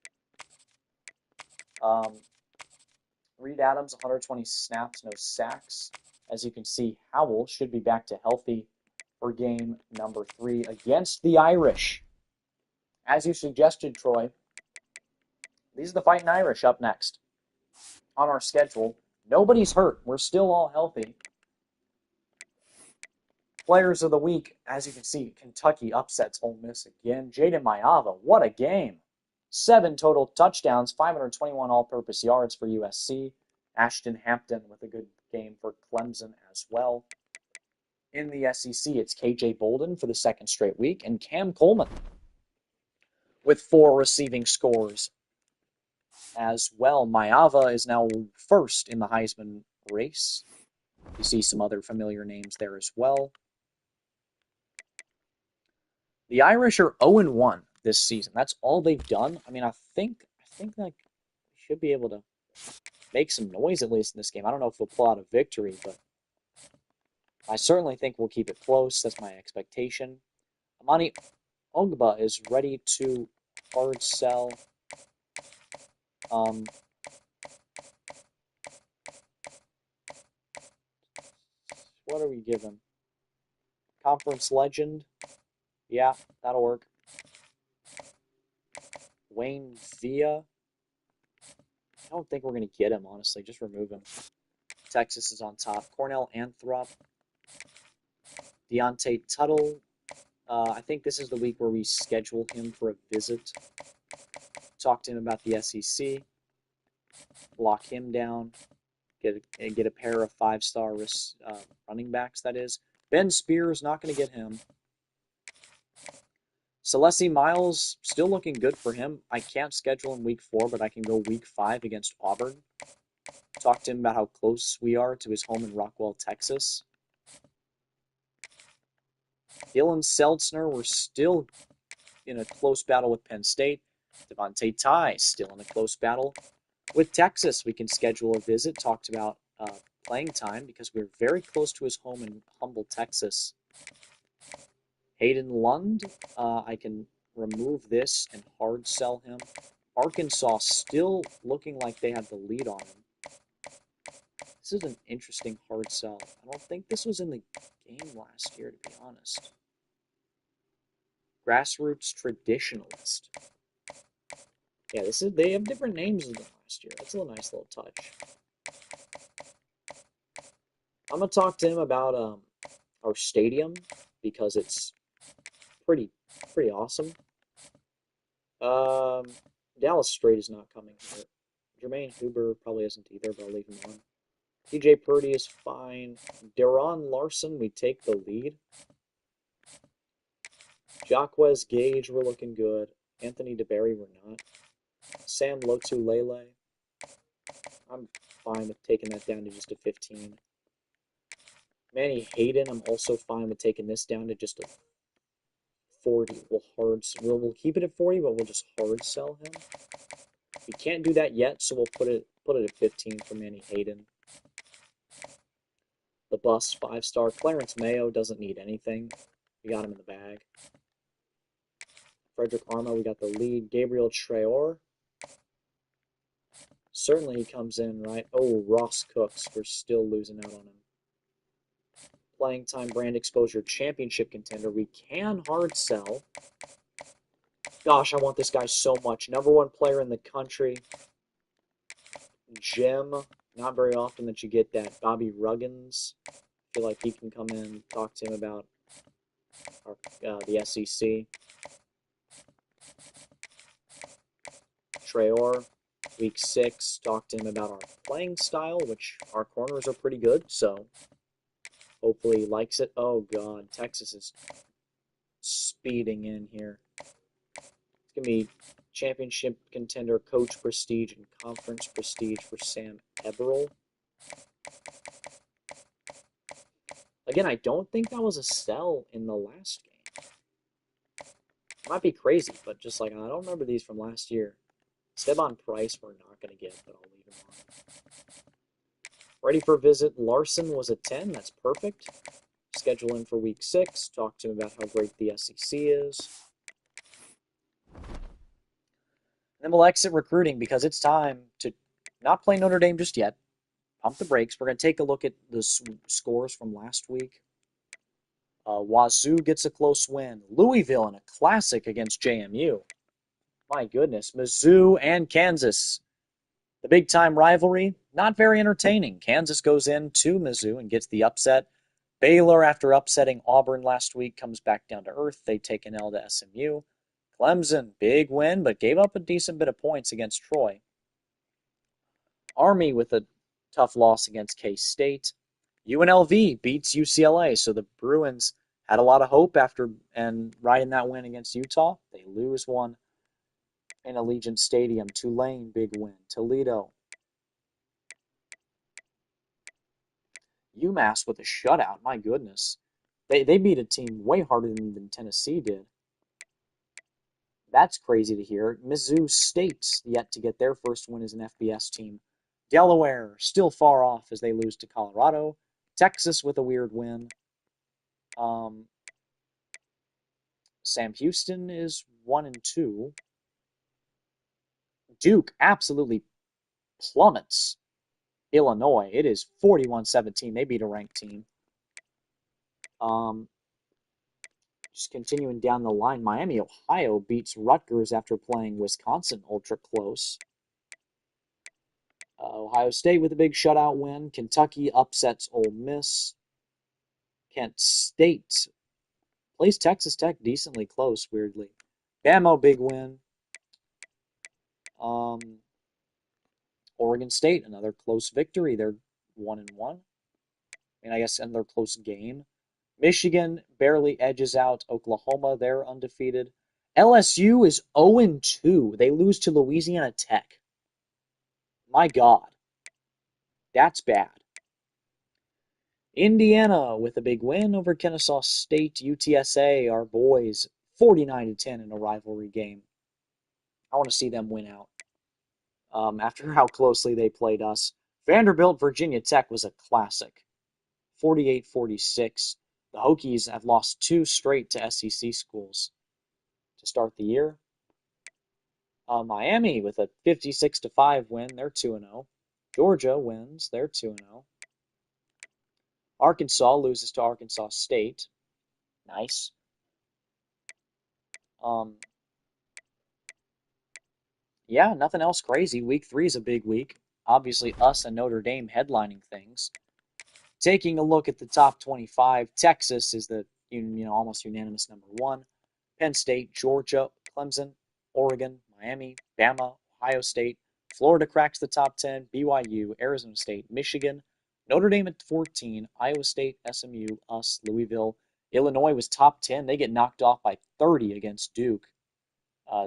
A: Reed Adams, 120 snaps, no sacks. As you can see, Howell should be back to healthy for game number 3 against the Irish. As you suggested, Troy, these are the Fighting Irish up next on our schedule. Nobody's hurt. We're still all healthy. Players of the week, as you can see, Kentucky upsets Ole Miss again. Jaden Maiava, what a game. 7 total touchdowns, 521 all-purpose yards for USC. Ashton Hampton with a good game for Clemson as well. In the SEC, it's KJ Bolden for the 2nd straight week, and Cam Coleman with 4 receiving scores as well. Maiava is now first in the Heisman race. You see some other familiar names there as well. The Irish are 0-1 this season. That's all they've done. I mean, I think like we should be able to make some noise at least in this game. I don't know if we'll pull out a victory, but I certainly think we'll keep it close. That's my expectation. Amani Ogba is ready to hard sell. What do we give him? Conference legend. Yeah, that'll work. Wayne Villa. I don't think we're going to get him, honestly. Just remove him. Texas is on top. Cornell Anthrop. Deontay Tuttle. I think this is the week where we schedule him for a visit. Talk to him about the SEC. Lock him down. Get a pair of 5-star running backs, that is. Ben Spears, not going to get him. Celeste Miles, still looking good for him. I can't schedule in week 4, but I can go week 5 against Auburn. Talk to him about how close we are to his home in Rockwell, Texas. Dylan Seltzner, we're still in a close battle with Penn State. Devontae Ty, still in a close battle with Texas. We can schedule a visit, talked about playing time because we're very close to his home in Humble, Texas. Hayden Lund, I can remove this and hard sell him. Arkansas still looking like they have the lead on him. This is an interesting hard sell. I don't think this was in the game last year, to be honest. Grassroots Traditionalist. Yeah, they have different names than last year. That's a nice little touch. I'm going to talk to him about our stadium because it's pretty awesome. Dallas Strait is not coming here. Jermaine Huber probably isn't either, but I'll leave him on. TJ Purdy is fine. Deron Larson, we take the lead. Jacquez Gage, we're looking good. Anthony DeBerry, we're not. Sam Lotulelei, I'm fine with taking that down to just a 15. Manny Hayden, I'm also fine with taking this down to just a 40. We'll keep it at 40, but we'll just hard sell him. We can't do that yet, so we'll put it at 15 for Manny Hayden. The bus, 5-star. Clarence Mayo doesn't need anything. We got him in the bag. Frederick Arma, we got the lead. Gabriel Traore. Certainly he comes in, right? Oh, Ross Cooks. We're still losing out on him. Playing time, brand exposure, championship contender. We can hard sell. Gosh, I want this guy so much. Number 1 player in the country. Jim. Not very often that you get that. Bobby Ruggins. I feel like he can come in, talk to him about the SEC. Traore, week 6, talk to him about our playing style, which our corners are pretty good, so hopefully he likes it. Oh, God, Texas is speeding in here. It's going to be championship contender, coach prestige, and conference prestige for Sam Eberle. Again, I don't think that was a sell in the last game. Might be crazy, but just like, I don't remember these from last year. Steban Price, we're not going to get, but I'll leave him on. Ready for a visit. Larson was a 10. That's perfect. scheduling for week 6. Talk to him about how great the SEC is. And then we'll exit recruiting because it's time to not play Notre Dame just yet. Pump the brakes. We're going to take a look at the scores from last week. Wazoo gets a close win. Louisville in a classic against JMU. My goodness. Mizzou and Kansas. The big-time rivalry, not very entertaining. Kansas goes in to Mizzou and gets the upset. Baylor, after upsetting Auburn last week, comes back down to earth. They take an L to SMU. Clemson, big win, but gave up a decent bit of points against Troy. Army with a tough loss against K-State. UNLV beats UCLA, so the Bruins had a lot of hope after and riding that win against Utah. They lose one in Allegiant Stadium. Tulane, big win. Toledo. UMass with a shutout. My goodness. They beat a team way harder than Tennessee did. That's crazy to hear. Mizzou State yet to get their first win as an FBS team. Delaware still far off as they lose to Colorado. Texas with a weird win. Sam Houston is 1-2. Duke absolutely plummets Illinois. It is 41-17. They beat a ranked team. Just continuing down the line, Miami, Ohio beats Rutgers after playing Wisconsin ultra close. Ohio State with a big shutout win. Kentucky upsets Ole Miss. Kent State plays Texas Tech decently close, weirdly. Bama, big win. Oregon State, another close victory. They're 1-1. I guess another close game. Michigan barely edges out Oklahoma. They're undefeated. LSU is 0-2. They lose to Louisiana Tech. My God. That's bad. Indiana with a big win over Kennesaw State. UTSA, our boys, 49-10 in a rivalry game. I want to see them win out. After how closely they played us. Vanderbilt, Virginia Tech was a classic. 48-46. The Hokies have lost 2 straight to SEC schools to start the year. Miami with a 56-5 win. They're 2-0. Georgia wins. They're 2-0. Arkansas loses to Arkansas State. Nice. Yeah, nothing else crazy. Week 3 is a big week. Obviously, us and Notre Dame headlining things. Taking a look at the top 25, Texas is the almost unanimous number 1. Penn State, Georgia, Clemson, Oregon, Miami, Bama, Ohio State. Florida cracks the top 10. BYU, Arizona State, Michigan, Notre Dame at 14. Iowa State, SMU, us, Louisville. Illinois was top 10. They get knocked off by 30 against Duke.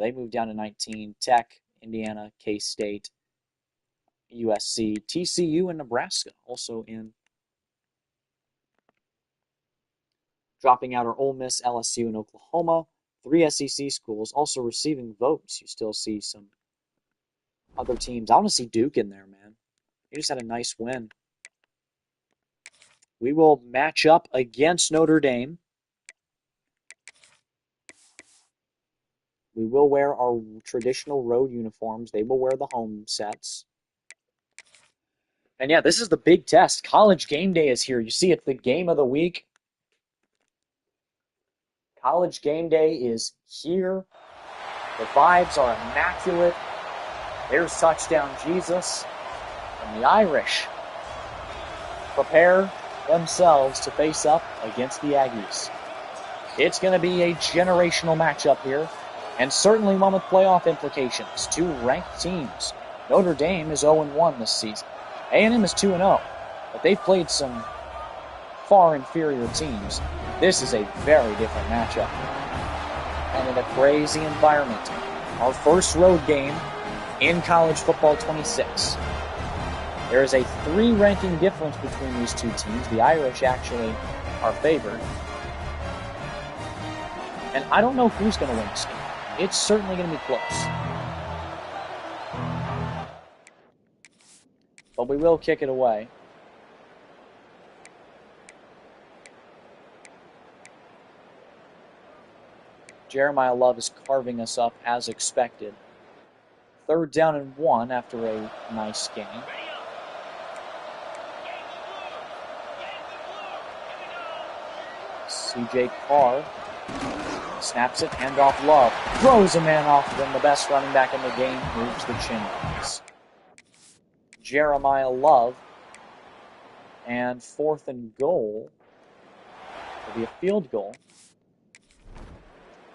A: They move down to 19. Tech, Indiana, K-State, USC, TCU, and Nebraska also in. Dropping out are Ole Miss, LSU, and Oklahoma. 3 SEC schools also receiving votes. You still see some other teams. I want to see Duke in there, man. They just had a nice win. We will match up against Notre Dame. We will wear our traditional road uniforms. They will wear the home sets. And yeah, this is the big test. College game day is here. You see, it's the game of the week. College game day is here. The vibes are immaculate. There's touchdown Jesus. And the Irish prepare themselves to face up against the Aggies. It's going to be a generational matchup here, and certainly one with playoff implications. 2 ranked teams. Notre Dame is 0-1 this season. A&M is 2-0, but they've played some far inferior teams. This is a very different matchup. And in a crazy environment, our first road game in college football 26. There is a 3 ranking difference between these 2 teams. The Irish actually are favored. And I don't know who's going to win this game. It's certainly going to be close. But we will kick it away. Jeremiah Love is carving us up as expected. 3rd down and 1 after a nice game. C.J. Carr snaps it, handoff Love. Throws a man off of him. The best running back in the game moves the chains. Jeremiah Love. And 4th and goal. It'll be a field goal.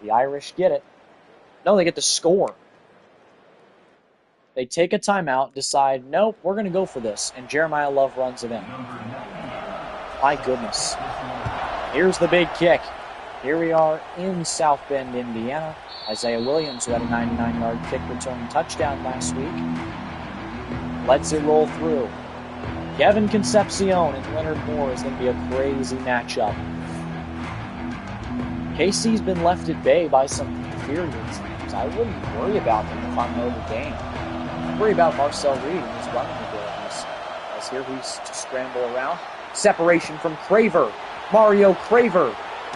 A: The Irish get it. No, they get the score. They take a timeout, decide, nope, we're going to go for this. And Jeremiah Love runs it in. My goodness. Here's the big kick. Here we are in South Bend, Indiana. Isaiah Williams, who had a 99-yard kick return touchdown last week, lets it roll through. Kevin Concepcion and Leonard Moore is going to be a crazy matchup. KC's been left at bay by some inferior teams. I wouldn't worry about them if I'm Notre Dame. I worry about Marcel Reed and his running abilities. As here he's to scramble around. Separation from Craver. Mario Craver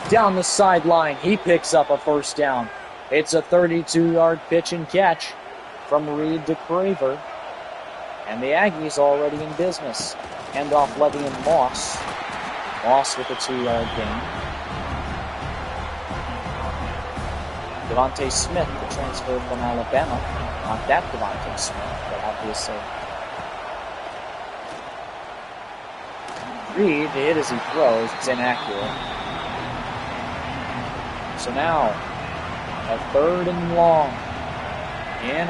A: down the sideline. He picks up a 1st down. It's a 32-yard pitch and catch from Reed to Craver. And the Aggies already in business. Handoff Levy and Moss. Moss with a 2-yard gain. Devontae Smith, the transfer from Alabama. Not that Devontae Smith, but obviously. Reed, the hit as he throws, it's inaccurate. So now, a 3rd and long. In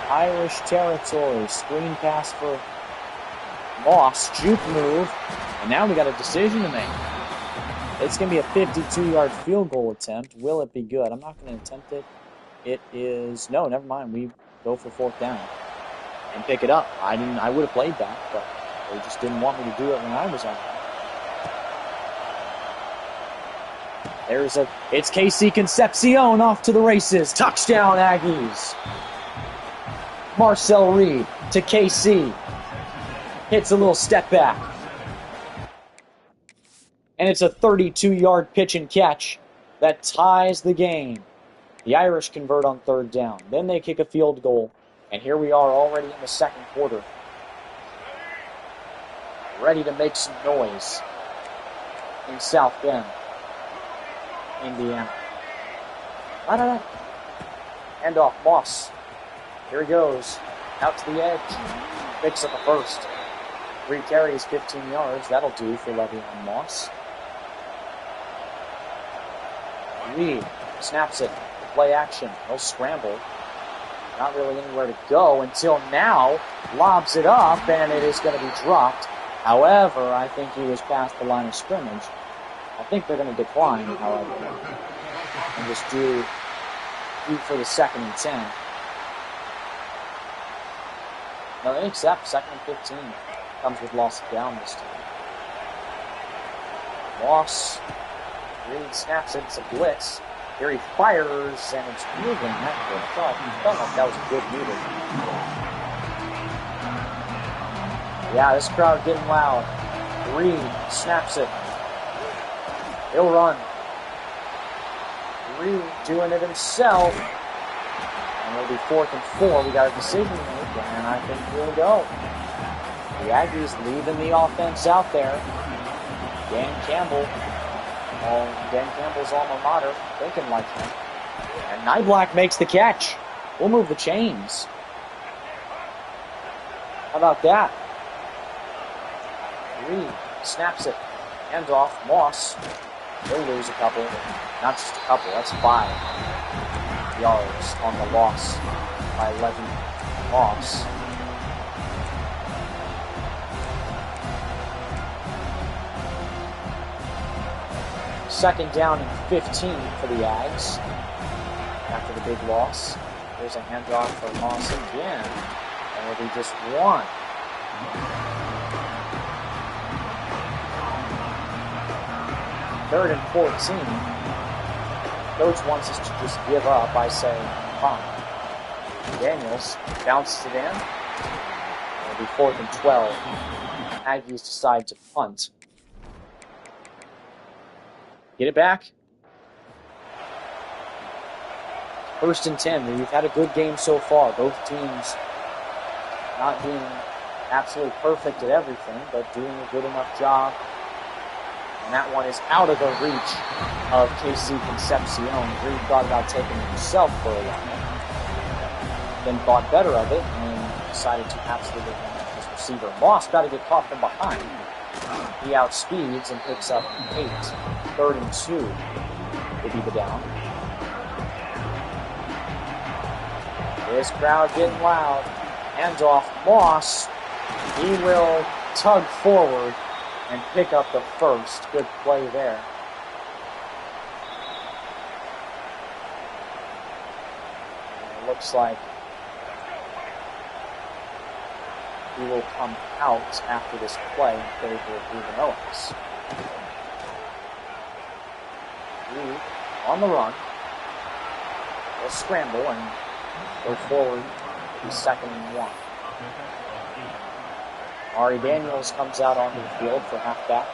A: Irish territory. Screen pass for Moss. Juke move. And now we got a decision to make. It's going to be a 52-yard field goal attempt. Will it be good? I'm not going to attempt it. It is... No, never mind. We go for 4th down and pick it up. I would have played that, but they just didn't want me to do it when I was on there. It's KC Concepcion off to the races. Touchdown, Aggies. Marcel Reed to KC. Hits a little step back. And it's a 32-yard pitch and catch that ties the game. The Irish convert on 3rd down. Then they kick a field goal. And here we are already in the 2nd quarter. Ready to make some noise in South Bend, Indiana. Handoff Moss. Here he goes. Out to the edge. Picks up a 1st. 3 carries, 15 yards. That'll do for Le'Veon Moss. Reed snaps it. Play action. He'll scramble. Not really anywhere to go until now. Lobs it up, and it is going to be dropped. However, I think he was past the line of scrimmage. I think they're going to decline, however, and just do for the 2nd and 10. No, they accept 2nd and 15. Comes with loss of down this time. Moss really snaps it. It's a blitz. Here he fires, and it's moving. That felt like that was a good meter. Yeah, this crowd getting loud. Reed snaps it. He'll run. Reed doing it himself. And it'll be 4th and 4. We got a decision to make, and I think we'll go. The Aggies leaving the offense out there. Dan Campbell. Dan Campbell's alma mater, thinking like him. And Niblack makes the catch. We'll move the chains. How about that? Reed snaps it. Handoff. Moss. They'll lose a couple. Not just a couple, that's 5 yards on the loss by Levy Moss. Second down and 15 for the Ags after the big loss. There's a handoff for Moss again, and it'll be just 1. Third and 14. Coach wants us to just give up by saying, fine. Daniels bounces it in. It'll be 4th and 12. Aggies decide to punt. Get it back. First and 10. We've had a good game so far. Both teams not being absolutely perfect at everything, but doing a good enough job. And that one is out of the reach of KC Concepcion. Reed thought about taking it himself for a while. Then thought better of it and decided to absolutely run at his receiver. Moss got to get caught from behind. He outspeeds and picks up 8. 3rd and 2 would be the down. This crowd getting loud. Handoff, Moss. He will tug forward and pick up the first. Good play there. And it looks like he will come out after this play in favor of Ruben Owens. Reed on the run. Will scramble and go forward to 2nd and 1. Ari Daniels comes out onto the field for halfback.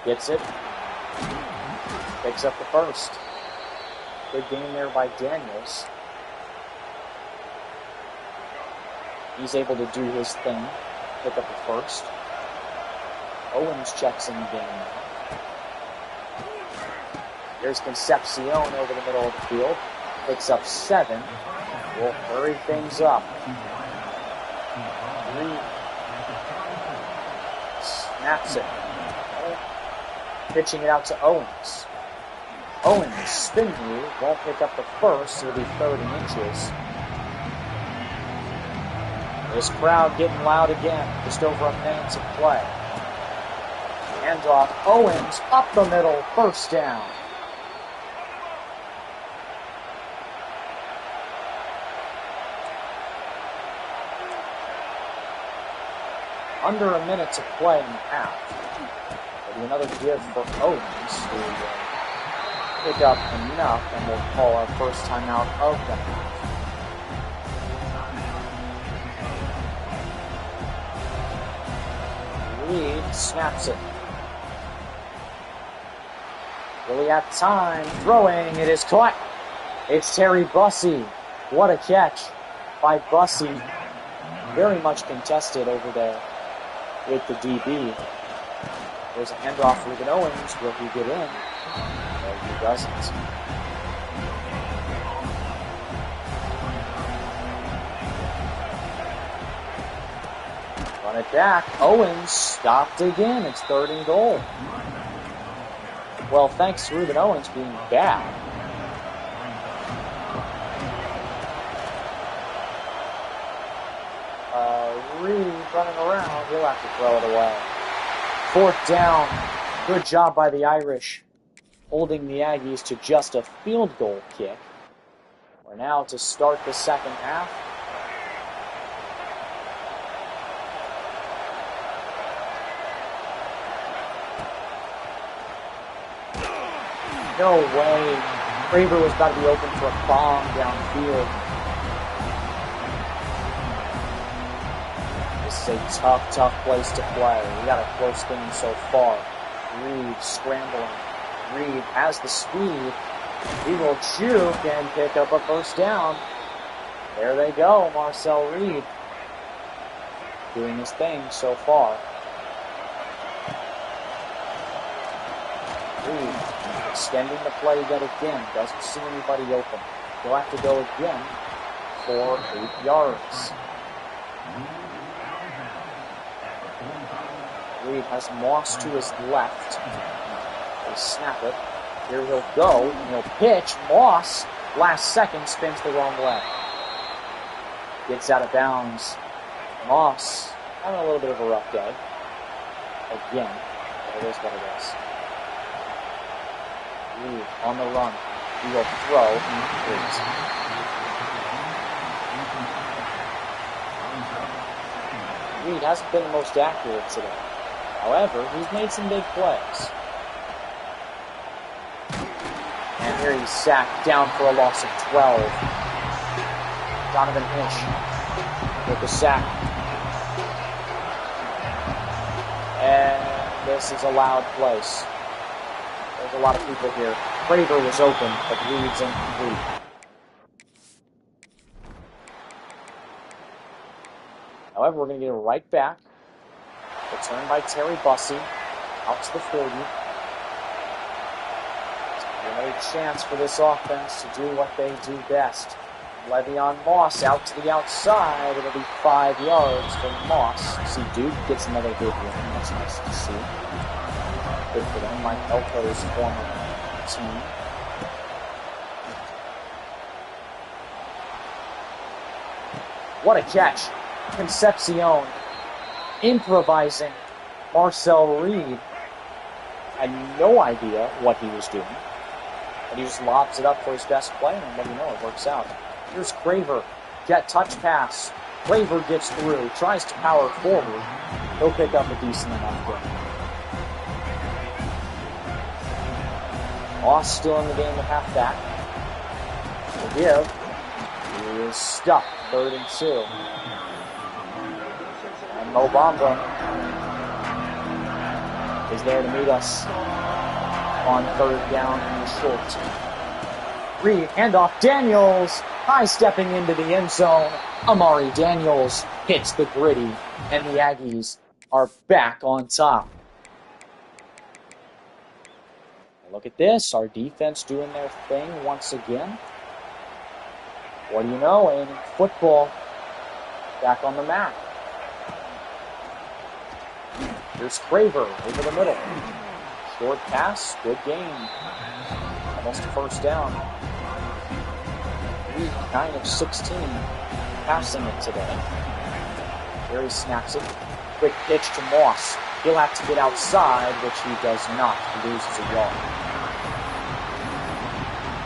A: Gets it. Picks up the first. Good game there by Daniels. He's able to do his thing. Pick up the first. Owens checks in the game. There's Concepcion over the middle of the field. Picks up 7. We'll hurry things up. Reed snaps it. Pitching it out to Owens. Owens, spin move, won't pick up the first. It'll be 3rd and inches. This crowd getting loud again. Just over a minute to play. Handoff, Owens up the middle, 1st down. Under a minute to play in the half. There'll be another give for Owens to pick up enough, and we'll call our first timeout of the half. Reed snaps it. Really at time, throwing, it is caught. It's Terry Bussey. What a catch by Bussey. Very much contested over there with the DB. There's a handoff for Ruben Owens. Will he get in? No, he doesn't. Run it back. Owens stopped again. It's 3rd and goal. Well, thanks to Ruben Owens being bad. Reed running around. He'll have to throw it away. 4th down. Good job by the Irish, holding the Aggies to just a field goal kick. We're now to start the 2nd half. No way. Craver was about to be open for a bomb downfield. This is a tough place to play. We got a close game so far. Reed scrambling. Reed has the speed. He will juke and pick up a 1st down. There they go, Marcel Reed. Doing his thing so far. Reed extending the play yet again. Doesn't see anybody open. He'll have to go again for 8 yards. Reed has Moss to his left. They snap it. Here he'll go, and he'll pitch. Moss, last second, spins the wrong way. Gets out of bounds. Moss having a little bit of a rough day. Again, it is what it is. Reed on the run. He will throw. Reed hasn't been the most accurate today. However, he's made some big plays. And here he's sacked down for a loss of 12. Donovan Hinch with the sack. And this is a loud place. There's a lot of people here. Craver was open, but Reed's incomplete. However, we're going to get it right back. Return by Terry Bussey. Out to the 40. Another chance for this offense to do what they do best. Le'Veon Moss out to the outside. It'll be 5 yards for Moss. See, Duke gets another big win. That's nice to see. Good for them. Mike Elko's former team. What a catch. Concepcion improvising. Marcel Reed had no idea what he was doing. But he just lobs it up for his best play, and what do you know, it works out. Here's Craver. Jet touch pass. Craver gets through, tries to power forward. He'll pick up a decent amount of ground. Moss still in the game at halfback. The give. He is stuck. 3rd and 2. And Mo Bamba is there to meet us on 3rd down and short. Reed, handoff, Daniels, high-stepping into the end zone. Amari Daniels hits the gritty, and the Aggies are back on top. Look at this, our defense doing their thing once again. What do you know, A&M football back on the map. Here's Craver over the middle. Short pass, good game. Almost a 1st down. Reed, 9 of 16, passing it today. Here he snaps it. Quick pitch to Moss. He'll have to get outside, which he does not. He loses a yard.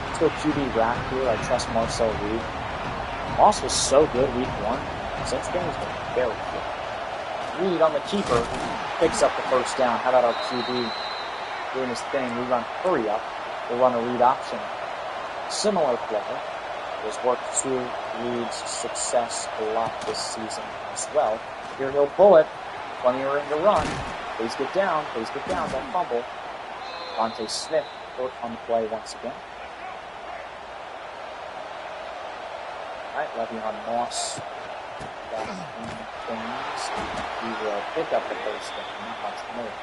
A: Let's go QB rack here. I trust Marcel Reed. Moss was so good week 1. Since then, he's been very good. Reed on the keeper picks up the 1st down. How about our QB doing his thing? We run hurry up. We'll run a read option. Similar play. It has worked to Reed's success a lot this season as well. Here he'll pull it. Plenty of room to run. Please get down. Please get down. Don't fumble. Devontae Smith short on the play once again. Alright, Le'Veon Moss back in things. He will pick up the 1st down. Not much more.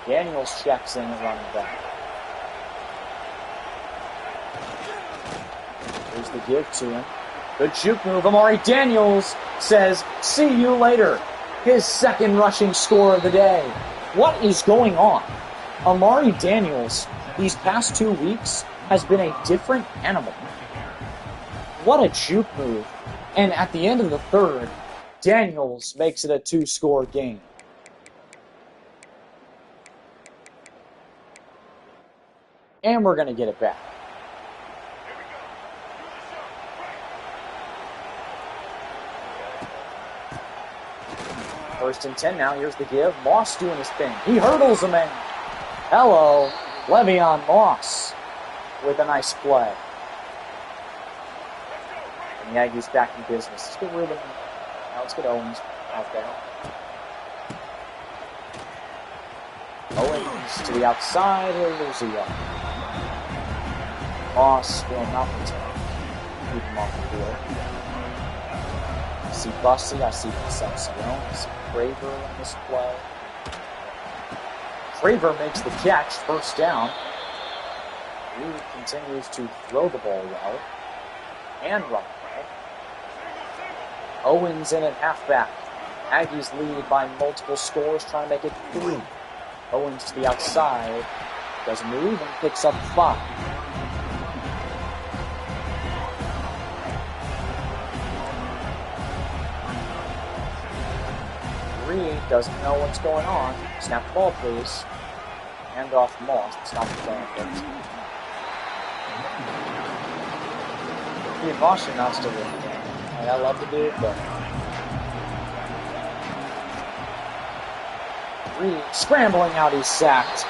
A: Daniels checks in at running back. Here's the give to him. Good juke move. Amari Daniels says, "See you later." His 2nd rushing score of the day. What is going on? Amari Daniels, these past 2 weeks, has been a different animal. What a juke move. And at the end of the 3rd, Daniels makes it a 2-score game. And we're going to get it back. First and 10 now. Here's the give. Moss doing his thing. He hurdles a man. Hello, Le'Veon Moss with a nice play. And the Aggies back in business. Let's get Ruben. Now let's get Owens out there. Owens to the outside. He'll lose a yard. Moss will not return. Keep him off the field. I see Bussey. I see Concepcion. I see Craver in this play. Craver makes the catch. 1st down. Reed continues to throw the ball well and run well. Owens in at halfback. Aggies lead by multiple scores, trying to make it 3. Owens to the outside. Does move and picks up 5. Reed doesn't know what's going on. Snap the ball, please. Hand off Moss. Stop the play on 13. Moss should not still win the game. I love the dude, but Reed scrambling out, he's sacked.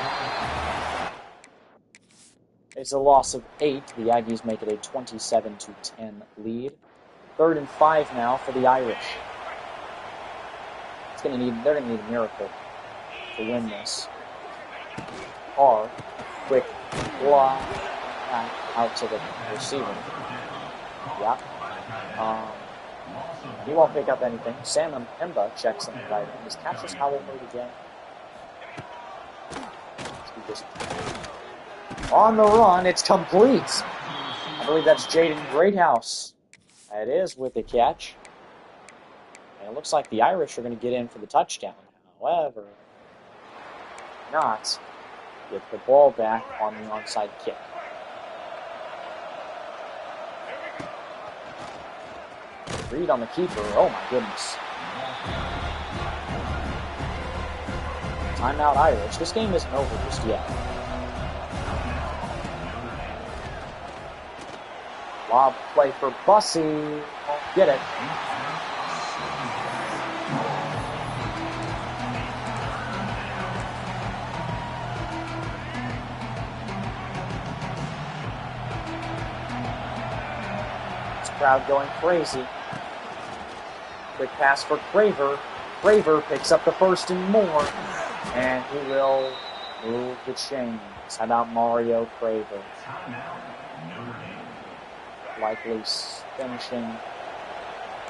A: It's a loss of 8. The Aggies make it a 27-10 lead. 3rd and 5 now for the Irish. They're gonna need a miracle to win this. Carr. Quick block out to the receiver. Yeah. He won't pick up anything. Sam Mpemba checks in right in. Is Cassius Howell hurt again? Just on the run, it's complete. I believe that's Jaden Greathouse. It is with the catch. And it looks like the Irish are going to get in for the touchdown. However, not get the ball back on the onside kick. Reed on the keeper. Oh my goodness. Timeout Irish. This game isn't over just yet. Lob play for Bussey. Won't get it. This crowd going crazy. Quick pass for Craver. Craver picks up the first and more. And he will move the chains. How about Mario Craver? Likely finishing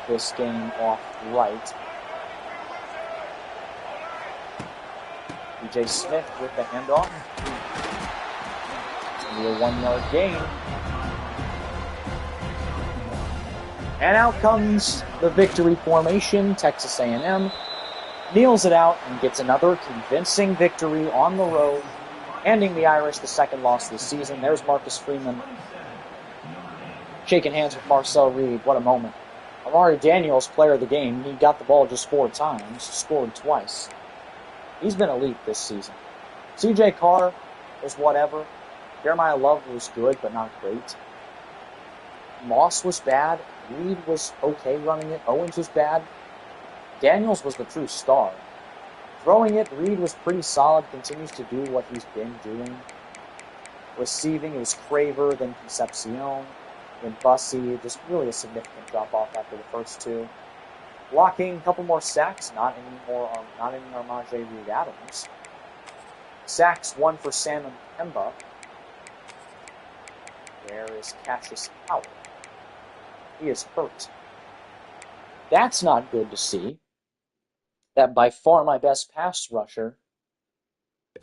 A: this game off right. DJ Smith with the handoff. It's going to be a 1-yard gain. And out comes the victory formation. Texas A&M kneels it out and gets another convincing victory on the road, handing the Irish the second loss of the season. There's Marcus Freeman shaking hands with Marcel Reed. What a moment. Amari Daniels, player of the game, he got the ball just 4 times, scored twice. He's been elite this season. CJ Carr was whatever. Jeremiah Love was good, but not great. Moss was bad. Reed was okay running it. Owens was bad. Daniels was the true star. Throwing it, Reed was pretty solid, continues to do what he's been doing. Receiving, it was Craver, then Concepcion, then Bussey. Just really a significant drop-off after the first 2. Blocking, a couple more sacks, not any Armajé Reed Adams. Sacks, 1 for Sam Mpemba. Where is Cassius Howell? He is hurt. That's not good to see. That by far my best pass rusher.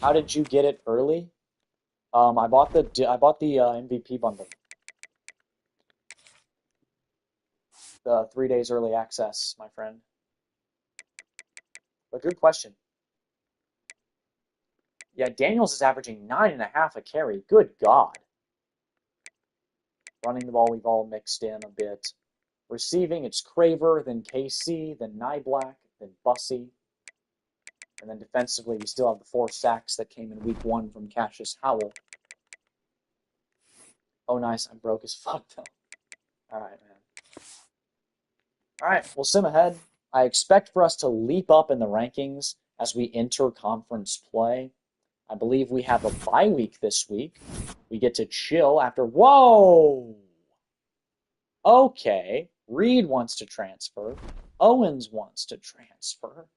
A: How did you get it early? I bought the MVP bundle. The 3 days early access, my friend. But good question. Yeah, Daniels is averaging 9.5 a carry. Good God. Running the ball, we've all mixed in a bit. Receiving, it's Craver, then KC, then Nyblack, then Bussey. And then defensively, we still have the 4 sacks that came in week 1 from Cassius Howell. Oh, nice. I'm broke as fuck, though. All right, man. All right, we'll sim ahead. I expect for us to leap up in the rankings as we enter conference play. I believe we have a bye week this week. We get to chill after... Whoa! Okay. Reed wants to transfer. Owens wants to transfer.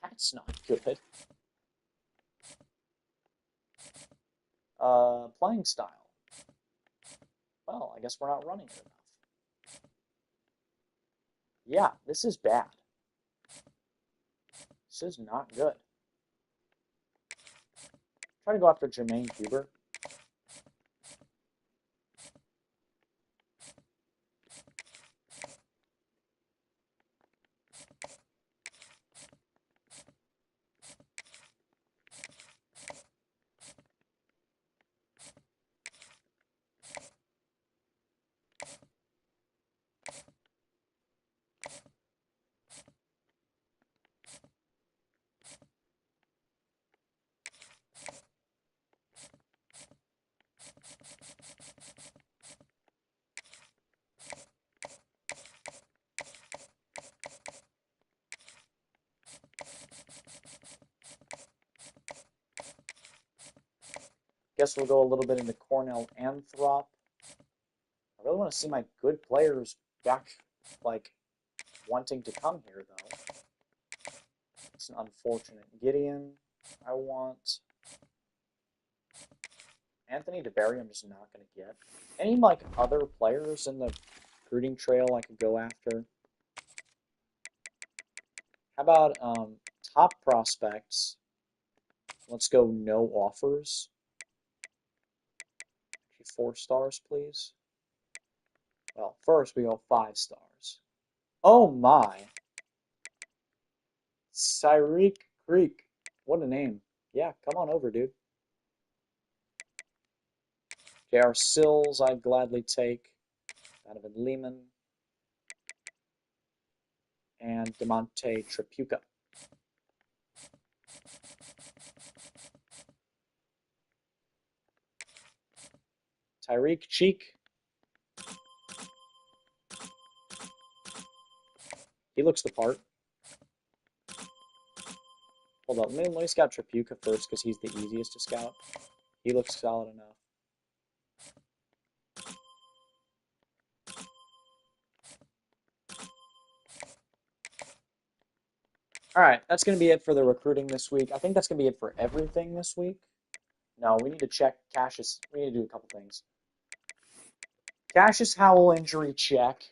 A: That's not good. Playing style. Well, I guess we're not running it enough. Yeah, this is bad. This is not good. Try to go after Jermaine Huber. Guess we'll go a little bit into Cornell Anthrop. I really want to see my good players back, like, wanting to come here, though. It's an unfortunate. Gideon. I want Anthony DeBerry. I'm just not going to get. Any like other players in the recruiting trail I could go after? How about top prospects? Let's go no offers. 4 stars, please. Well, first we go 5 stars. Oh my. Cyreek Creek. What a name. Yeah, come on over, dude. J.R. Sills, I'd gladly take. Donovan Lehman. And DeMonte Tripucka. Tyreek Cheek. He looks the part. Hold up, let me scout Tripucka first because he's the easiest to scout. He looks solid enough. All right, that's going to be it for the recruiting this week. I think that's going to be it for everything this week. No, we need to check Cassius. We need to do a couple things. Cassius Howell injury check.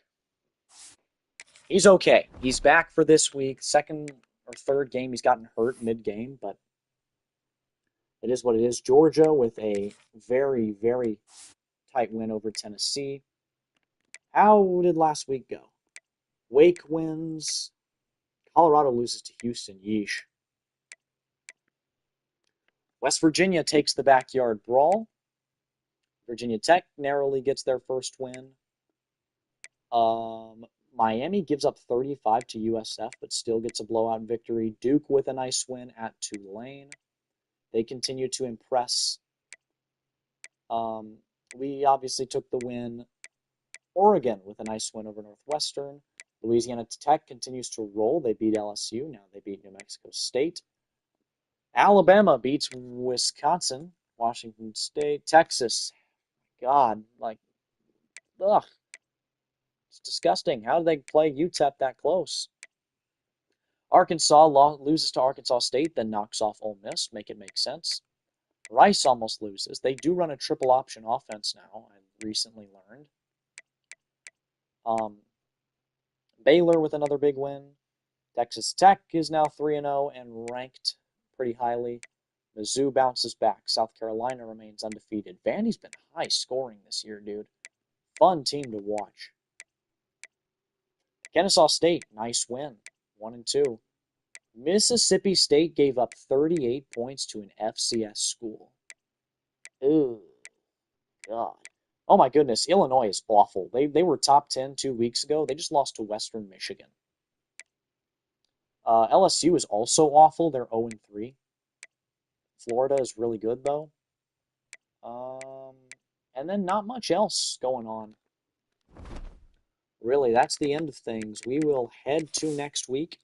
A: He's okay. He's back for this week. Second or third game, he's gotten hurt mid-game, but it is what it is. Georgia with a very, very tight win over Tennessee. How did last week go? Wake wins. Colorado loses to Houston. Yeesh. West Virginia takes the backyard brawl. Virginia Tech narrowly gets their first win. Miami gives up 35 to USF, but still gets a blowout victory. Duke with a nice win at Tulane. They continue to impress. We obviously took the win. Oregon with a nice win over Northwestern. Louisiana Tech continues to roll. They beat LSU. Now they beat New Mexico State. Alabama beats Wisconsin. Washington State. Texas. God, like, ugh. It's disgusting. How did they play UTEP that close? Arkansas loses to Arkansas State, then knocks off Ole Miss. Make it make sense. Rice almost loses. They do run a triple option offense now, I recently learned. Baylor with another big win. Texas Tech is now 3-0 and ranked pretty highly. Mizzou bounces back. South Carolina remains undefeated. Vandy's been high scoring this year, dude. Fun team to watch. Kennesaw State, nice win. 1-2. Mississippi State gave up 38 points to an FCS school. Ooh, God. Oh my goodness, Illinois is awful. They were top 10 2 weeks ago. They just lost to Western Michigan. LSU is also awful. They're 0-3. Florida is really good, though. And then not much else going on. Really, that's the end of things. We will head to next week.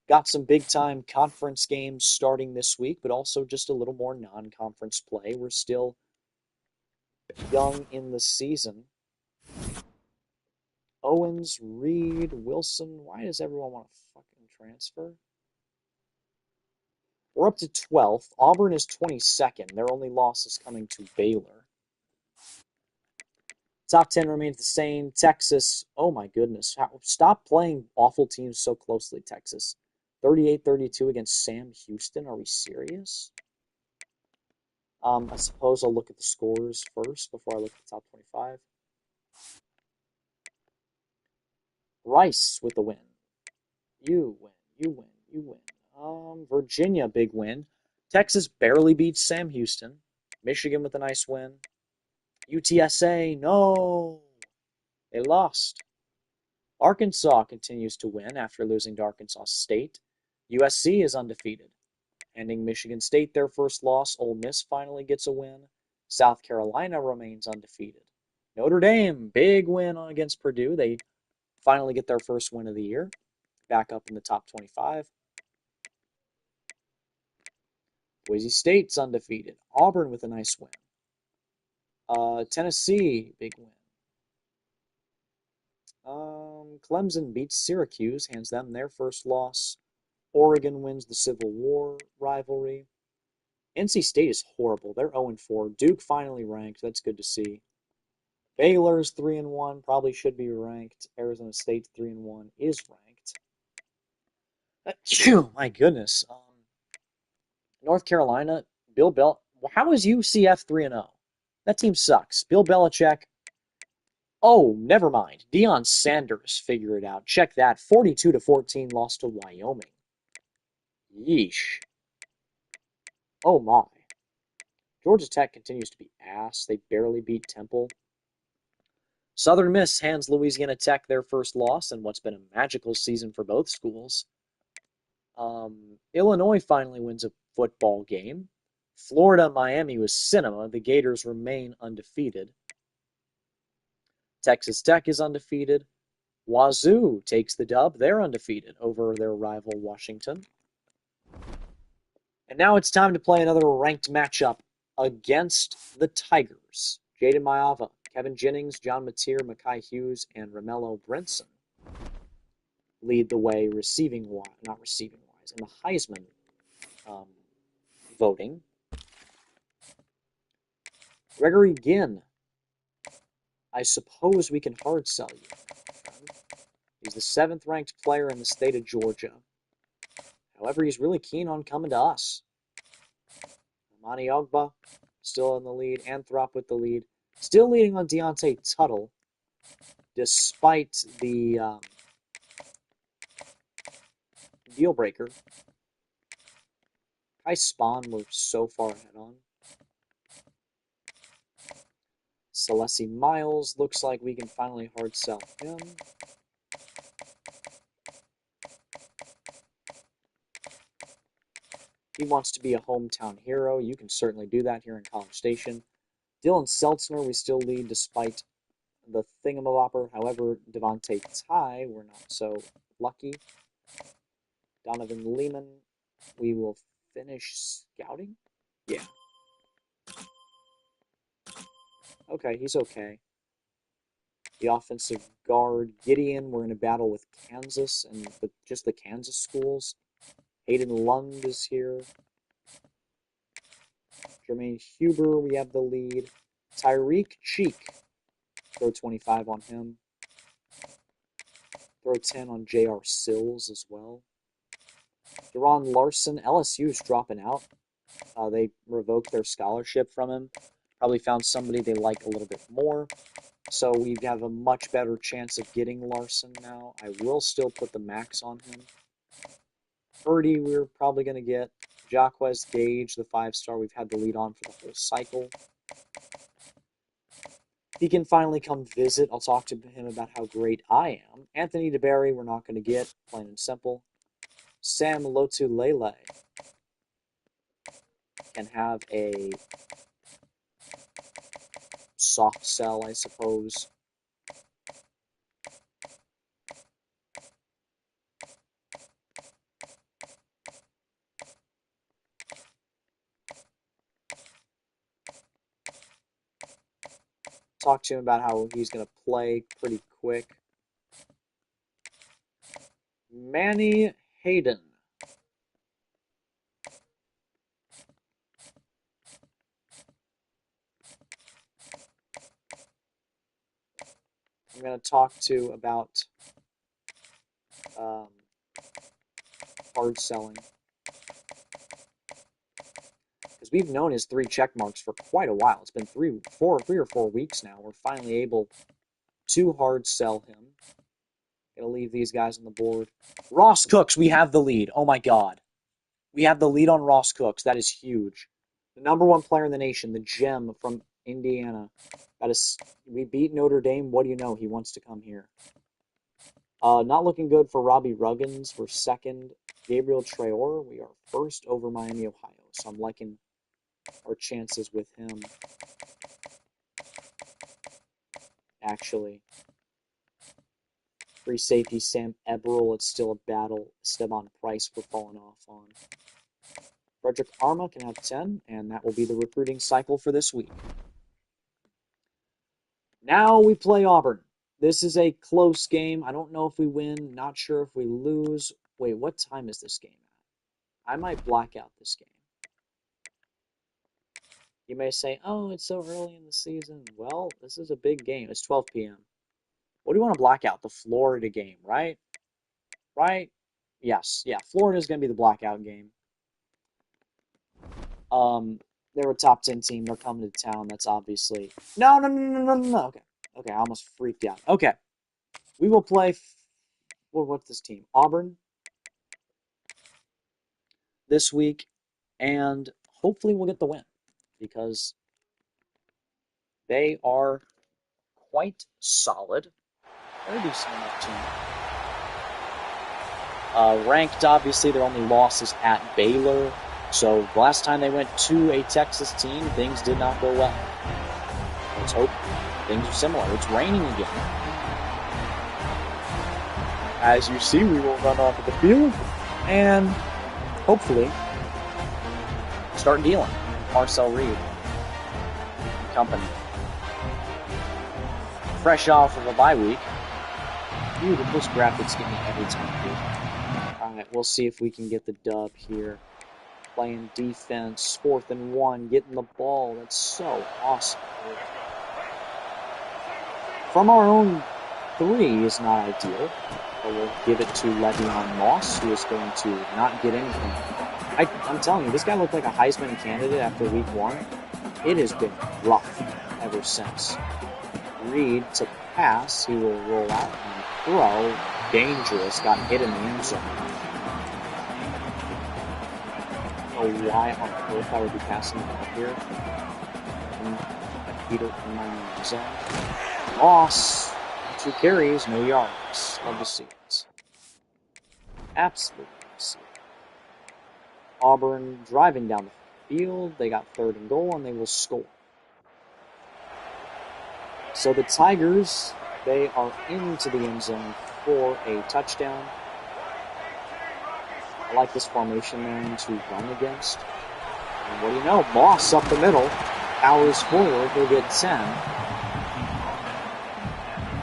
A: Got some big-time conference games starting this week, but also just a little more non-conference play. We're still young in the season. Owens, Reed, Wilson. Why does everyone want to fucking transfer? We're up to 12th. Auburn is 22nd. Their only loss is coming to Baylor. Top 10 remains the same. Texas, oh my goodness. Stop playing awful teams so closely, Texas. 38-32 against Sam Houston. Are we serious? I suppose I'll look at the scores first before I look at the top 25. Rice with the win. You win. You win. You win. Virginia, big win. Texas barely beats Sam Houston. Michigan with a nice win. UTSA, no. They lost. Arkansas continues to win after losing to Arkansas State. USC is undefeated, handing Michigan State their first loss. Ole Miss finally gets a win. South Carolina remains undefeated. Notre Dame, big win against Purdue. They finally get their first win of the year. Back up in the top 25. Boise State's undefeated. Auburn with a nice win. Tennessee, big win. Clemson beats Syracuse, hands them their first loss. Oregon wins the Civil War rivalry. NC State is horrible. They're 0-4. Duke finally ranked. That's good to see. Baylor's 3-1. Probably should be ranked. Arizona State 3-1 is ranked. Phew, my goodness. North Carolina, Bill Bel. How is UCF 3-0? That team sucks. Bill Belichick. Oh, never mind. Deion Sanders figured it out. Check that. 42-14 lost to Wyoming. Yeesh. Oh my. Georgia Tech continues to be ass. They barely beat Temple. Southern Miss hands Louisiana Tech their first loss in what's been a magical season for both schools. Illinois finally wins a football game. Florida Miami was cinema. The Gators remain undefeated. Texas Tech is undefeated. Wazoo takes the dub. They're undefeated over their rival Washington. And now it's time to play another ranked matchup against the Tigers. Jaden Mayava, Kevin Jennings, John Mateer, Makai Hughes, and Romello Brinson lead the way not receiving wise, in the Heisman voting. Gregory Ginn, I suppose we can hard sell you. He's the 7th ranked player in the state of Georgia. However, he's really keen on coming to us. Amani Ogba, still in the lead. Anthrop with the lead. Still leading on Deontay Tuttle, despite the deal breaker. Kai Spawn we're so far ahead on. Celeste Miles looks like we can finally hard sell him. He wants to be a hometown hero. You can certainly do that here in College Station. Dylan Seltzner, we still lead despite the thingamabopper. However, Devontae Ty, we're not so lucky. Donovan Lehman, we will finish scouting? Yeah. Okay, he's okay. The offensive guard, Gideon, we're in a battle with Kansas and just the Kansas schools. Hayden Lund is here. Jermaine Huber, we have the lead. Tyreek Cheek, throw 25 on him. Throw 10 on J.R. Sills as well. Deron Larson, LSU's dropping out. They revoked their scholarship from him. Probably found somebody they like a little bit more. So we have a much better chance of getting Larson now. I will still put the max on him. Purdy, we're probably going to get. Jacquez Gage, the 5-star, we've had the lead on for the whole cycle. He can finally come visit. I'll talk to him about how great I am. Anthony DeBerry, we're not going to get, plain and simple. Sam Lotulelei can have a soft sell, I suppose. Talk to him about how he's going to play pretty quick. Manny Hayden. I'm going to talk to about hard selling. Because we've known his 3 check marks for quite a while. It's been 3 or 4 weeks now. We're finally able to hard sell him. Gonna leave these guys on the board. Ross Cooks, we have the lead. Oh my god. We have the lead on Ross Cooks. That is huge. The #1 player in the nation, the gem from Indiana. We beat Notre Dame. What do you know? He wants to come here. Not looking good for Robbie Ruggins. We're 2nd. Gabriel Traore, we are 1st over Miami, Ohio. So I'm liking our chances with him. Actually. Free safety Sam Eberle, it's still a battle. Esteban Price we're falling off on. Frederick Arma can have 10, and that will be the recruiting cycle for this week. Now we play Auburn. This is a close game. I don't know if we win. Not sure if we lose. Wait, what time is this game at? I might black out this game. You may say, oh, it's so early in the season. Well, this is a big game. It's 12 p.m. What do you want to block out? The Florida game, right? Right? Yes. Yeah, Florida's going to be the blackout game. They're a top 10 team. They're coming to town. That's obviously... No. Okay. Okay, I almost freaked out. Okay. We will play... What's this team? Auburn this week. And hopefully we'll get the win. Because they are quite solid. They're a decent enough team. Ranked, obviously, their only loss is at Baylor. So the last time they went to a Texas team, things did not go well. Let's hope things are similar. It's raining again. As you see, we will run onto the field and hopefully start dealing. Marcel Reed and company. Fresh off of a bye week. Beautiful graphics get me every time. Alright, we'll see if we can get the dub here. Playing defense, 4th and 1, getting the ball. That's so awesome. From our own 3 is not ideal, but we'll give it to Le'Veon Moss, who is going to not get anything. I'm telling you, this guy looked like a Heisman candidate after week 1. It has been rough ever since. Reed to pass, he will roll out and throw. Dangerous, got hit in the end zone. I don't know why on earth I would be passing the ball here. Peter in my end zone. Moss, 2 carries, no yards. Love to see it. Absolutely love to see it. Auburn driving down the field. They got 3rd and goal, and they will score. So the Tigers, they are into the end zone for a touchdown. I like this formation man to run against. And what do you know? Moss up the middle. Powers forward. He'll get 10.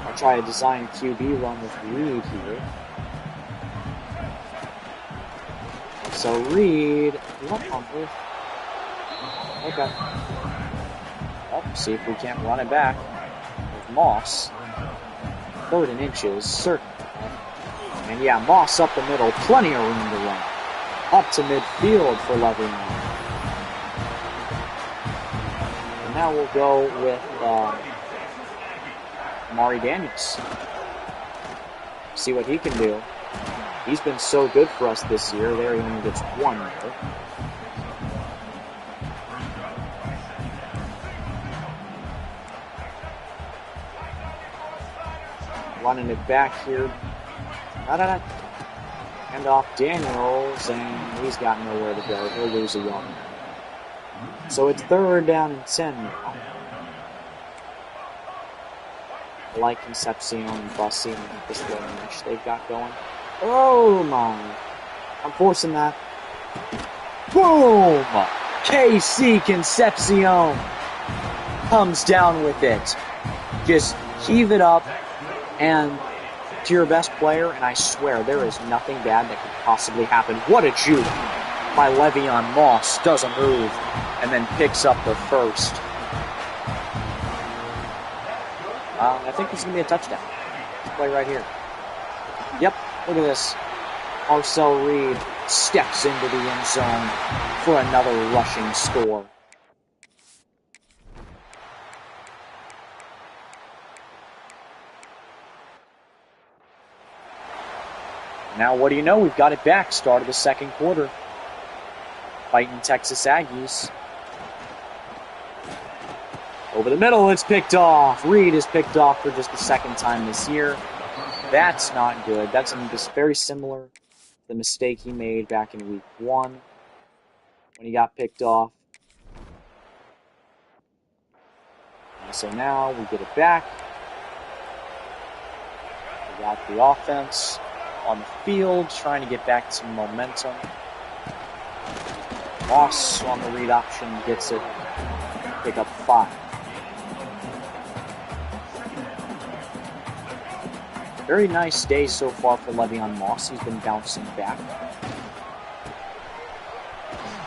A: I'll try a design QB run with Reed here. So Reed, what on earth? Okay. Well, see if we can't run it back with Moss. 3rd and inches, certainly. And yeah, Moss up the middle, plenty of room to run. Up to midfield for Le'Veon. And now we'll go with Mari Daniels. See what he can do. He's been so good for us this year. There he only gets 1 there. Running it back here. Hand off Daniels, and he's got nowhere to go. He'll lose a yard. So it's 3rd down and 10 now. I like Concepcion and Bussy and this little mesh they've got going. Oh my. I'm forcing that. Boom! KC Concepcion comes down with it. Just heave it up and to your best player, and I swear there is nothing bad that could possibly happen. What a juke by Le'Veon Moss. Does a move and then picks up the first. I think this is going to be a touchdown. Let's play right here. Yep, look at this. Marcel Reed steps into the end zone for another rushing score. Now, what do you know? We've got it back. Start of the 2nd quarter. Fighting Texas Aggies. Over the middle, it's picked off. Reed is picked off for just the 2nd time this year. That's not good. That's very similar to the mistake he made back in week 1 when he got picked off. And so now we get it back. We got the offense on the field, trying to get back some momentum. Moss on the read option gets it. Pick up 5. Very nice day so far for Le'Veon Moss. He's been bouncing back.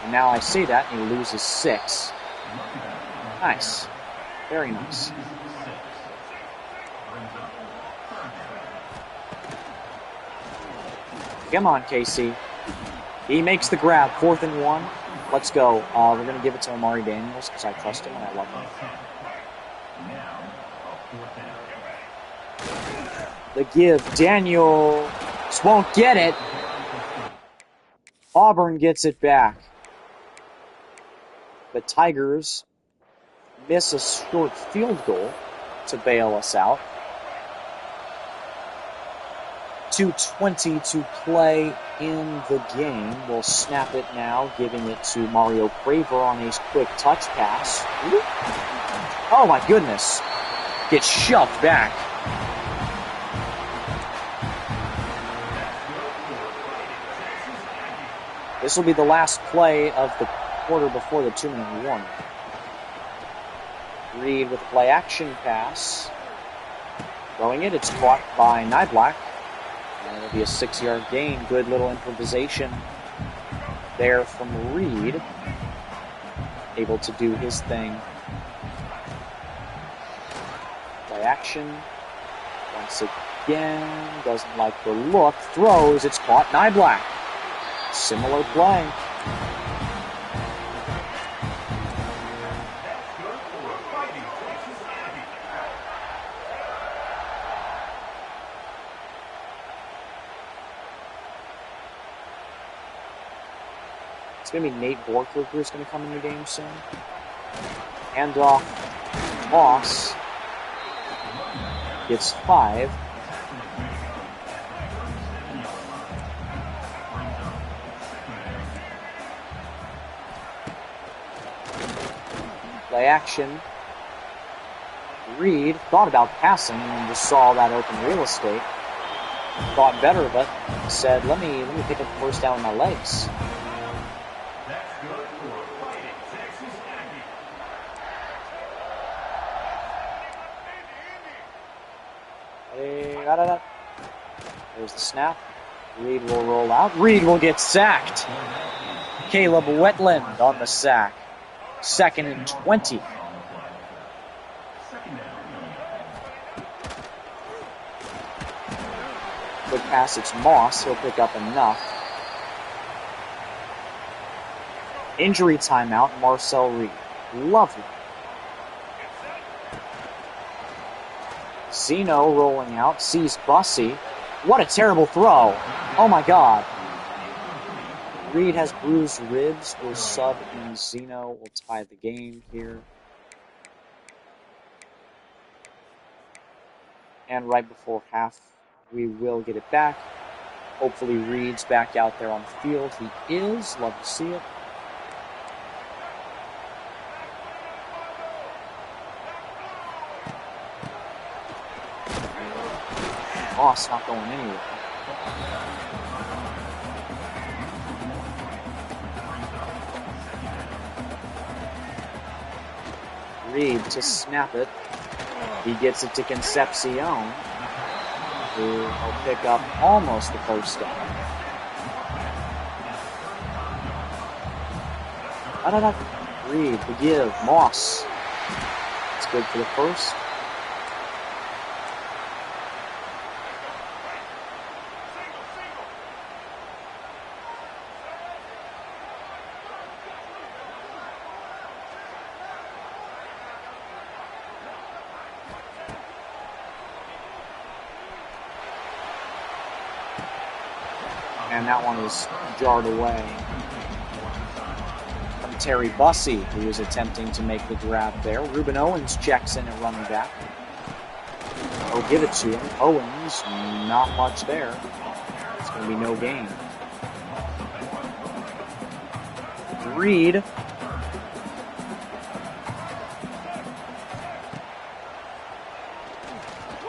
A: And now I say that, and he loses 6. Nice. Very nice. Come on, Casey. He makes the grab. 4th and 1. Let's go. We're going to give it to Amari Daniels because I trust him and I love him. The give. Daniels won't get it. Auburn gets it back. The Tigers miss a short field goal to bail us out. 2:20 to play in the game. We'll snap it now, giving it to Mario Craver on a quick touch pass. Oh my goodness. Gets shoved back. This will be the last play of the quarter before the 2-minute warning. Reed with a play action pass. Throwing it, it's caught by Niblack. And it'll be a 6-yard gain. Good little improvisation there from Reed. Able to do his thing. Play action. Once again, doesn't like the look. Throws, it's caught. Niblack. Similar play. It's going to be Nate Borker who's going to come in the game soon. Handoff. Moss gets 5. Play action. Reed thought about passing and just saw that open real estate. Thought better of it. Said, let me pick up the first down with my legs. There's the snap. Reed will roll out. Reed will get sacked. Caleb Wetland on the sack. 2nd and 20. Quick pass, it's Moss. He'll pick up enough. Injury timeout, Marcel Reed. Lovely. Zeno rolling out, sees Bussey. What a terrible throw. Oh my God. Reed has bruised ribs. Will sub in Zeno. Will tie the game here. And right before half, we will get it back. Hopefully Reed's back out there on the field. He is. Love to see it. Moss not going anywhere. Reed to snap it. He gets it to Concepcion, who will pick up almost the first down. Reed, the give, Moss. It's good for the first. And that one was jarred away from Terry Bussey, who was attempting to make the grab there. Ruben Owens checks in at running back. They'll give it to him. Owens, not much there. It's going to be no gain. Reed.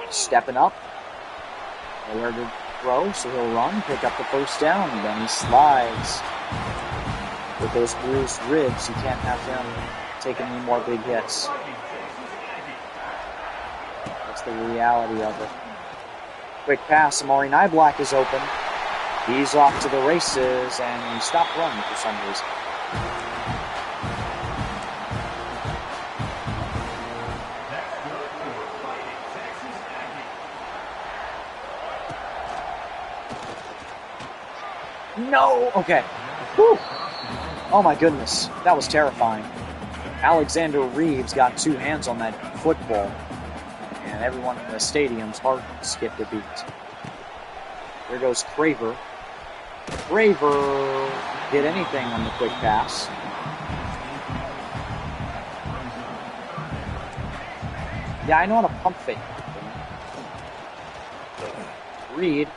A: Stepping up. Nowhere to throw, so he'll run, pick up the first down, and then he slides. With those bruised ribs, you can't have him taking any more big hits. That's the reality of it. Quick pass, Amari Niblack is open. He's off to the races, and he stopped running for some reason. No! Okay. Whew. Oh my goodness. That was terrifying. Alexander Reeves got two hands on that football. And everyone in the stadium's heart skipped a beat. There goes Craver. Craver did anything on the quick pass. Yeah, I know how to pump fake. Reed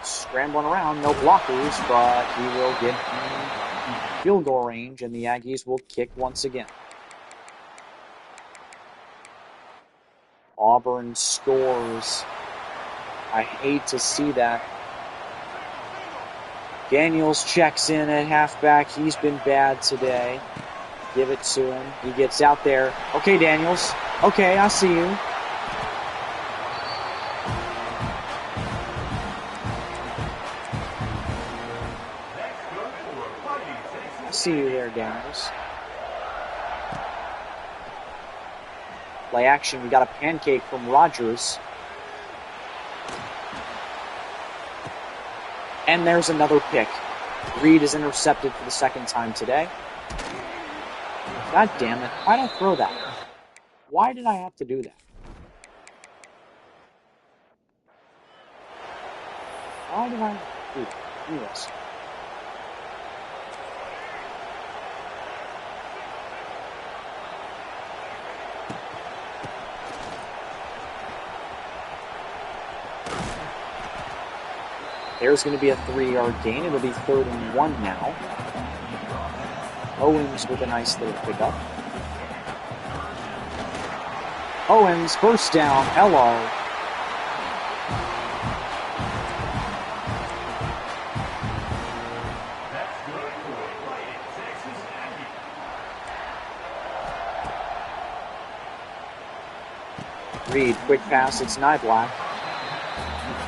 A: scrambling around, no blockers, but he will get in field goal range, and the Aggies will kick once again. Auburn scores. I hate to see that. Daniels checks in at halfback. He's been bad today. Give it to him. He gets out there. Okay, Daniels. Okay, I see you. I see you there, Daniels. Play action. We got a pancake from Rogers. And there's another pick. Reed is intercepted for the second time today. God damn it. Why did I throw that? Why did I have to do that? Why did I do that? Anyways. There's going to be a 3-yard gain. It'll be 3rd and 1 now. Owens with a nice little pickup. Owens, first down. Hello. Reed, quick pass. It's Niblack.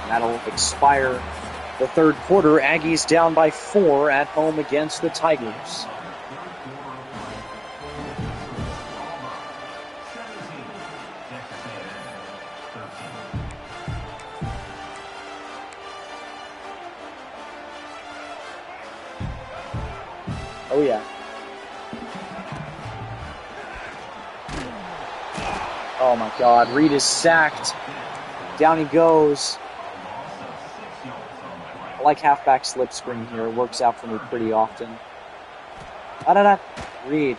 A: That'll expire the third quarter. Aggies down by 4 at home against the Tigers. Oh, yeah. Oh, my God. Reed is sacked. Down he goes. I like halfback slip screen here. It works out for me pretty often. Reed.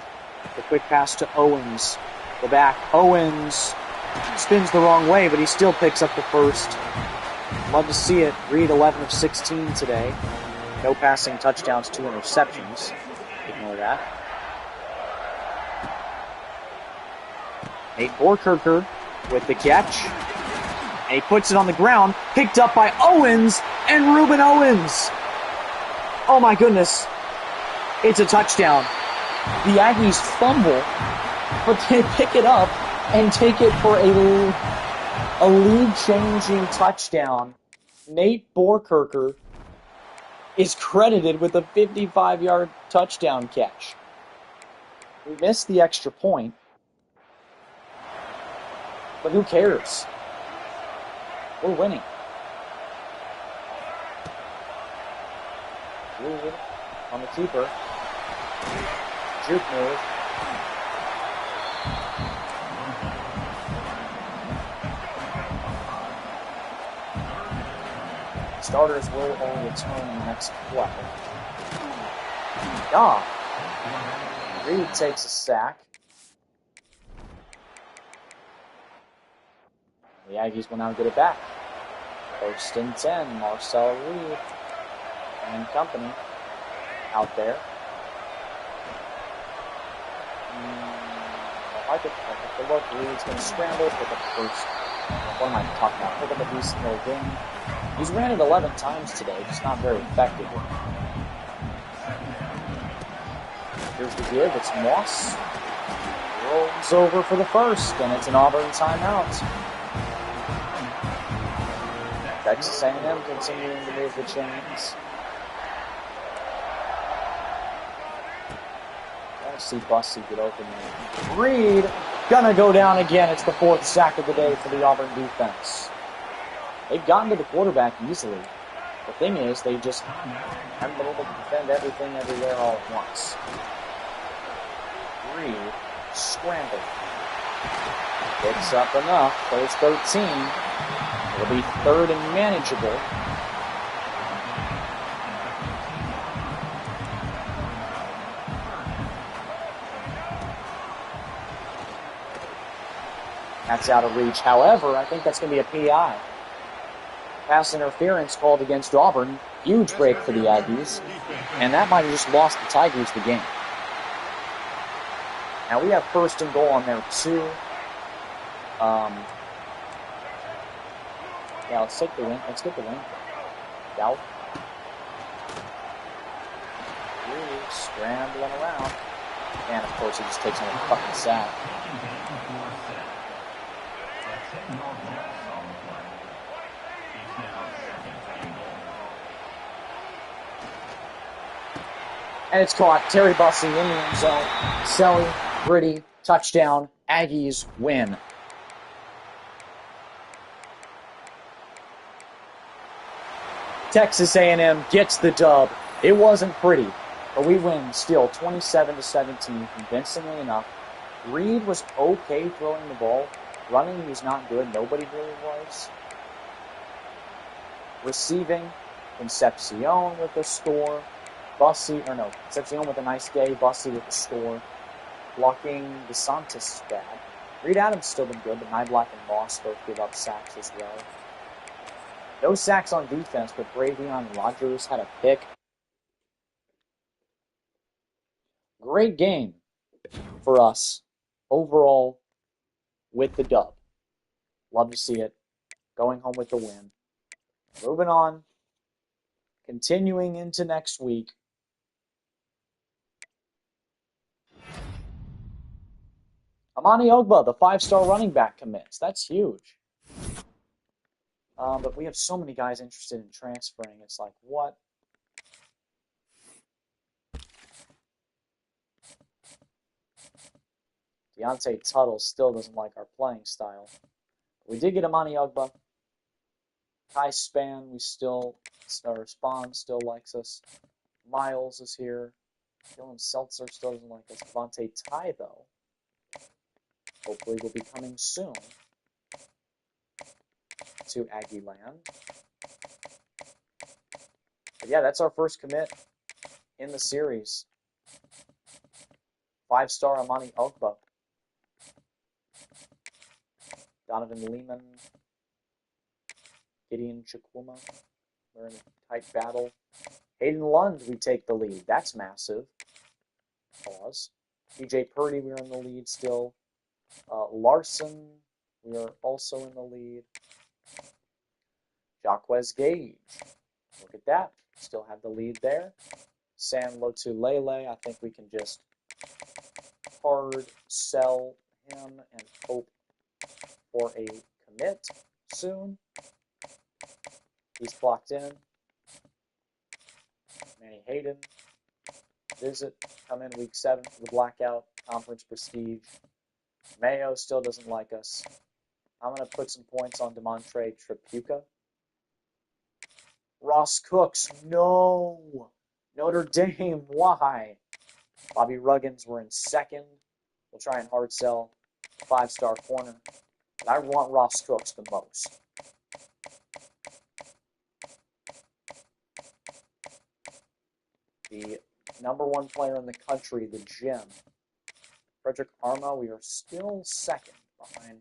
A: The quick pass to Owens. The back. Owens spins the wrong way, but he still picks up the first. Love to see it. Reed 11 of 16 today. No passing touchdowns, 2 interceptions. Ignore that. Nate Borkerker with the catch. And he puts it on the ground. Picked up by Owens and Ruben Owens. Oh my goodness. It's a touchdown. The Aggies fumble, but they pick it up and take it for a lead-changing touchdown. Nate Borkerker is credited with a 55-yard touchdown catch. We missed the extra point, but who cares? We're winning. Reed on the keeper. Juke move. Starters will only return in the next play. Reed takes a sack. The Aggies will now get it back. 1st and 10, Marcel Reed and company out there. I like the look. Reed's going to scramble, pick up the first. What am I talking about? Pick up a decent little gain. He's ran it 11 times today, just not very effective. Here's the give. It's Moss. Rolls over for the first, and it's an Auburn timeout. Texas A&M continuing to move the chains. Let's see Bussy get open there. Reed gonna go down again. It's the 4th sack of the day for the Auburn defense. They've gotten to the quarterback easily. The thing is, they just haven't been able to defend everything everywhere all at once. Reed, scramble. Picks up enough, first 13. It'll be third and manageable. That's out of reach. However, I think that's going to be a PI. Pass interference called against Auburn. Huge break for the Aggies. And that might have just lost the Tigers the game. Now we have first and goal on there too. Yeah, let's take the win. Let's get the win. Doubt. Really scrambling around. And of course, he just takes another fucking sack. And it's caught. Terry Bussey in the end zone. Selly, Gritty, touchdown. Aggies win. Texas A&M gets the dub. It wasn't pretty, but we win still 27-17, convincingly enough. Reed was okay throwing the ball. Running, he was not good. Nobody really was. Receiving, Concepcion with a score. Concepcion with a nice day. Bussey with a score. Blocking, DeSantis is bad. Reed Adams still been good, but Nyblack and Moss both give up sacks as well. No sacks on defense, but Bravion Rogers had a pick. Great game for us overall with the dub. Love to see it. Going home with the win. Moving on. Continuing into next week. Amani Ogba, the 5-star running back, commits. That's huge. But we have so many guys interested in transferring. It's like, what? Deontay Tuttle still doesn't like our playing style. We did get Amani Ogba. Kai Span, Spawn still likes us. Miles is here. Dylan Seltzer still doesn't like us. Devontae Ty, though, hopefully will be coming soon to Aggie Land. But yeah, that's our first commit in the series. 5-star Amani Ogba. Donovan Lehman. Gideon Chukwuma. We're in a tight battle. Hayden Lund, we take the lead. That's massive. Pause. DJ Purdy, we're in the lead still. Larson, we are also in the lead. Jacquez Gage. Look at that. Still have the lead there. Sam Lotulele, I think we can just hard sell him and hope for a commit soon. He's clocked in. Manny Hayden. Visit. Come in week 7 for the Blackout Conference Prestige. Mayo still doesn't like us. I'm going to put some points on Demontre Tripucka. Ross Cooks. No. Notre Dame. Why? Bobby Ruggins, we're in second. We'll try and hard sell 5-star corner. But I want Ross Cooks the most. The number 1 player in the country, the gym. Frederick Arma, we are still second behind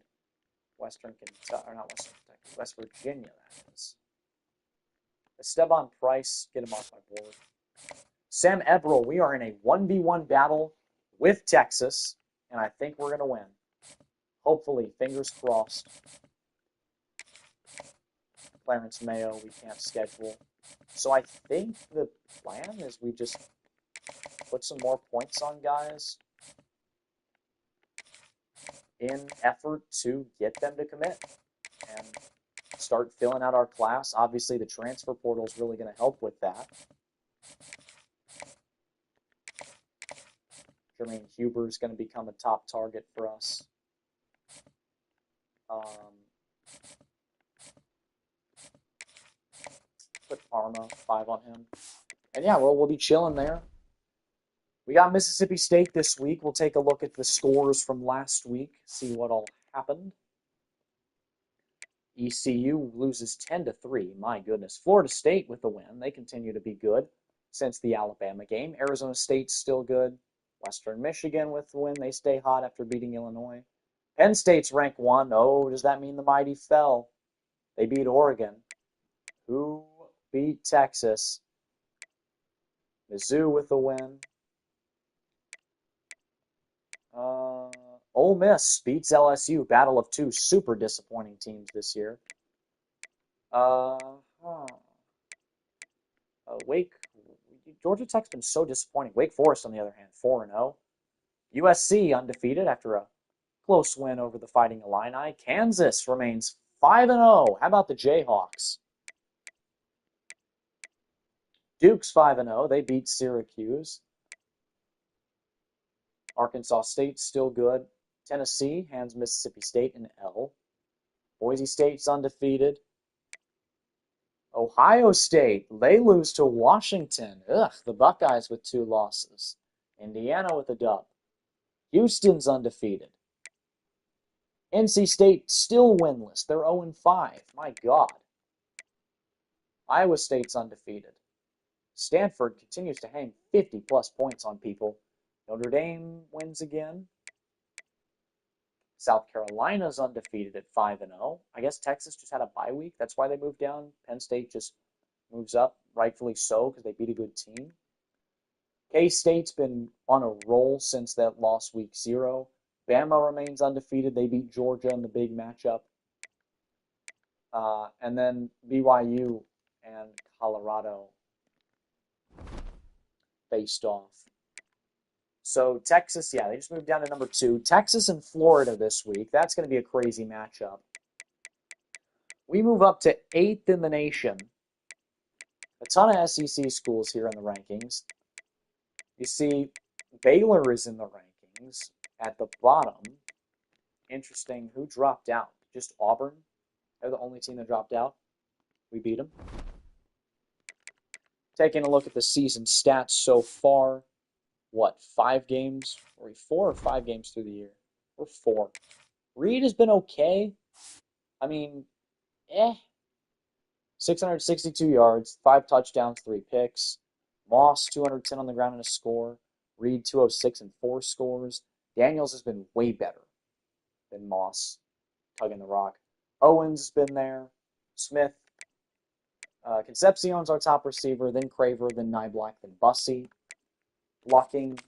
A: West Virginia, that is. Esteban Price, get him off my board. Sam Eberle, we are in a 1v1 battle with Texas, and I think we're going to win. Hopefully, fingers crossed. Clarence Mayo, we can't schedule. So I think the plan is we just put some more points on guys in effort to get them to commit and start filling out our class. Obviously, the transfer portal is really going to help with that. Jermaine Huber is going to become a top target for us. Put Arma, 5 on him. And yeah, we'll be chilling there. We got Mississippi State this week. We'll take a look at the scores from last week, see what all happened. ECU loses 10-3. My goodness. Florida State with the win. They continue to be good since the Alabama game. Arizona State's still good. Western Michigan with the win. They stay hot after beating Illinois. Penn State's ranked 1. Oh, does that mean the mighty fell? They beat Oregon. Who beat Texas? Mizzou with the win. Ole Miss beats LSU. Battle of two super disappointing teams this year. Georgia Tech's been so disappointing. Wake Forest, on the other hand, 4-0. USC undefeated after a close win over the Fighting Illini. Kansas remains 5-0. How about the Jayhawks? Duke's 5-0. They beat Syracuse. Arkansas State's still good. Tennessee hands Mississippi State an L. Boise State's undefeated. Ohio State, they lose to Washington. Ugh, the Buckeyes with 2 losses. Indiana with a dub. Houston's undefeated. NC State still winless. They're 0-5. My God. Iowa State's undefeated. Stanford continues to hang 50-plus points on people. Notre Dame wins again. South Carolina's undefeated at 5-0. I guess Texas just had a bye week. That's why they moved down. Penn State just moves up, rightfully so, because they beat a good team. K-State's been on a roll since that loss week 0. Bama remains undefeated. They beat Georgia in the big matchup. And then BYU and Colorado faced off. So Texas, yeah, they just moved down to number 2. Texas and Florida this week. That's going to be a crazy matchup. We move up to 8th in the nation. A ton of SEC schools here in the rankings. You see, Baylor is in the rankings at the bottom. Interesting. Who dropped out? Just Auburn? They're the only team that dropped out. We beat them. Taking a look at the season stats so far. What, 5 games? Are we 4 or 5 games through the year? We're 4. Reed has been okay. I mean, 662 yards, 5 touchdowns, 3 picks. Moss, 210 on the ground and a score. Reed, 206 and 4 scores. Daniels has been way better than Moss, tugging the rock. Owens has been there. Smith. Concepcion's our top receiver, then Craver, then Niblack, then Bussey. Blocking,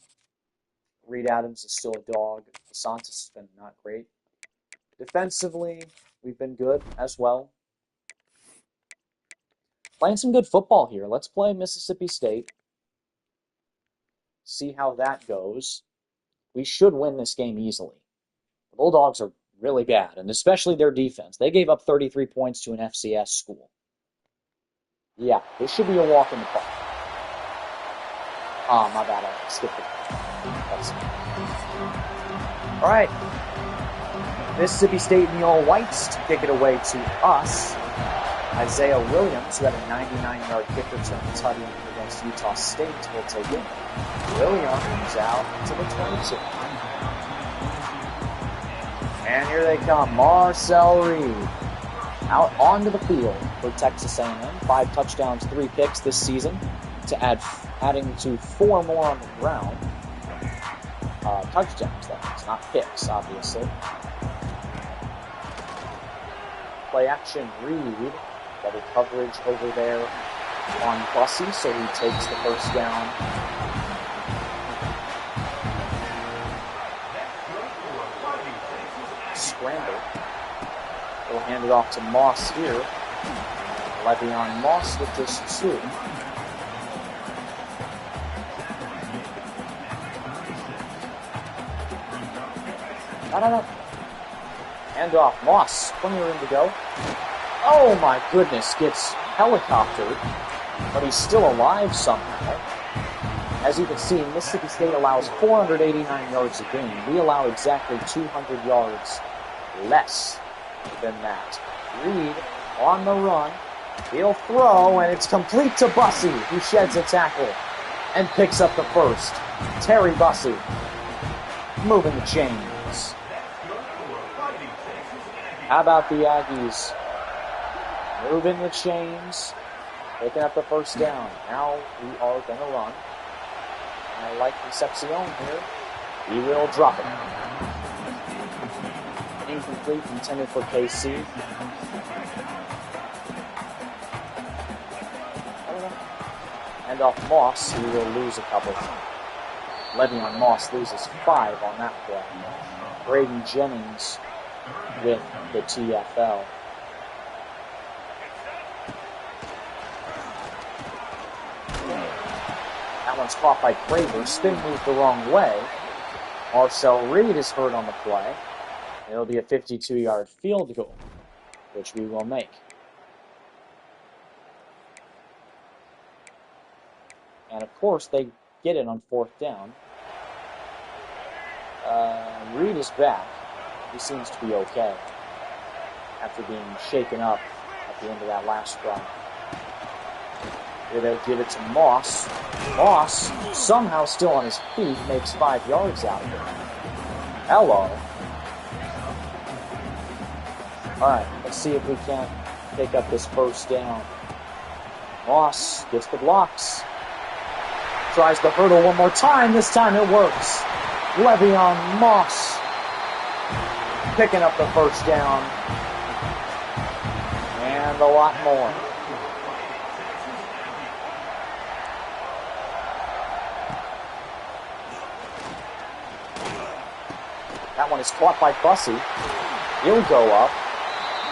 A: Reed Adams is still a dog. DeSantis has been not great. Defensively, we've been good as well. Playing some good football here. Let's play Mississippi State. See how that goes. We should win this game easily. The Bulldogs are really bad, and especially their defense. They gave up 33 points to an FCS school. Yeah, this should be a walk in the park. Oh, my bad. I skipped it. All right. Mississippi State in the all-whites to kick it away to us. Isaiah Williams, who had a 99-yard kick return tutty against Utah State, will take it. Williams out to the 22. And here they come. Marcel Reed out onto the field for Texas A&M. 5 touchdowns, 3 picks this season to adding to 4 more on the ground. Touchdowns, that is, not picks, obviously. Play action, Reed. Double coverage over there on Bussey, so he takes the first down. Scramble. We'll hand it off to Moss here. Le'Veon Moss with just 2. Hand off. Moss. Plenty of room to go. Oh my goodness. Gets helicoptered, but he's still alive somehow. As you can see, Mississippi State allows 489 yards a game. We allow exactly 200 yards less than that. Reed on the run. He'll throw, and it's complete to Bussey, who sheds a tackle and picks up the first. Terry Bussey moving the chains. How about the Aggies moving the chains, picking up the first down. Now we are going to run. I like Concepcion here. He will drop it. Incomplete, intended for KC. And off Moss, he will lose a couple. Le'Veon Moss loses 5 on that play. Braden Jennings with the TFL. That one's caught by Craver. Spin moved the wrong way. Marcel Reed is hurt on the play. It'll be a 52-yard field goal, which we will make. And of course, they get it on 4th down. Reed is back. He seems to be okay after being shaken up at the end of that last drive. They'll give it to Moss. Moss, somehow still on his feet, makes 5 yards out of it. Hello. Alright, let's see if we can't pick up this first down. Moss gets the blocks. Tries the hurdle one more time. This time it works. Le'Veon Moss picking up the first down. And a lot more. That one is caught by Bussey. He'll go up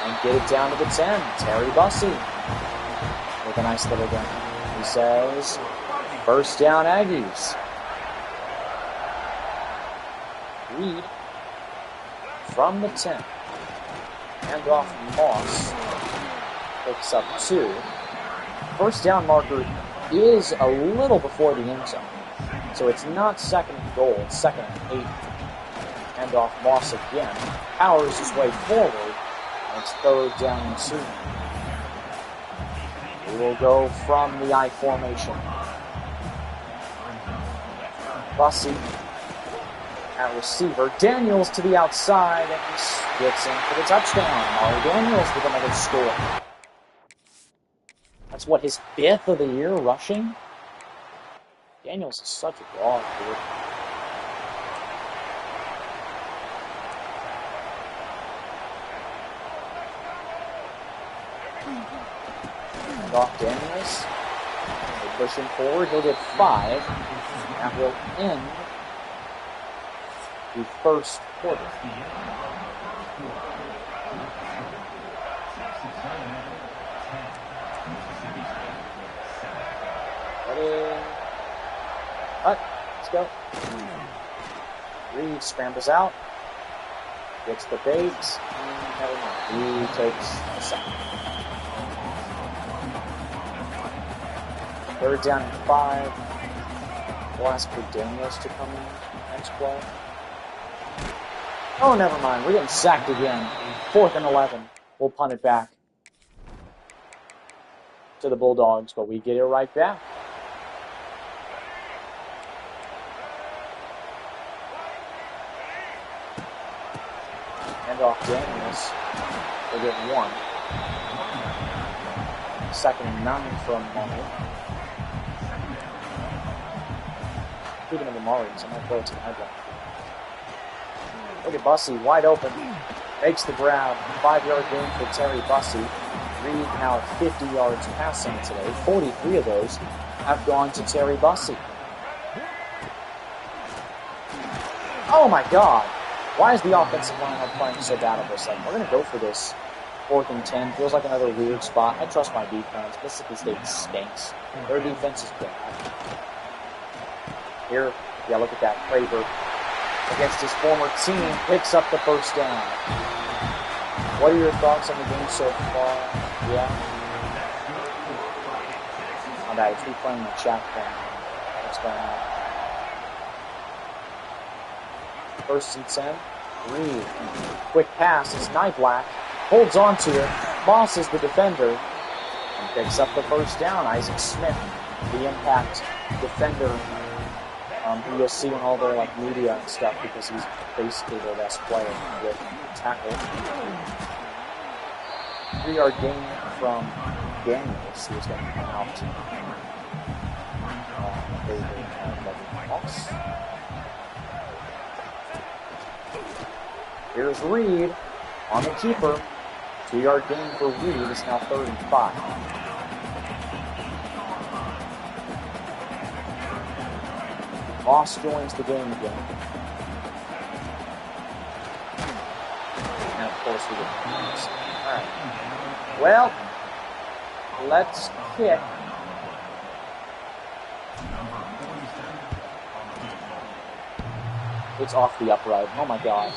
A: and get it down to the 10. Terry Bussey with a nice little gun. He says, first down Aggies. Reed from the 10. Hand off Moss. Picks up 2. First down marker is a little before the end zone. So it's not 2nd and goal, it's 2nd and 8. Hand off Moss again. Powers his way forward. And it's 3rd down and 2. We will go from the I formation. Bussey at receiver. Daniels to the outside, and he gets in for the touchdown. Mari Daniels with another score. That's what, his 5th of the year rushing? Daniels is such a dog, dude. And off Daniels. They push him forward. He'll get 5. That will end the first quarter. Ready? Cut. Let's go. Reed scrambles out. Gets the bait. Never mind. He takes a sack. 3rd down and 5. We'll ask for Daniels to come in next play. Oh, never mind. We're getting sacked again. 4th and 11. We'll punt it back to the Bulldogs, but we get it right back. Hand off Daniels. We'll get 1. 2nd and 9 from Mumble. Speaking of the Marlies, I might throw it to the headline. Look at Bussey, wide open. Makes the grab. 5-yard gain for Terry Bussey. Reed now 50 yards passing today. 43 of those have gone to Terry Bussey. Oh my God! Why is the offensive line playing so bad on this? Like, we're going to go for this 4th and 10. Feels like another weird spot. I trust my defense. Mississippi State stinks. Their defense is bad. Here, yeah, look at that. Craver against his former team picks up the first down. What are your thoughts on the game so far? Yeah? Oh, that is replaying the chat thing. What's going on? 1st and 10. Reed. Quick pass. It's Nyblack. Holds on to it. Moss is the defender. and picks up the first down. Isaac Smith, the impact defender, who you'll see in all their media and stuff because he's basically their best player with tackle. 3-yard gain from Daniels, who's going to come out. Here's Reed on the keeper. 2-yard gain for Reed. It's now 3rd and 5. Moss joins the game again. And of course we get points. Alright. Well, let's kick. It's off the upright. Oh my god.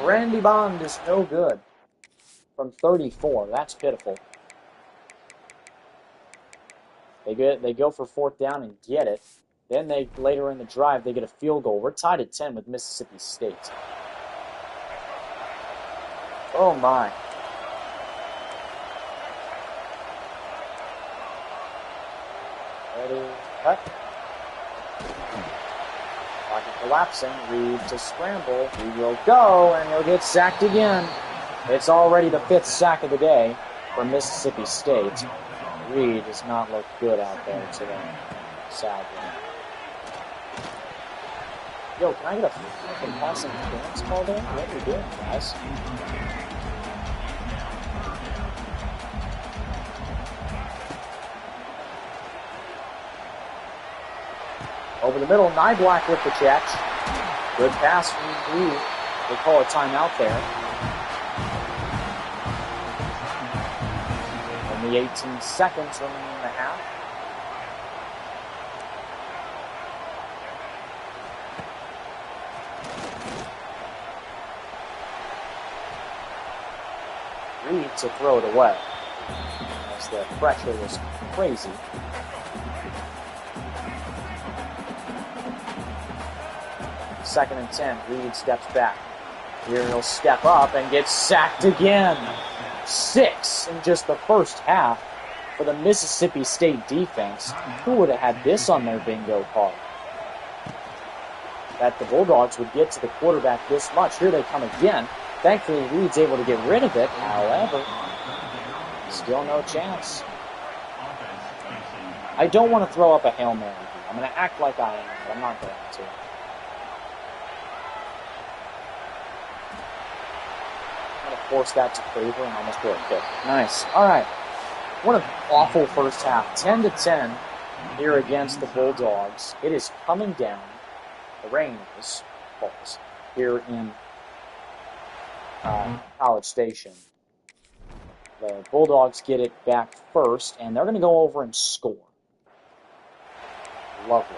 A: Randy Bond is no good. From 34. That's pitiful. They go for 4th down and get it. Then later in the drive they get a field goal. We're tied at 10 with Mississippi State. Oh my. Ready, cut. Pocket collapsing. Reed to scramble. He will go, and he'll get sacked again. It's already the 5th sack of the day for Mississippi State. Reed does not look good out there today, sadly. Yo, can I get a fucking passing interference call there? What are you doing, guys? Over the middle, Niblack with the catch. Good pass from Reed. They call a timeout there. Only 18 seconds remaining in the half. Reed to throw it away, as the pressure was crazy. Second and 10, Reed steps back. Here he'll step up and get sacked again. 6 in just the first half for the Mississippi State defense. Who would have had this on their bingo card? That the Bulldogs would get to the quarterback this much. Here they come again. Thankfully, Reed's able to get rid of it. However, still no chance. I don't want to throw up a Hail Mary. I'm going to act like I am, but I'm not going to. I'm going to force that to favor and almost throw a kick. Nice. All right. What an awful first half. 10-10 here against the Bulldogs. It is coming down. The rain is falls here in College Station. The Bulldogs get it back first, and they're going to go over and score. Lovely.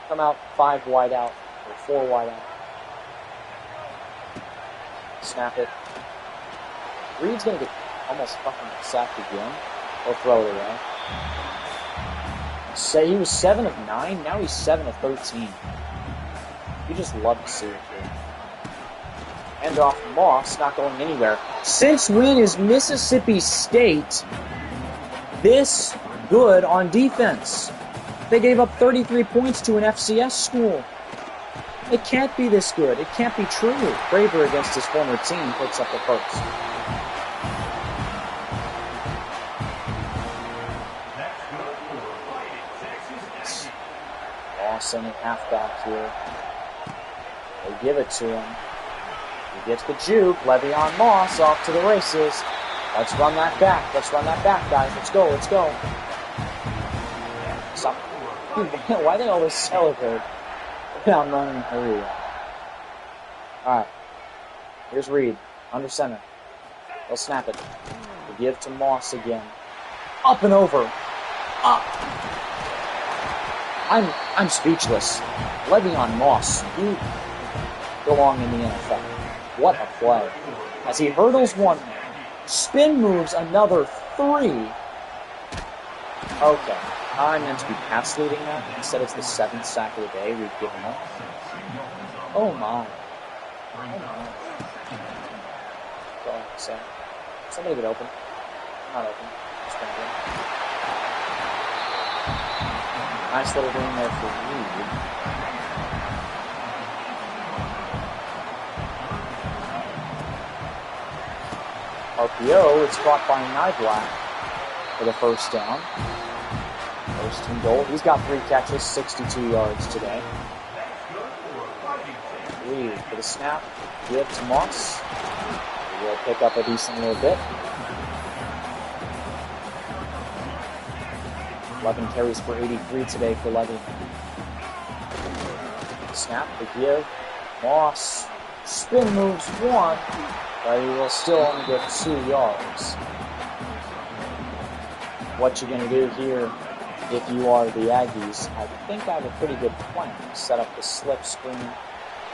A: Come out 5 wide out, or 4 wide out. Snap it. Reed's going to get almost fucking sacked again. Or throw it away. Say he was 7 of 9, now he's 7 of 13. You just love to see it here. End off Moss, not going anywhere. Since when is Mississippi State this good on defense? They gave up 33 points to an FCS school. It can't be this good. It can't be true. Braver against his former team picks up the first. Lawson at halfback here. They give it to him. He gets the juke. Le'Veon Moss off to the races. Let's run that back. Let's run that back, guys. Let's go. Let's go. Stop. Why they always celebrate? I'm running. Hurry up. Alright. Here's Reed. Under center. They'll snap it. They give to Moss again. Up and over. Up. I'm speechless. Le'Veon Moss. You belong in the NFL. What a play. As he hurdles one, spin moves another 3. Okay. I meant to be pass leading that. Instead, it's the 7th sack of the day we've given up. Oh my. Oh my. Go ahead, Sam. Somebody get open. Not open. Nice little win there for Reed. RPO, it's caught by Nyblack for the first down. First and goal. He's got 3 catches, 62 yards today. Reed for the snap. Give to Moss. He will pick up a decent little bit. 11 carries for 83 today for Levy. Snap, the give. Moss. Spin moves 1, but he will still only get 2 yards. What you're going to do here, if you are the Aggies, I think I have a pretty good plan. Set up the slip screen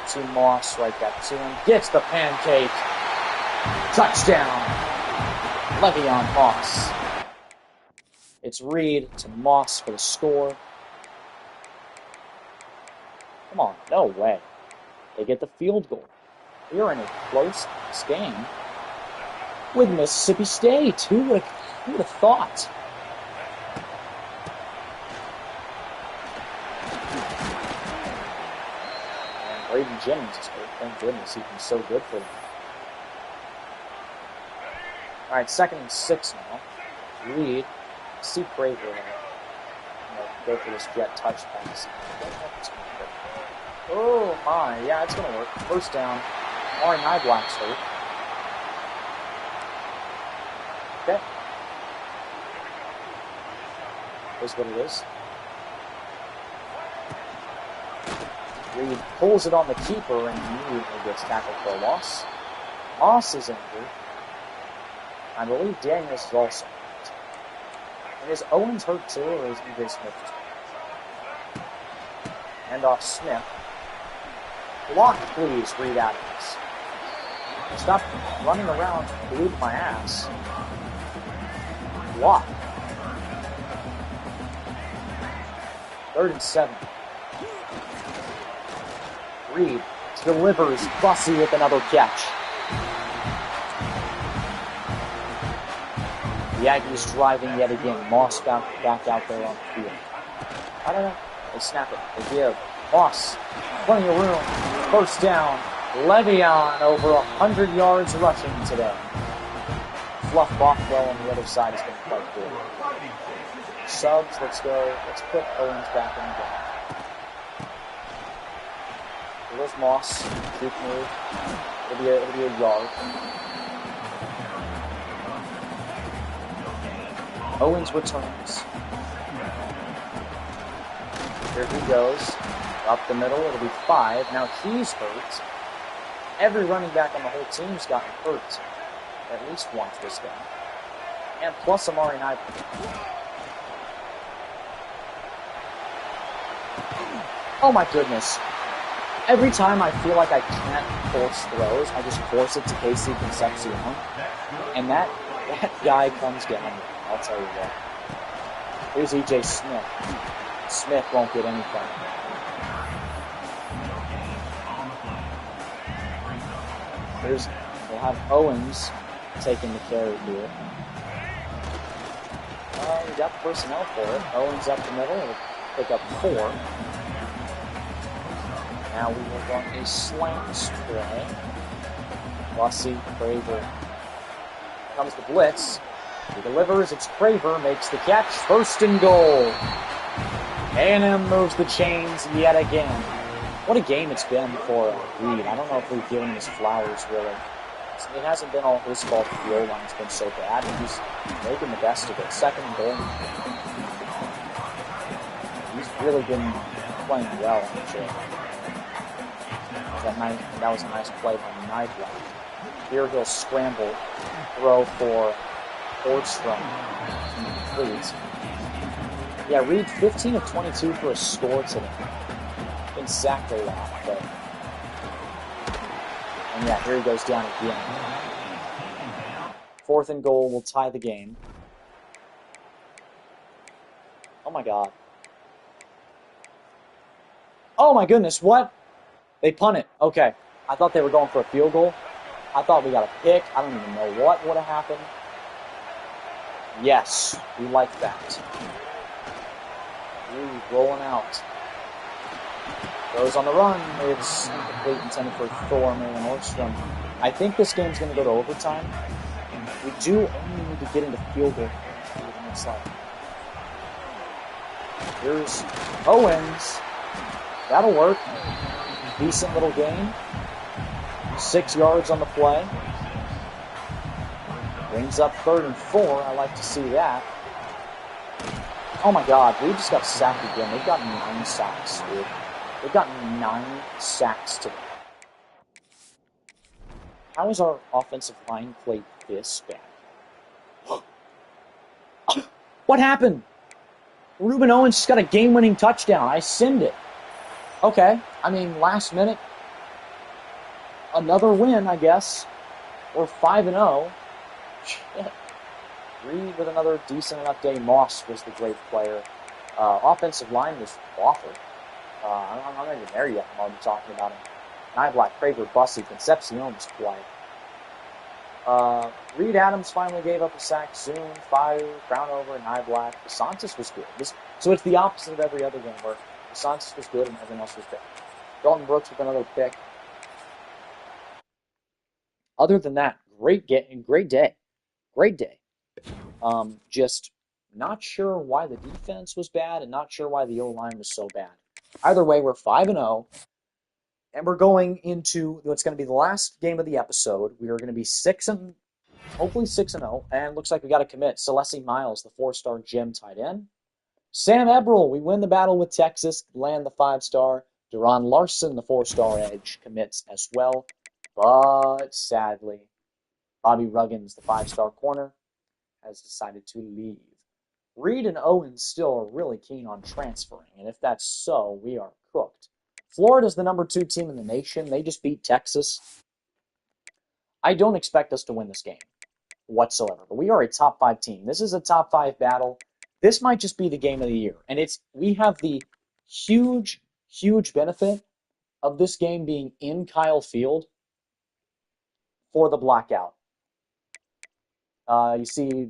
A: to Moss, right back to him. Gets the pancake. Touchdown. Le'Veon Moss. It's Reed to Moss for the score. Come on, no way. They get the field goal. We are in a close game with Mississippi State. Who would have thought? And Braden Jennings is hurt. Thank goodness, he's been so good for them. All right, 2nd and 6 now. Reed. See Prager go for this jet touch pass. Oh my, yeah, it's gonna work. First down. Ari Nyblack's hurt. Okay. Here's what it is. Reed pulls it on the keeper and immediately gets tackled for a loss. Moss is injured. I believe Daniels is also. And is Owens hurt too, or is EJ Smith just hurt? Hand off Smith. Block, please, Reed Adams. Stop running around, glued my ass. Block. 3rd and 7. Reed delivers. Bussy with another catch. The Aggies driving yet again. Moss back out there on the field. I don't know. They snap it. They give. Moss. Plenty of room. First down. Le'Veon over 100 yards rushing today. Fluff Bothwell on the other side has been quite good. Subs, let's go. Let's put Owens back in the game. Here's Moss. Juke move. It'll be a yard. Owens returns. Here he goes. Up the middle, it'll be 5. Now he's hurt. Every running back on the whole team's gotten hurt at least once this game. And plus Amari Nyblack. Oh my goodness. Every time I feel like I can't force throws, I just force it to Casey Concepcion. And that guy comes down. I'll tell you what. Here's EJ Smith. Smith won't get anything. We'll have Owens taking the carry here. We got the personnel for it. Owens up the middle. It'll pick up 4. Now we will run a slant spray. Bussy, Craver. Comes the blitz. He delivers. It's Craver. Makes the catch. 1st and goal. A&M moves the chains yet again. What a game it's been for Reed. I don't know if we've given him his flowers, really. It hasn't been all his fault that the O-line's been so bad, and he's making the best of it. 2nd and goal. He's really been playing well, actually. That was a nice play by Nyblack. Here he'll scramble, throw for Nordstrom. Complete. Yeah, Reed 15 of 22 for a score today. Been sacked a lot, but... And yeah, here he goes down again. 4th and goal will tie the game. Oh my god. Oh my goodness, what? They punt it. Okay. I thought they were going for a field goal. I thought we got a pick. I don't even know what would have happened. Yes, we like that. Ooh, rolling out. Goes on the run. It's incomplete, intended for Thor Malin Orstrom. I think this game's going to go to overtime. We do only need to get into field goal range. Here's Owens. That'll work. Decent little gain. 6 yards on the play. Brings up 3rd and 4. I like to see that. Oh my god, we just got sacked again. They've got 9 sacks, dude. They've got 9 sacks today. How is our offensive line played this bad? What happened? Ruben Owens just got a game-winning touchdown. I sinned it. Okay, I mean, last minute, another win, I guess. We're 5-0. Shit. Reed with another decent enough day. Moss was the great player. Offensive line was awful. I'm not even there yet. I'm already talking about him. Niblack, Craver, Bussy, Concepcion was quiet. Reed Adams finally gave up a sack soon. Fire, Crown over, Niblack. DeSantis was good. So it's the opposite of every other game where DeSantis was good and everyone else was bad. Dalton Brooks with another pick. Other than that, great day. Great day. Just not sure why the defense was bad and not sure why the O-line was so bad. Either way, we're 5-0, and we're going into what's going to be the last game of the episode. We are going to be hopefully 6-0, and looks like we got to commit. Celeste Miles, the 4-star gym tight end. Sam Eberl, we win the battle with Texas, land the 5-star. Duron Larson, the 4-star edge, commits as well. But sadly, Bobby Ruggins, the 5-star corner, has decided to leave. Reed and Owens still are really keen on transferring, and if that's so, we are cooked. Florida's the number 2 team in the nation. They just beat Texas. I don't expect us to win this game whatsoever, but we are a top 5 team. This is a top 5 battle. This might just be the game of the year, and we have the huge benefit of this game being in Kyle Field for the blackout. You see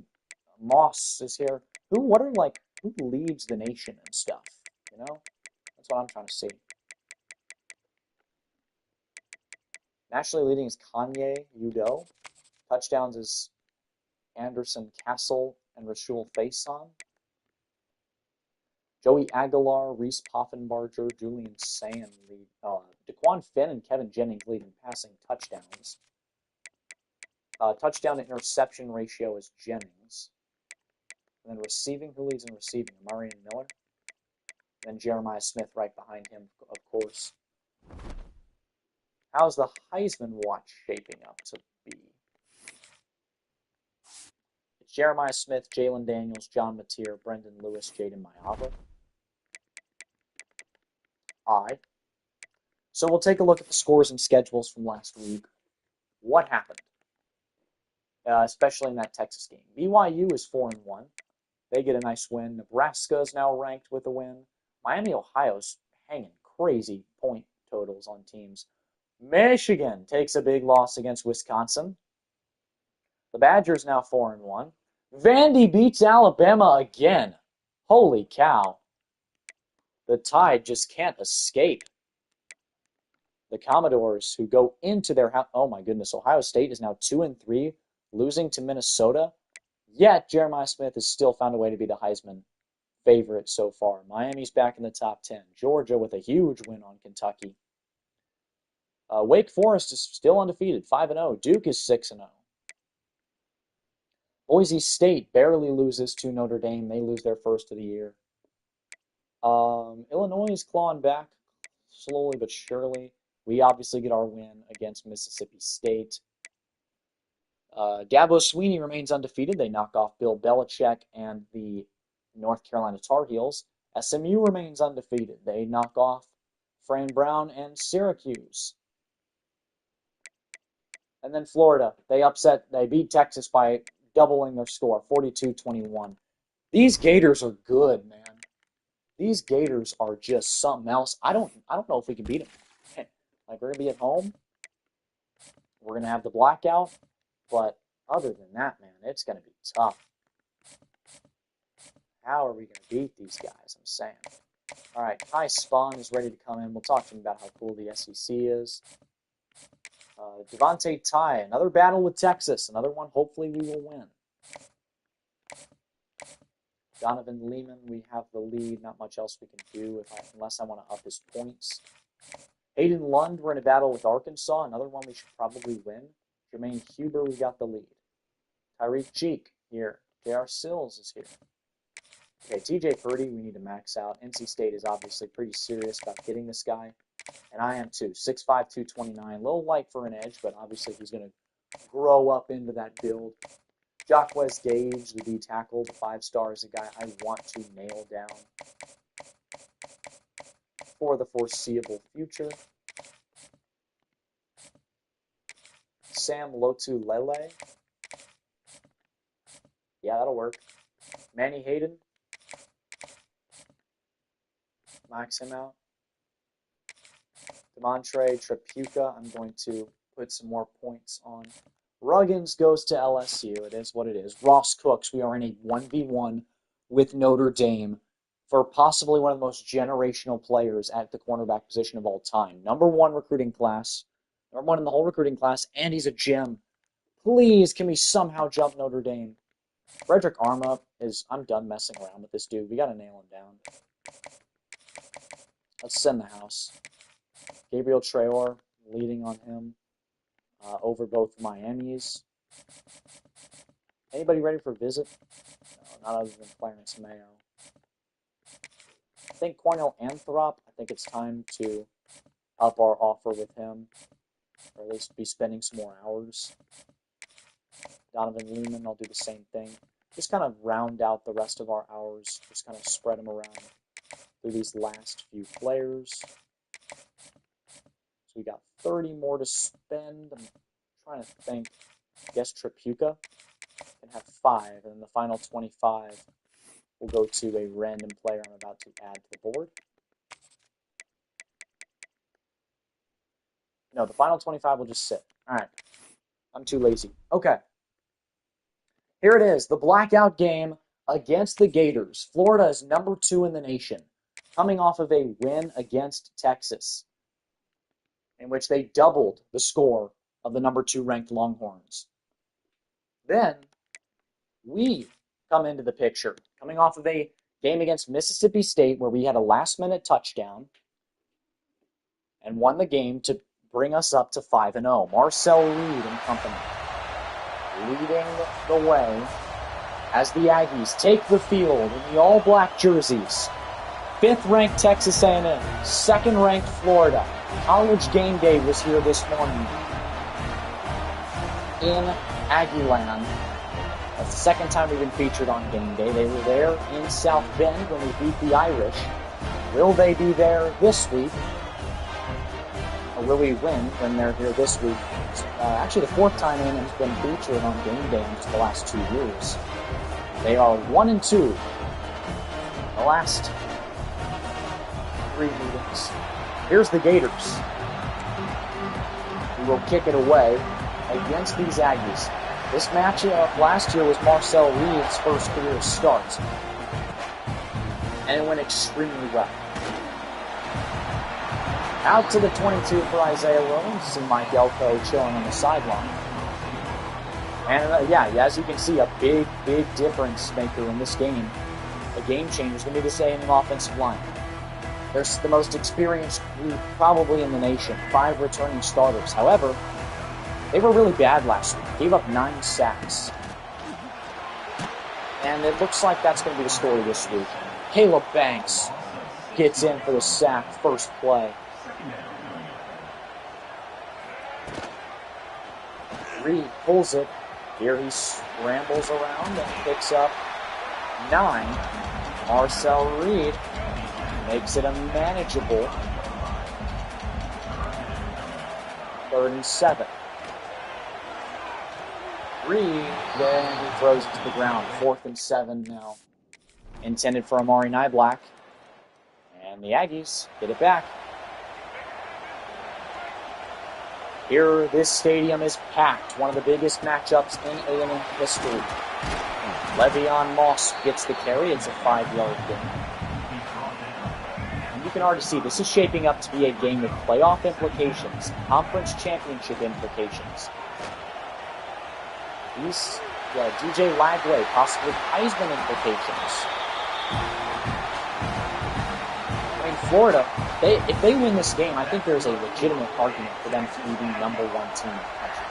A: Moss is here. Who leads the nation and stuff? You know? That's what I'm trying to see. Nationally leading is Kanye Udo. Touchdowns is Anderson Castle and Rashul Faison. Joey Aguilar, Reese Poffenbarger, Julian Sand lead. DeQuan Finn and Kevin Jennings lead in passing touchdowns. Touchdown to interception ratio is Jennings. And then receiving, who leads in receiving? Marion Miller. And then Jeremiah Smith right behind him, of course. How's the Heisman watch shaping up to be? It's Jeremiah Smith, Jalen Daniels, John Mateer, Brendan Lewis, Jaden Mayava. So we'll take a look at the scores and schedules from last week. What happened? Especially in that Texas game. BYU is 4-1. They get a nice win. Nebraska is now ranked with a win. Miami, Ohio's hanging crazy point totals on teams. Michigan takes a big loss against Wisconsin. The Badgers now 4-1. Vandy beats Alabama again. Holy cow. The Tide just can't escape. The Commodores, who go into their house. Oh my goodness, Ohio State is now 2-3, losing to Minnesota. Yet Jeremiah Smith has still found a way to be the Heisman favorite so far. Miami's back in the top 10. Georgia with a huge win on Kentucky. Wake Forest is still undefeated, 5-0. Duke is 6-0. Boise State barely loses to Notre Dame. They lose their first of the year. Illinois is clawing back slowly but surely. We obviously get our win against Mississippi State. Dabo Swinney remains undefeated. They knock off Bill Belichick and the North Carolina Tar Heels. SMU remains undefeated. They knock off Fran Brown and Syracuse. And then Florida, they beat Texas by doubling their score, 42-21. These Gators are good, man. These Gators are just something else. I don't know if we can beat them. Like, we're going to be at home. We're going to have the blackout. But other than that, man, it's going to be tough. How are we going to beat these guys? I'm saying. All right, Kai Spawn is ready to come in. We'll talk to him about how cool the SEC is. Devontae Ty, another battle with Texas. Another one, hopefully we will win. Donovan Lehman, we have the lead. Not much else we can do unless I want to up his points. Hayden Lund, we're in a battle with Arkansas. Another one we should probably win. Jermaine Huber, we got the lead. Tyreek Cheek here. J.R. Sills is here. Okay, TJ Purdy, we need to max out. NC State is obviously pretty serious about getting this guy. And I am too. 6'5", 229. A little light for an edge, but obviously he's going to grow up into that build. Jacquez Gage, the D tackle, the 5-star, is a guy I want to nail down for the foreseeable future. Sam Lotulelei. Yeah, that'll work. Manny Hayden. Max him out. Demontre Trapuka, I'm going to put some more points on. Ruggins goes to LSU. It is what it is. Ross Cooks, we are in a 1v1 with Notre Dame for possibly one of the most generational players at the cornerback position of all time. Number 1 recruiting class. Number 1 in the whole recruiting class, and he's a gem. Please, can we somehow jump Notre Dame? Frederick Arma is... I'm done messing around with this dude. We got to nail him down. Let's send the house. Gabriel Traore leading on him over both Miamis. Anybody ready for a visit? No, not other than Clarence Mayo. I think Cornell Anthrop, I think it's time to up our offer with him, or at least be spending some more hours. Donovan Lehman, I'll do the same thing. Just kind of round out the rest of our hours, just kind of spread them around through these last few players. So we got 30 more to spend. I'm trying to think. I guess Trapuka can have 5, and then the final 25 will go to a random player I'm about to add to the board. No, the final 25 will just sit. All right. I'm too lazy. Okay. Here it is, the blackout game against the Gators. Florida is number 2 in the nation, coming off of a win against Texas, in which they doubled the score of the number 2 ranked Longhorns. Then we come into the picture, coming off of a game against Mississippi State where we had a last-minute touchdown and won the game to bring us up to 5-0. Marcel Reed and company leading the way as the Aggies take the field in the all-black jerseys. 5th-ranked Texas A&M, 2nd-ranked Florida. College Game Day was here this morning in Aggieland. That's the 2nd time we've been featured on Game Day. They were there in South Bend when we beat the Irish. Will they be there this week? Or will we win when they're here this week? Actually, the 4th time A&M's been featured on Game Day in just the last 2 years. They are 1-2. The last 3 meetings. Here's the Gators. We will kick it away against these Aggies. This matchup last year was Marcel Reed's first career start, and it went extremely well. Out to the 22 for Isaiah Williams. See Mike Elko chilling on the sideline. And yeah, as you can see, a big difference maker in this game. The game changer is going to be this A&M offensive line. They're the most experienced group probably in the nation. 5 returning starters. However, they were really bad last week. Gave up 9 sacks. And it looks like that's going to be the story this week. Caleb Banks gets in for the sack first play. Reed pulls it. Here he scrambles around and picks up 9. Marcel Reed makes it a manageable 3rd and 7. Reed, then he throws it to the ground. 4th and 7 now. Intended for Amari Niblack. And the Aggies get it back. Here, this stadium is packed. One of the biggest matchups in A&M history. Le'Veon Moss gets the carry. It's a 5-yard gain. And you can already see this is shaping up to be a game with playoff implications, conference championship implications. DJ Lagway, possibly Heisman implications. I mean, Florida, if they win this game, I think there's a legitimate argument for them to be the #1 team in the country.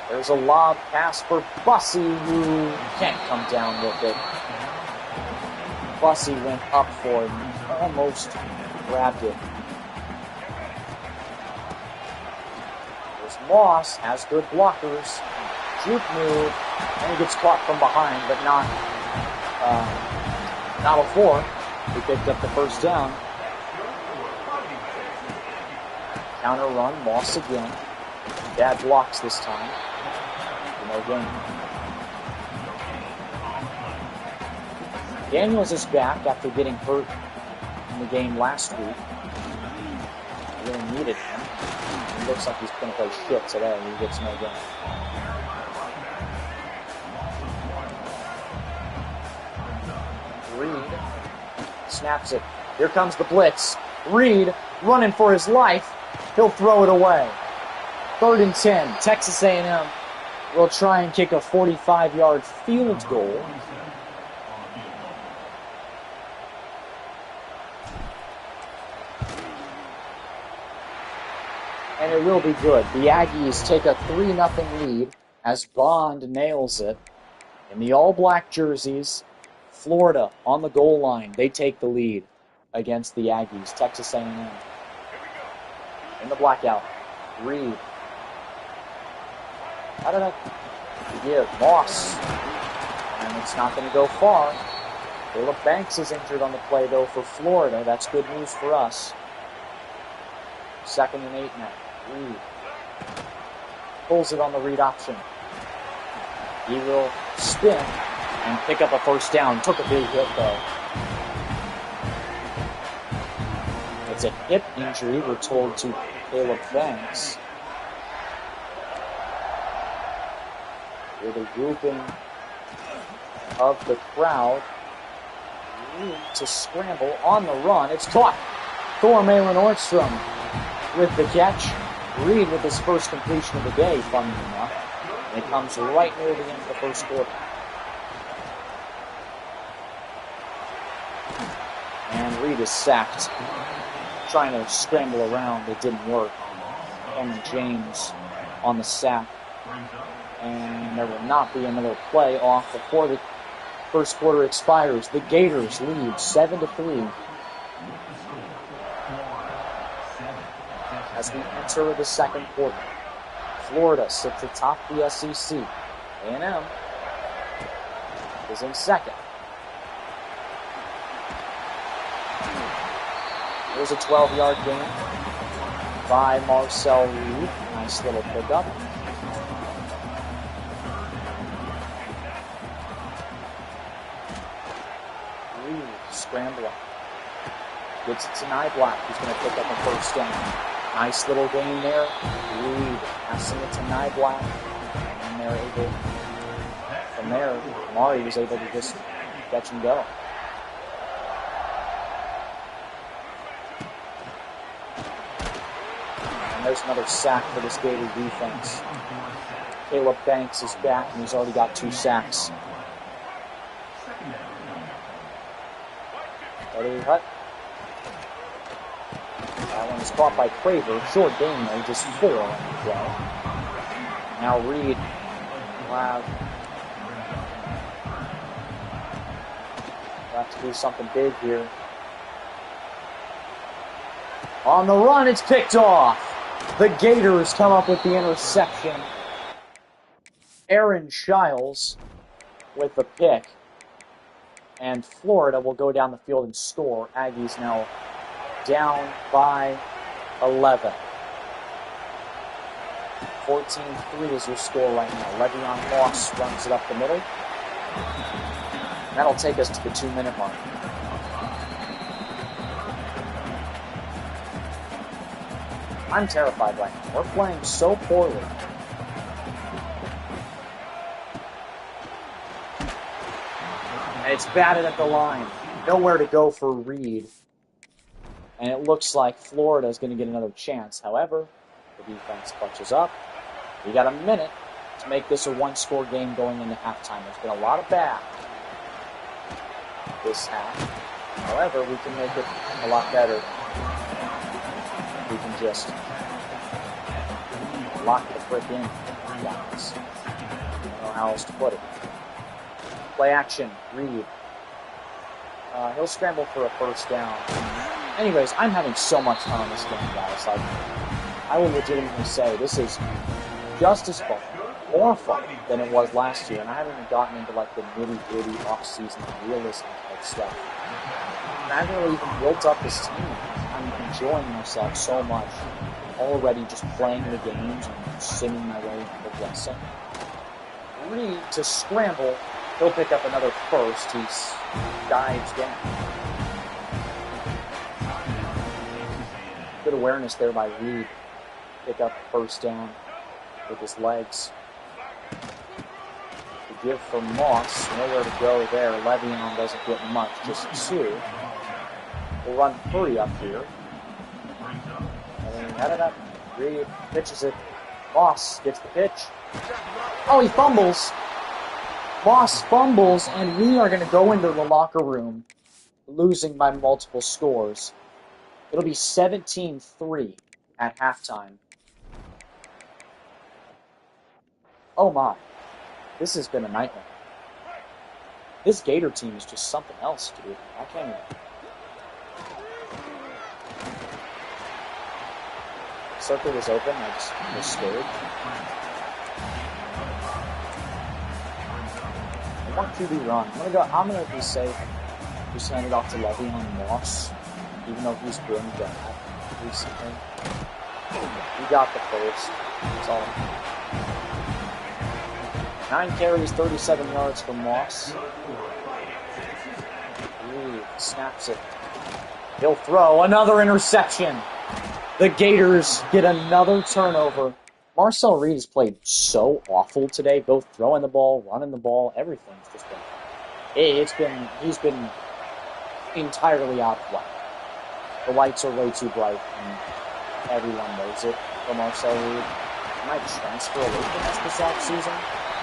A: There's a lob pass for Bussey, who can't come down with it. Bussey went up for it and almost grabbed it. There's Moss, has good blockers. Juke move, and he gets caught from behind, but not before. He picked up the first down. Counter run, Moss again. Bad blocks this time. No gain. Daniels is back after getting hurt in the game last week. Really needed him. It looks like he's going to play shit today. He gets no gain. Reed snaps it. Here comes the blitz. Reed running for his life. He'll throw it away. 3rd and 10. Texas A&M will try and kick a 45-yard field goal. And it will be good. The Aggies take a 3-0 lead as Bond nails it. In the all-black jerseys, Florida on the goal line. They take the lead against the Aggies. Texas A&M. In the blackout. Reed. I don't know. Give Moss. And it's not going to go far. Caleb Banks is injured on the play, though, for Florida. That's good news for us. 2nd and 8 now. Reed. Pulls it on the read option. He will spin and pick up a first down. Took a big hit, though. It's a hip injury, we're told, to Caleb Banks. With a grouping of the crowd. Reed to scramble on the run. It's caught. Thor Malin Nordstrom with the catch. Reed with his first completion of the day, funnily enough. And it comes right near the end of the first quarter. And Reed is sacked. Trying to scramble around, it didn't work. Cameron James on the sack. And there will not be another play off before the first quarter expires. The Gators lead 7-3. As we enter the second quarter, Florida sits atop the SEC. A&M is in second. There's a 12-yard gain by Marcel Reed. Nice little pickup. Reed scrambling. Gets it to Niblack, who's going to pick up a first down. Nice little gain there. Reed passing it to Niblack. And they're able, from there, Mari was able to just catch and go. And there's another sack for this Gator defense. Caleb Banks is back, and he's already got 2 sacks. Ready, Hut. That one is caught by Craver. Short gain though, just 4 on the play. Now Reed. Wow. We'll have to do something big here. On the run, it's picked off. The Gators come up with the interception. Aaron Shiles with the pick. And Florida will go down the field and score. Aggies now down by 11. 14-3 is your score right now. Le'Veon Moss runs it up the middle. And that'll take us to the 2-minute mark. I'm terrified right now. We're playing so poorly. it's batted at the line. Nowhere to go for Reed. And it looks like Florida is going to get another chance. However, the defense clutches up. We got a minute to make this a one-score game going into halftime. There's been a lot of bad this half. However, we can make it a lot better. We can just lock the frick in. Guys. I don't know how else to put it. Play action. Reed. He'll scramble for a first down. Anyways, I'm having so much fun on this game, guys. Like, I will legitimately say this is just as fun, more fun than it was last year, and I haven't even gotten into like the nitty-gritty off-season realism type stuff. And I haven't really even built up this team. I'm enjoying myself so much already, just playing the games and singing my way and progressing. Reed to scramble. He'll pick up another first. He dives down. Good awareness there by Reed. Pick up first down with his legs. To give for Moss. Nowhere to go there. Le'Veon doesn't get much. Just two. We'll run Purdy up here. And then headed up. Reed pitches it. Moss gets the pitch. Oh, he fumbles. Moss fumbles, and we are going to go into the locker room losing by multiple scores. It'll be 17-3 at halftime. Oh my. This has been a nightmare. This Gator team is just something else, dude. I can't even... Circle was open, I just was scared. I want QB run. I'm gonna be safe. Just hand it off to Le'Veon Moss, even though he's been bad recently. We got the first. That's all. 9 carries, 37 yards for Moss. Ooh, snaps it. He'll throw another interception. The Gators get another turnover. Marcel Reed has played so awful today, both throwing the ball, running the ball, everything's just been... He's been entirely out of play. The lights are way too bright, and everyone knows it for Marcel Reed. He might transfer away from us this offseason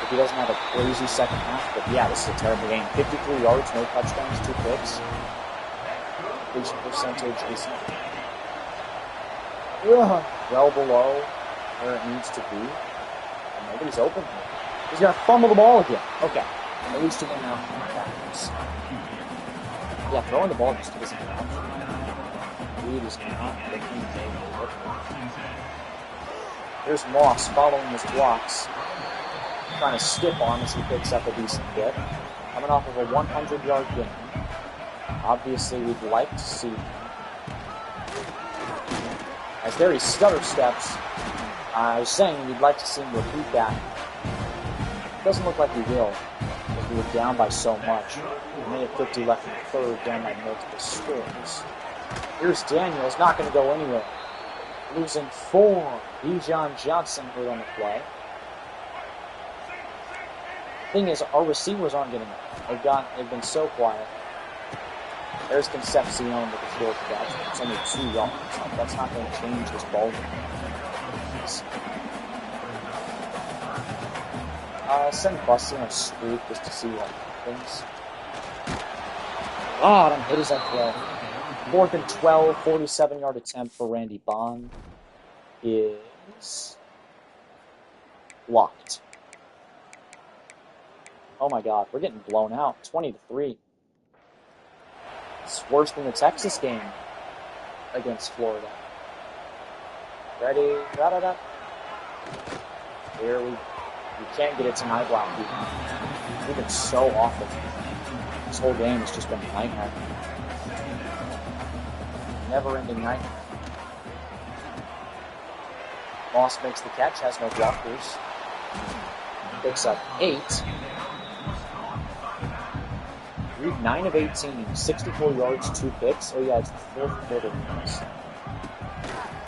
A: if he doesn't have a crazy second half, but yeah, this is a terrible game. 53 yards, no touchdowns, 2 picks. Completion percentage is well below where it needs to be. And nobody's open here. He's going to fumble the ball again. Okay. At least he went out from practice. Yeah, throwing the ball just isn't an option. Reed is not looking good. Here's Moss following his blocks. Trying to skip on as he picks up a decent hit. Coming off of a 100-yard game. Obviously, we'd like to see him. As there he stutter steps. I was saying we'd like to see him repeat that. It doesn't look like he will, because we were down by so much. We may have quickly left in the third, down by multiple scores. Here's Daniels, not going to go anywhere. Losing 4. Bijan Johnson hurt on the play. Thing is, our receivers aren't getting it. They've been so quiet. There's Concepcion with a short catch. It's only 2 yards. That's not going to change this ball game. Send Bussy on a streak just to see what happens. I'm hit as I throw. 4th and 12, 47-yard attempt for Randy Bond is blocked. Oh my god, we're getting blown out. 20-3. It's worse than the Texas game against Florida. Ready? Da-da-da. Here we can't get it to my block. We've been so awful. This whole game has just been a nightmare. Never-ending nightmare. Moss makes the catch, has no blockers. Picks up 8. Reed 9 of 18, 64 yards, 2 picks. Oh yeah, it's the 4th quarter.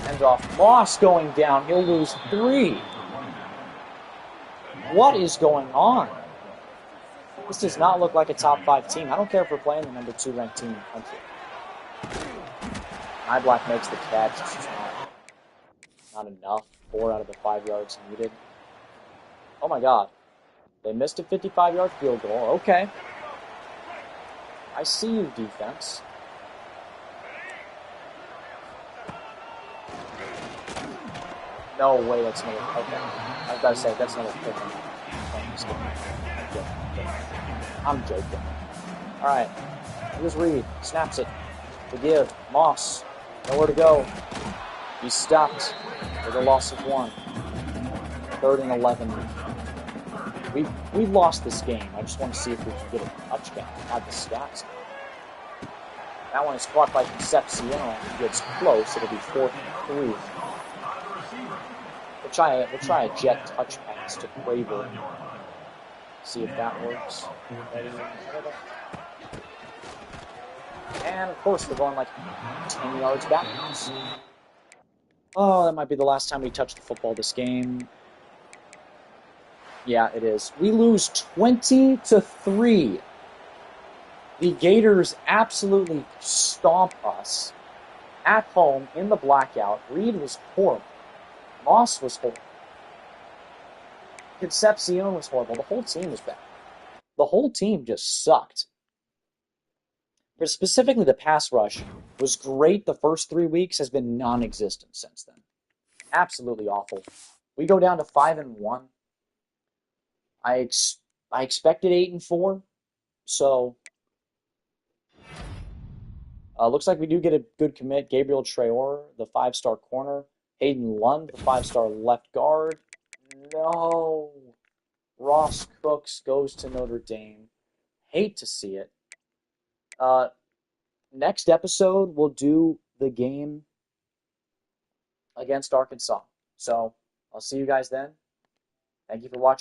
A: Hands off. Moss going down. He'll lose 3. What is going on? This does not look like a top 5 team. I don't care if we're playing the number 2 ranked team in the country. Niblack makes the catch. It's just not enough. 4 out of the 5 yards needed. Oh my god. They missed a 55-yard field goal. Okay. I see you, defense. No way, that's another. Okay. I was about to say, that's another pick. I'm joking. Alright. Here's Reed. Snaps it. To give. Moss. Nowhere to go. He's stopped with a loss of 1. 3rd and 11. We've lost this game. I just want to see if we can get a touchdown. Have the stats. That one is caught by Concepcion. He gets close. It'll be 4th and 3. We'll try a jet touch pass to Craver. See if that works. And of course, we're going like 10 yards backwards. Oh, that might be the last time we touch the football this game. Yeah, it is. We lose 20-3. The Gators absolutely stomp us at home in the blackout. Reed was horrible. Moss was horrible. Concepcion was horrible. The whole team was bad. The whole team just sucked. But specifically, the pass rush was great the first 3 weeks, has been non-existent since then. Absolutely awful. We go down to 5-1. I expected 8-4, so looks like we do get a good commit. Gabriel Traore, the 5-star corner. Hayden Lund, the 5-star left guard. No. Ross Cooks goes to Notre Dame. Hate to see it. Next episode, we'll do the game against Arkansas. So, I'll see you guys then. Thank you for watching.